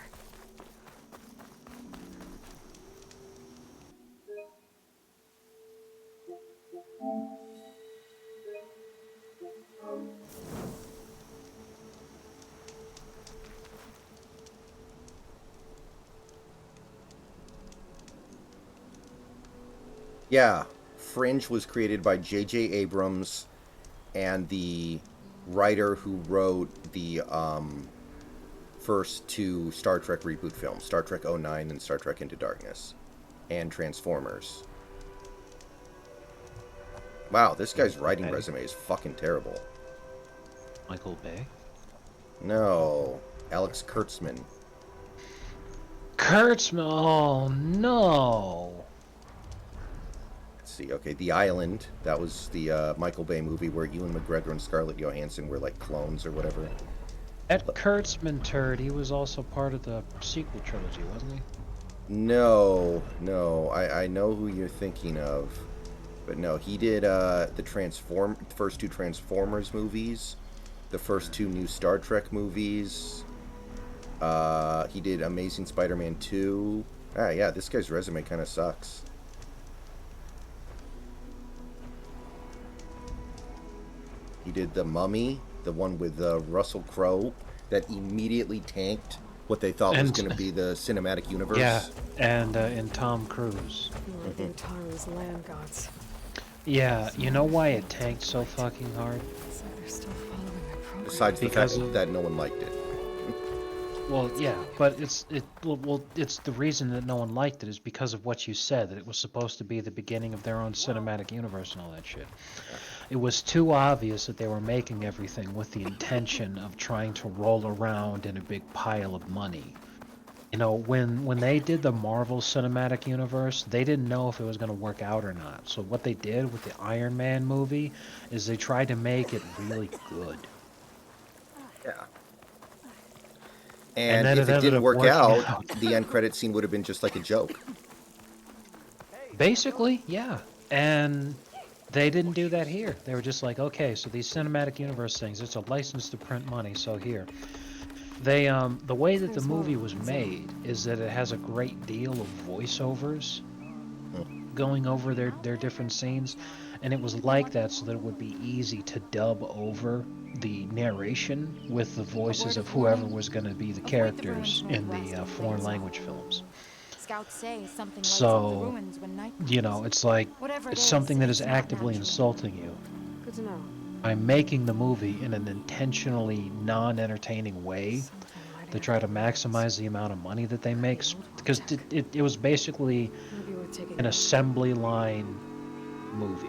Yeah, Fringe was created by J.J. Abrams and the writer who wrote the first two Star Trek reboot films, Star Trek 09 and Star Trek Into Darkness, and Transformers. Wow, this guy's writing resume is fucking terrible. Michael Bay? No, Alex Kurtzman. Kurtzman! Oh, no! See, okay, The Island. That was the Michael Bay movie where Ewan McGregor and Scarlett Johansson were like clones or whatever. That Kurtzman turd, he was also part of the sequel trilogy, wasn't he? No, I know who you're thinking of, but no, he did the first two Transformers movies, the first two new Star Trek movies. He did Amazing Spider-Man 2. Yeah, this guy's resume kind of sucks. He did The Mummy, the one with Russell Crowe, that immediately tanked what they thought was going to be the cinematic universe. Yeah, and Tom Cruise. Like the Utaru's land gods. Yeah, you know why it tanked so fucking hard? It's like they're still following my program. Besides the fact that no one liked it. Well, yeah, but it's the reason that no one liked it is because of what you said, that it was supposed to be the beginning of their own cinematic universe and all that shit. It was too obvious that they were making everything with the intention of trying to roll around in a big pile of money. You know, when they did the Marvel Cinematic Universe, they didn't know if it was going to work out or not. So what they did with the Iron Man movie is they tried to make it really good. Yeah. And if it didn't work out, the end credit scene would have been just like a joke. Basically, yeah. And they didn't do that here. They were just like, okay, so these cinematic universe things, it's a license to print money, so here. They, the way that the movie was made is that it has a great deal of voiceovers going over their different scenes. And it was like that so that it would be easy to dub over the narration with the voices of whoever was going to be the characters in the foreign language films. Scouts say something So, you know, it's like, it's something that is actively insulting you. Good to know. By making the movie in an intentionally non-entertaining way to try to maximize the amount of money that they make. Because it was basically an assembly line movie.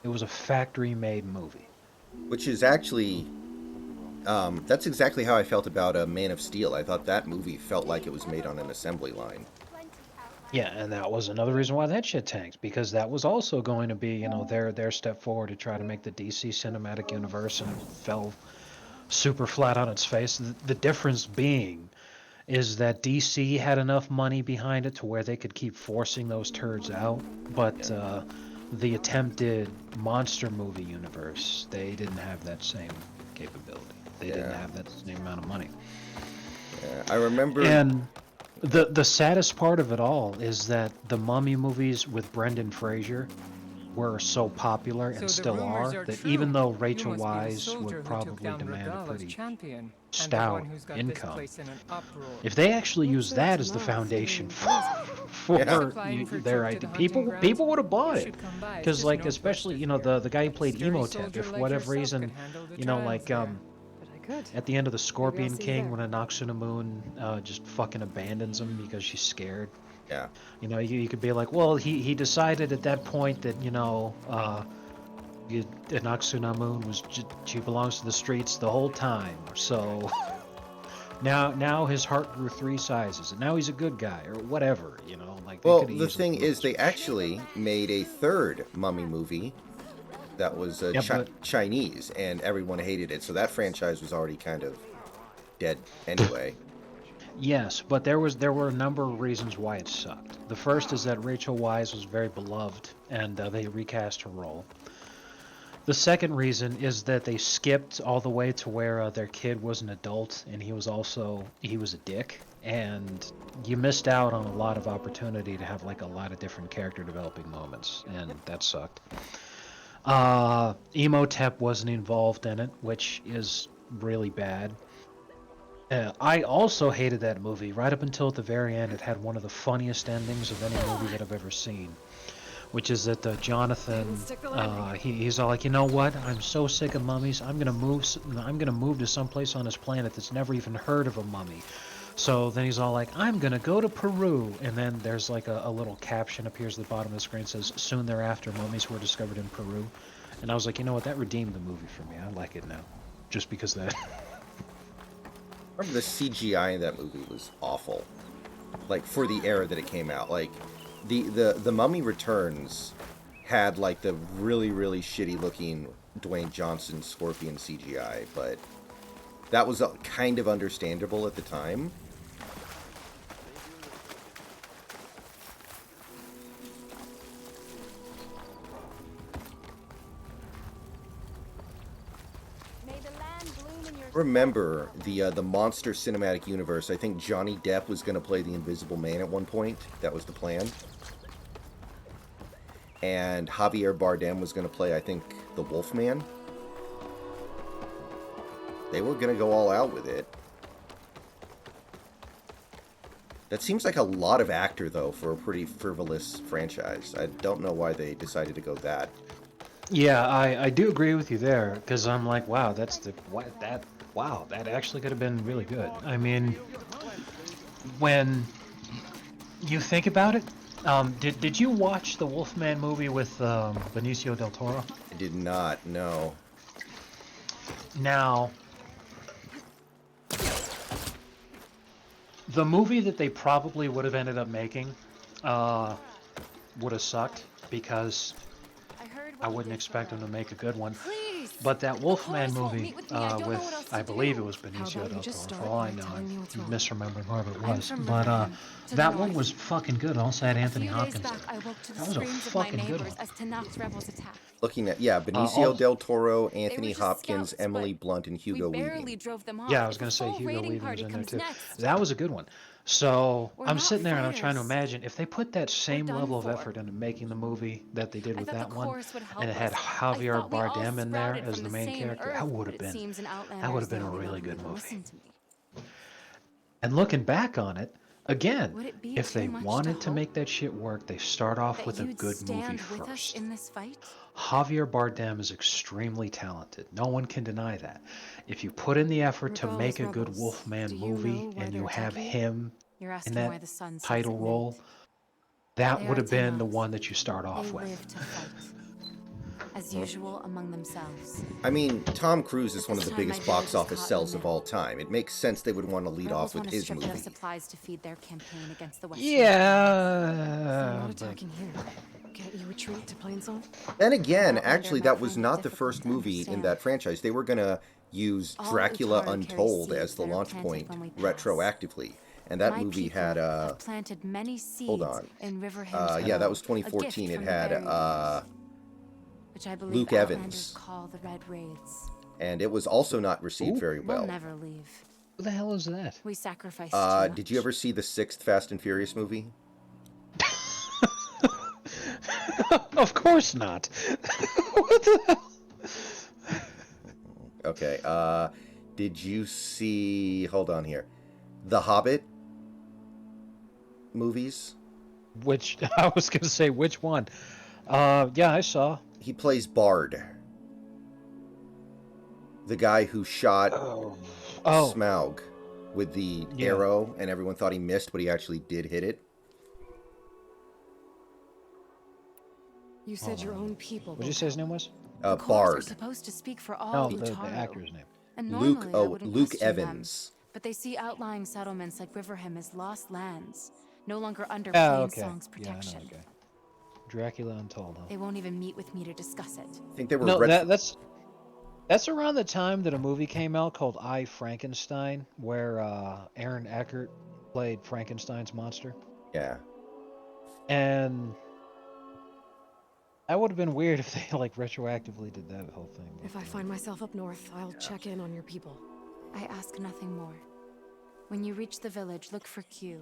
It was a factory-made movie. Which is actually, that's exactly how I felt about Man of Steel. I thought that movie felt like it was made on an assembly line. Yeah, and that was another reason why that shit tanked, because that was also going to be, you know, their step forward to try to make the DC Cinematic Universe, and it fell super flat on its face. The difference being is that DC had enough money behind it to where they could keep forcing those turds out, but the attempted monster movie universe, they didn't have that same capability. They didn't have that same amount of money. Yeah, I remember... And the saddest part of it all is that the Mummy movies with Brendan Fraser were so popular and still are that even though Rachel Weisz would probably demand a pretty stout income, if they actually use that as the foundation for their idea, people would have bought it. Because, like, especially, you know, the guy who played Emotep, if for whatever reason, you know, like, at the end of the Scorpion King, when Anoxuna Moon just fucking abandons him because she's scared. Yeah. You know, you could be like, well, he decided at that point that, you know, Anoxuna Moon she belongs to the streets the whole time. So now his heart grew 3 sizes, and now he's a good guy or whatever. You know, like. Well, the thing is, they actually made a third Mummy movie that was Chinese, and everyone hated it. So that franchise was already kind of dead anyway. Yes, but there were a number of reasons why it sucked. The first is that Rachel Weisz was very beloved, and they recast her role. The second reason is that they skipped all the way to where their kid was an adult, and he was a dick, and you missed out on a lot of opportunity to have like a lot of different character developing moments, and that sucked. Emotep wasn't involved in it, which is really bad. I also hated that movie. Right up until at the very end, it had one of the funniest endings of any movie that I've ever seen, which is that Jonathan, he's all like, you know what? I'm so sick of mummies. I'm gonna move to someplace on this planet that's never even heard of a mummy. So then he's all like, I'm gonna go to Peru, and then there's like a little caption appears at the bottom of the screen that says, soon thereafter, mummies were discovered in Peru. And I was like, you know what? That redeemed the movie for me. I like it now, just because of that. Remember the CGI in that movie was awful, like for the era that it came out. Like the Mummy Returns had like the really shitty looking Dwayne Johnson Scorpion CGI, but that was kind of understandable at the time. Remember the Monster Cinematic Universe? I think Johnny Depp was going to play the Invisible Man at one point. That was the plan. And Javier Bardem was going to play, I think, the Wolfman. They were going to go all out with it. That seems like a lot of actor, though, for a pretty frivolous franchise. I don't know why they decided to go that. Yeah, I do agree with you there, because I'm like, wow, that actually could have been really good. I mean, when you think about it, did you watch the Wolfman movie with Benicio del Toro? I did not, no. Now, the movie that they probably would have ended up making would have sucked, because I wouldn't expect them to make a good one. But that Wolfman movie with, I believe it was Benicio del Toro, for all I know, I'm misremembering whoever it was. But that one was fucking good. It also had Anthony Hopkins in it. That was a fucking good one. Looking at, Benicio del Toro, Anthony Hopkins, Emily Blunt, and Hugo Weaving. Yeah, I was going to say Hugo Weaving was in there too. That was a good one. So I'm sitting there and I'm trying to imagine if they put that same level of effort into making the movie that they did with that one, and it had Javier Bardem in there as the main character, that would have been a really good movie. And looking back on it, again, if they wanted to make that shit work, they start off with a good movie first. Javier Bardem is extremely talented. No one can deny that. If you put in the effort to make a good Wolfman movie and you have him in that title role, that would have been the one that you start off with. As usual among themselves. I mean, Tom Cruise is one of the biggest box office sells of all time. It makes sense they would want to lead off with his movie. Supplies to feed their campaign against the West. Yeah. Can't you retreat to Plainsong? Then again, actually, that was not the first movie in that franchise. They were going to use Dracula Untold as the launch point retroactively. And that movie had, planted many seeds hold on. In River yeah, that was 2014. It had, which I believe Luke Evans. Call the Red Raids. And it was also not received very well. We'll never leave. Who the hell is that? We sacrificed did you ever see the 6th Fast and Furious movie? Of course not. What the hell? Okay, did you see, hold on here, The Hobbit movies? Which, I was going to say, which one? Yeah, I saw. He plays Bard. The guy who shot Smaug with the arrow, and everyone thought he missed, but he actually did hit it. You said your own people. What did you say his name was? Bard. Supposed to speak for all the actor's name. And Luke Evans. Them, but they see outlying settlements like Riverham as lost lands, no longer under Plainsong's protection. Yeah, I know, okay. Dracula Untold. Huh? They won't even meet with me to discuss it. I think they were. No, That's around the time that a movie came out called I, Frankenstein, where Aaron Eckhart played Frankenstein's monster. Yeah. And that would have been weird if they like retroactively did that whole thing. If I find myself up north, I'll check in on your people. I ask nothing more. When you reach the village, look for Q.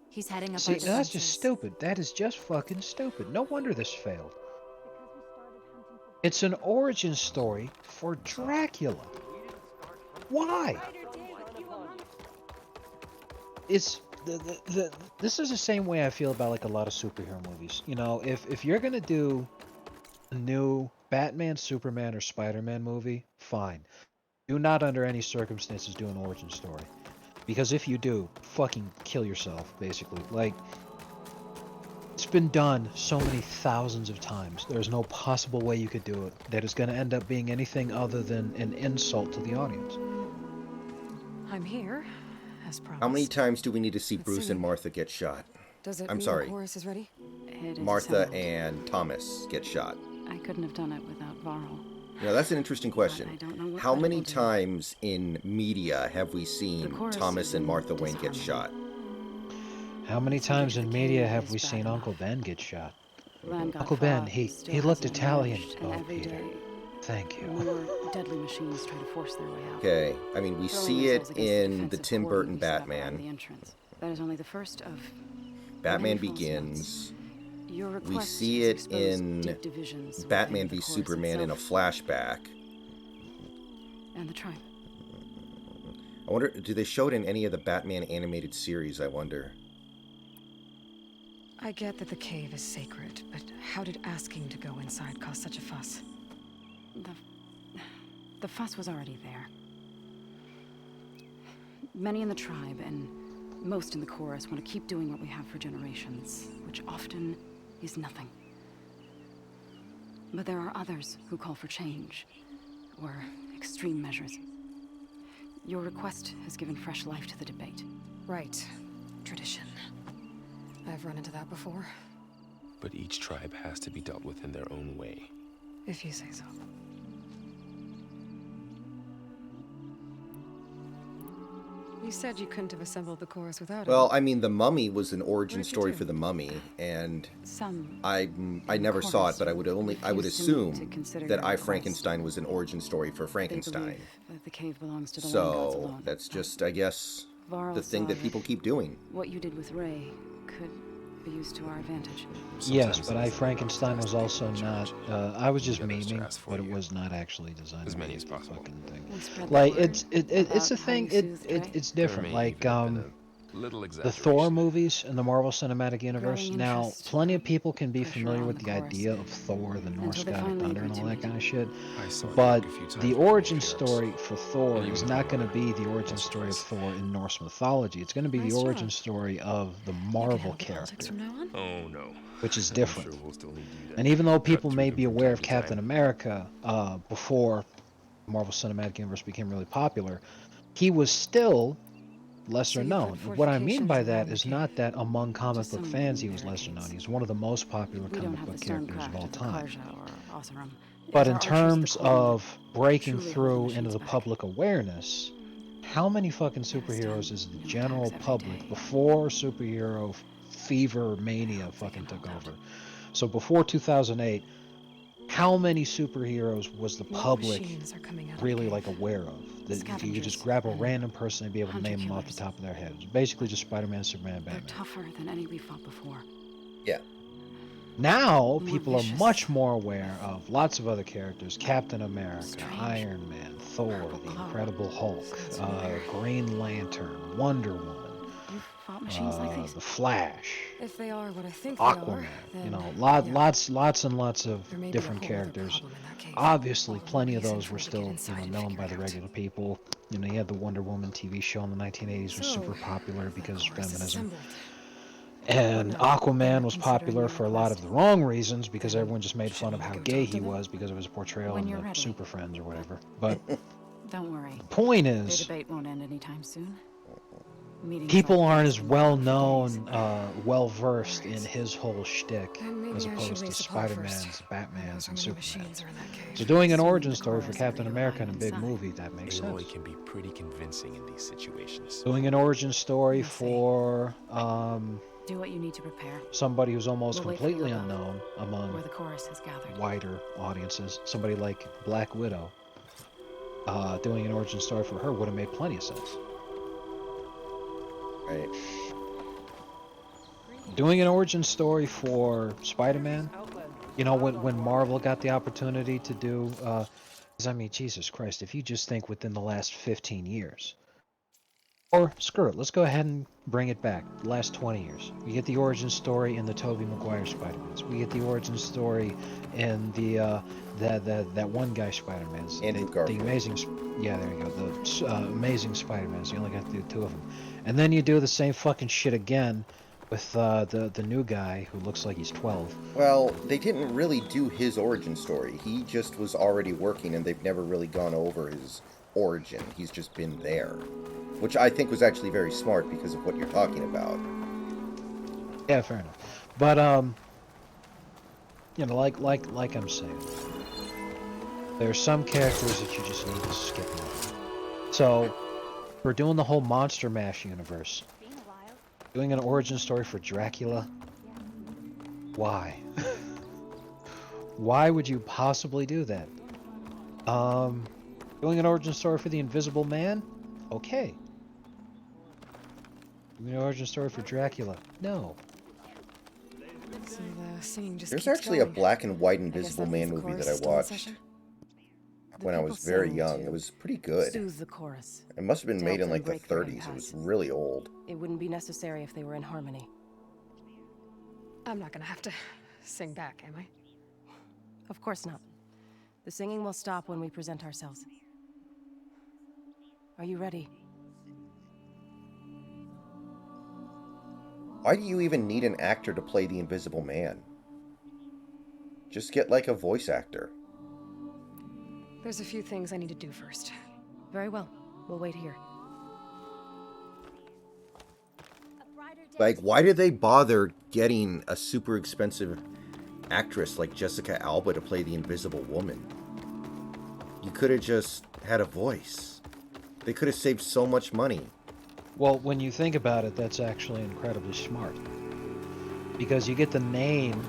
He's heading up See, our that's just defenses. stupid. That is just fucking stupid. No wonder this failed. It's an origin story for Dracula. Why? It's this is the same way I feel about like a lot of superhero movies. You know, if you're gonna do a new Batman, Superman, or Spider-Man movie, fine. Do not under any circumstances do an origin story. Because if you do, fucking kill yourself, basically. Like, it's been done so many thousands of times. There's no possible way you could do it that is going to end up being anything other than an insult to the audience. I'm here, as promised. How many times do we need to see Let's Bruce see. and Martha get shot? Does it I'm mean sorry. the chorus is ready? It is Martha assembled. and Thomas get shot. I couldn't have done it without Varl. Now that's an interesting question. I don't know what How Red many will do. times in media have we The seen chorus Thomas and Martha Wayne get disharmony. shot? How many times in media have is we bad seen enough. Uncle Ben get shot? Land God Uncle Ben, Thoth he still looked hasn't Italian. emerged, Oh, and every Peter. day, Thank you. more deadly machines try to force their way out. Okay, I mean we Throwing see it themselves against in the defensive Tim cordon Burton we set up around Batman. the entrance. That is only the first of Batman many false Begins. Your We request see has it exposed in deep divisions within Batman the v chorus Superman in a itself flashback. and the tribe. I wonder, do they show it in any of the Batman animated series, I wonder? I get that the cave is sacred, but how did asking to go inside cause such a fuss? The fuss was already there. Many in the tribe and most in the chorus want to keep doing what we have for generations, which often is nothing. But there are others who call for change, or extreme measures. Your request has given fresh life to the debate. Right. Tradition. I've run into that before, But each tribe has to be dealt with in their own way. if you say so. You said you couldn't have assembled the chorus without it. Well, I mean, The Mummy was an origin What did you story do? for The Mummy, and Some I never saw it, but I would refuse to assume consider that your I request. Frankenstein was an origin story for They Frankenstein. believe that the cave belongs to the land gods So alone. that's just, I guess, Varl the thing saw that people keep doing. What you did with Ray could be used to our advantage. Yes, but I, Frankenstein was also not. I was just Together to memeing, ask for but it you. was not actually designed. As to many be as a possible. fucking thing. And spread the Like word it's a about how thing. you soothed Ray. It's There different. may Like even have been a little the exaggeration. Thor movies in the Marvel Cinematic Universe. Growing Now, interest, plenty of people can be pressure familiar on with the the chorus, idea of Thor, the Norse until they god of finally thunder, and agreed all to that kind of meet. shit. I saw you But a few times the before origin the appearance. story for Thor And is even not going to more. be the origin Once or story of twice. Thor in Norse mythology. It's going to be Nice the origin job. story of the You can Marvel handle the politics character, from now on? Oh no. which is I'm different. sure we'll still need you to And even though cut people through may them be from aware time of to Captain time. America before Marvel Cinematic Universe became really popular, he was still lesser So you known. put And what I mean by fortifications that around is the not that among comic Just book some fans he wooden was lesser known. barricades. He's one of the most popular We don't comic have book the characters of stonecraft all of the time. Karja or Oseram. But Our in archers, the terms Covenant, of breaking truly hold the through into machines the back. public awareness, how many fucking There is superheroes time is the in general attacks every public day. before superhero fever mania hope they fucking can took hold out. over? So before 2008, how many superheroes was the What public machines are coming out of really the like cave? aware of? That you could Scavengers just grab a and random person and be able to name them off the hunter-killers. top of their heads. Basically just Spider-Man, Superman, They're Batman. tougher than any we fought before. Yeah. Now, More people are vicious. much more aware of lots of other characters. Captain America, Strange. Iron Man, Thor, Purple the glow. Incredible Hulk, Sounds familiar. Green Lantern, Wonder Woman, You've fought machines like these? the Flash, If they are what I think they are, Aquaman. then You know, yeah, lots and lots of there may be a different whole other characters. problem in that cave. Obviously, All the plenty of reason those for were it to get still, inside and known by figure the it out. regular people. You know, you had the Wonder Woman TV show in the 1980s was So, super popular the because of chorus is feminism. assembled. And What now? Aquaman You're was considering popular your for a lot of request? the wrong reasons because Then everyone just made fun of shouldn't how we go gay talk to he them? was because of his portrayal When in you're the ready. Super Friends or whatever. But Don't worry. point The is, debate won't end anytime soon. Meetings people like aren't this as in well the known, days. well versed in his whole shtick Then maybe as I should opposed to raise the par Spider-Man's, first. Batman's, How and many Superman's. machines are in that cage? So doing an Assuming origin the story for chorus Captain agreed to America in allow a you big inside. movie, that makes Aloy sense. can be pretty convincing in these situations. Doing an origin story We'll see. for Do what you need to prepare. somebody who's almost We'll wait for you completely above, unknown among where the chorus has gathered. wider audiences, somebody like Black Widow, doing an origin story for her would have made plenty of sense. Right. Doing an origin story for Spider-Man, you know, when Marvel got the opportunity to do, 'cause I mean, Jesus Christ, if you just think within the last 15 years, or screw it, let's go ahead and bring it back, the last 20 years. We get the origin story in the Tobey Maguire Spider-Mans. We get the origin story in the, that one guy Spider-Mans. Andrew the Garfield. amazing, yeah, there you go, the Amazing Spider-Mans. You only got to do 2 of them. And then you do the same fucking shit again with the new guy who looks like he's 12. Well, they didn't really do his origin story. He just was already working, and they've never really gone over his origin. He's just been there, which I think was actually very smart because of what you're talking about. Yeah, fair enough. But you know, like I'm saying, there are some characters that you just need to skip over. So, we're doing the whole Monster Mash universe. Doing an origin story for Dracula? Why? Why would you possibly do that? Doing an origin story for the Invisible Man? Okay. Doing an origin story for Dracula? No. So the singing just There's keeps actually a going. black and white I guess Invisible that Man means the movie chorus that I is still in watched session? when I was very young. It was pretty good. Soothe the chorus. It must have been To made help in them like the break their 30s. It was impasse. really old. It wouldn't be necessary if they were in harmony. I'm not gonna have to sing back, am I? Of course not. The singing will stop when we present ourselves. Are you ready? Why do you even need an actor to play the Invisible Man? Just get like a voice actor. There's a few things I need to do first. Very well. We'll wait here. Like, why did they bother getting a super expensive actress like Jessica Alba to play the Invisible Woman? You could have just had a voice. They could have saved so much money. Well, when you think about it, that's actually incredibly smart. Because you get the name,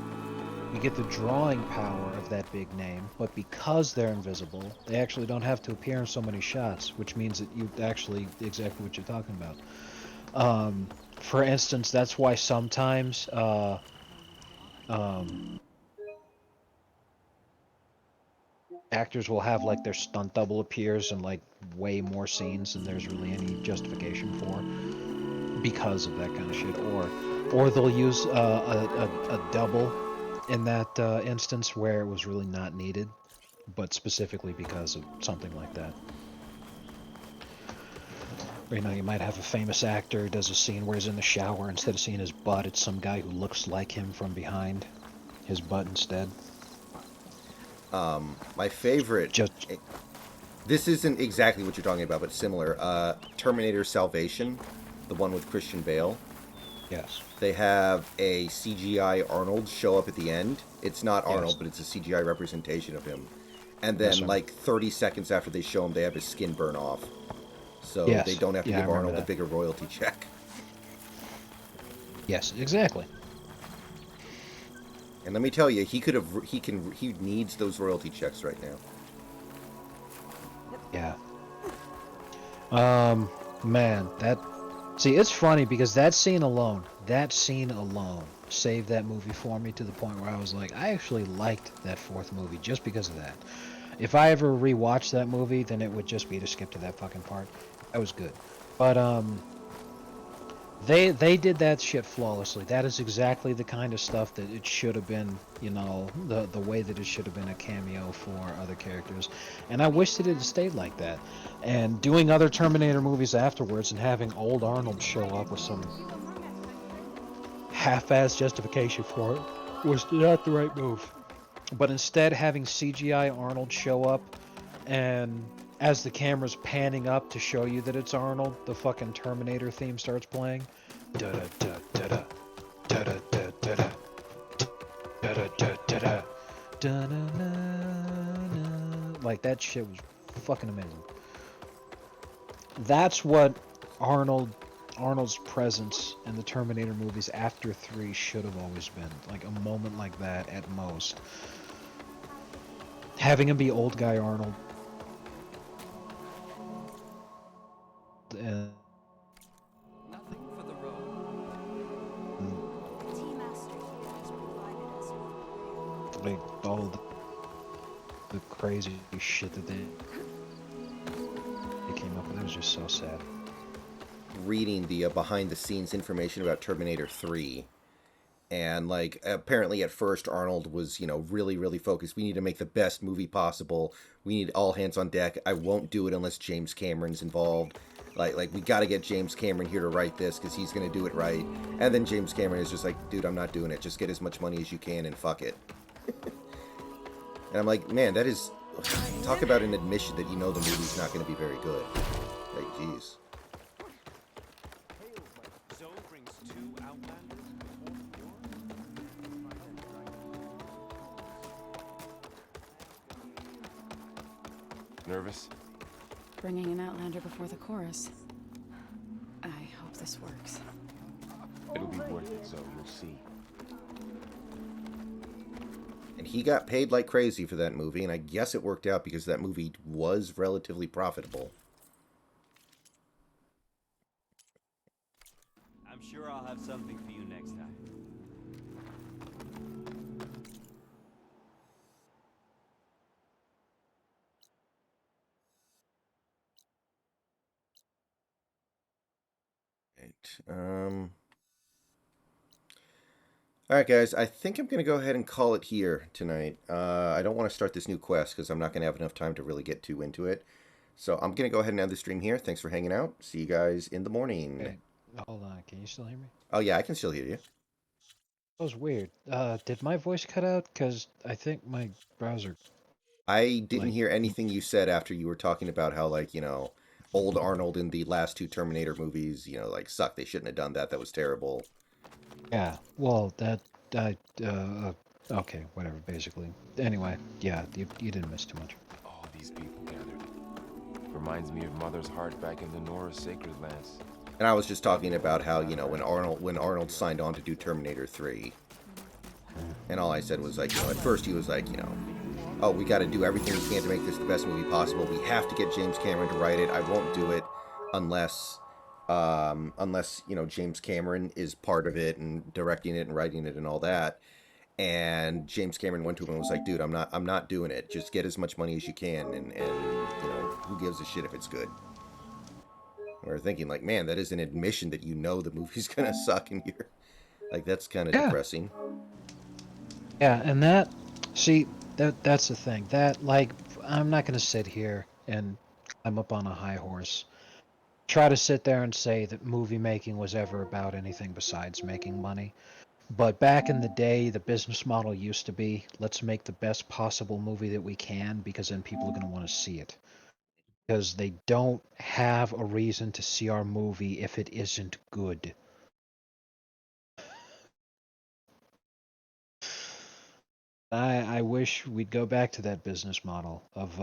you get the drawing power of that big name, but because they're invisible, they actually don't have to appear in so many shots, which means that you actually, exactly what you're talking about. For instance, that's why sometimes, actors will have like their stunt double appears in like way more scenes than there's really any justification for because of that kind of shit, or they'll use a double in that instance where it was really not needed, but specifically because of something like that. Or, you know, you might have a famous actor who does a scene where he's in the shower, instead of seeing his butt, it's some guy who looks like him from behind his butt instead. My favorite... This isn't exactly what you're talking about, but similar. Terminator Salvation, the one with Christian Bale. Yes. They have a CGI Arnold show up at the end. It's not Arnold, but it's a CGI representation of him. And then, Yes, sir. like, 30 seconds after they show him, they have his skin burn off. So Yes. they don't have to Yeah, I give remember Arnold a that. bigger royalty check. Yes, exactly. And let me tell you, he needs those royalty checks right now. Yeah. Man, see, it's funny because that scene alone saved that movie for me to the point where I was like, I actually liked that fourth movie just because of that. If I ever rewatched that movie, then it would just be to skip to that fucking part. That was good. But, they did that shit flawlessly. That is exactly the kind of stuff that it should have been, you know, the way that it should have been a cameo for other characters. And I wish that it had stayed like that. And doing other Terminator movies afterwards and having old Arnold show up with some half-ass justification for it was not the right move. But instead having CGI Arnold show up and as the camera's panning up to show you that it's Arnold, the fucking Terminator theme starts playing. Da da da da da da da da da da da da da da da. Like that shit was fucking amazing. That's what Arnold's presence in the Terminator movies after 3 should have always been. Like a moment like that at most. Having him be old guy Arnold. Nothing for the road. Like all the crazy shit that they came up with. It was just so sad. Reading the behind the scenes information about Terminator 3, and like apparently at first Arnold was, you know, really focused. We need to make the best movie possible. We need all hands on deck. I won't do it unless James Cameron's involved. Like we got to get James Cameron here to write this because he's going to do it right. And then James Cameron is just like, dude, I'm not doing it. Just get as much money as you can and fuck it. And I'm like, man, that is, talk about an admission that you know the movie's not going to be very good. Like, jeez. Nervous? Bringing an Outlander before the chorus. I hope this works. It'll be worth it, Zoe. You'll see. And he got paid like crazy for that movie, and I guess it worked out because that movie was relatively profitable. I'm sure I'll have something for you next time. Alright guys, I think I'm going to go ahead and call it here tonight. I don't want to start this new quest because I'm not going to have enough time to really get too into it. So I'm going to go ahead and end the stream here. Thanks for hanging out. See you guys in the morning. Hey, hold on, can you still hear me? Oh yeah, I can still hear you. That was weird. Did my voice cut out? Because I think my browser... I didn't hear anything you said after you were talking about how, like, you know, old Arnold in the last 2 Terminator movies, you know, like, sucked. They shouldn't have done that. That was terrible. Yeah, well, that... okay, whatever, basically. Anyway, yeah, you didn't miss too much. All these people gathered. Reminds me of Mother's heart back in the Nora's sacred lands. And I was just talking about how, you know, when Arnold signed on to do Terminator 3, and all I said was, like, you know, at first he was like, you know, oh, we got to do everything we can to make this the best movie possible. We have to get James Cameron to write it. I won't do it unless, you know, James Cameron is part of it and directing it and writing it and all that. And James Cameron went to him and was like, dude, I'm not doing it. Just get as much money as you can, and you know, who gives a shit if it's good. We were thinking, like, man, that is an admission that you know the movie's gonna suck, and you're like, that's kind of depressing. Yeah, and that, see, that's the thing. That, like, I'm not gonna sit here and climb up on a high horse, try to sit there and say that movie making was ever about anything besides making money. But back in the day, the business model used to be, let's make the best possible movie that we can, because then people are going to want to see it. Because they don't have a reason to see our movie if it isn't good. I wish we'd go back to that business model of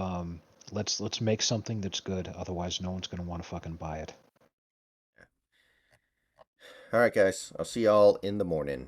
let's make something that's good, otherwise no one's going to want to fucking buy it. All right, guys. I'll see y'all in the morning.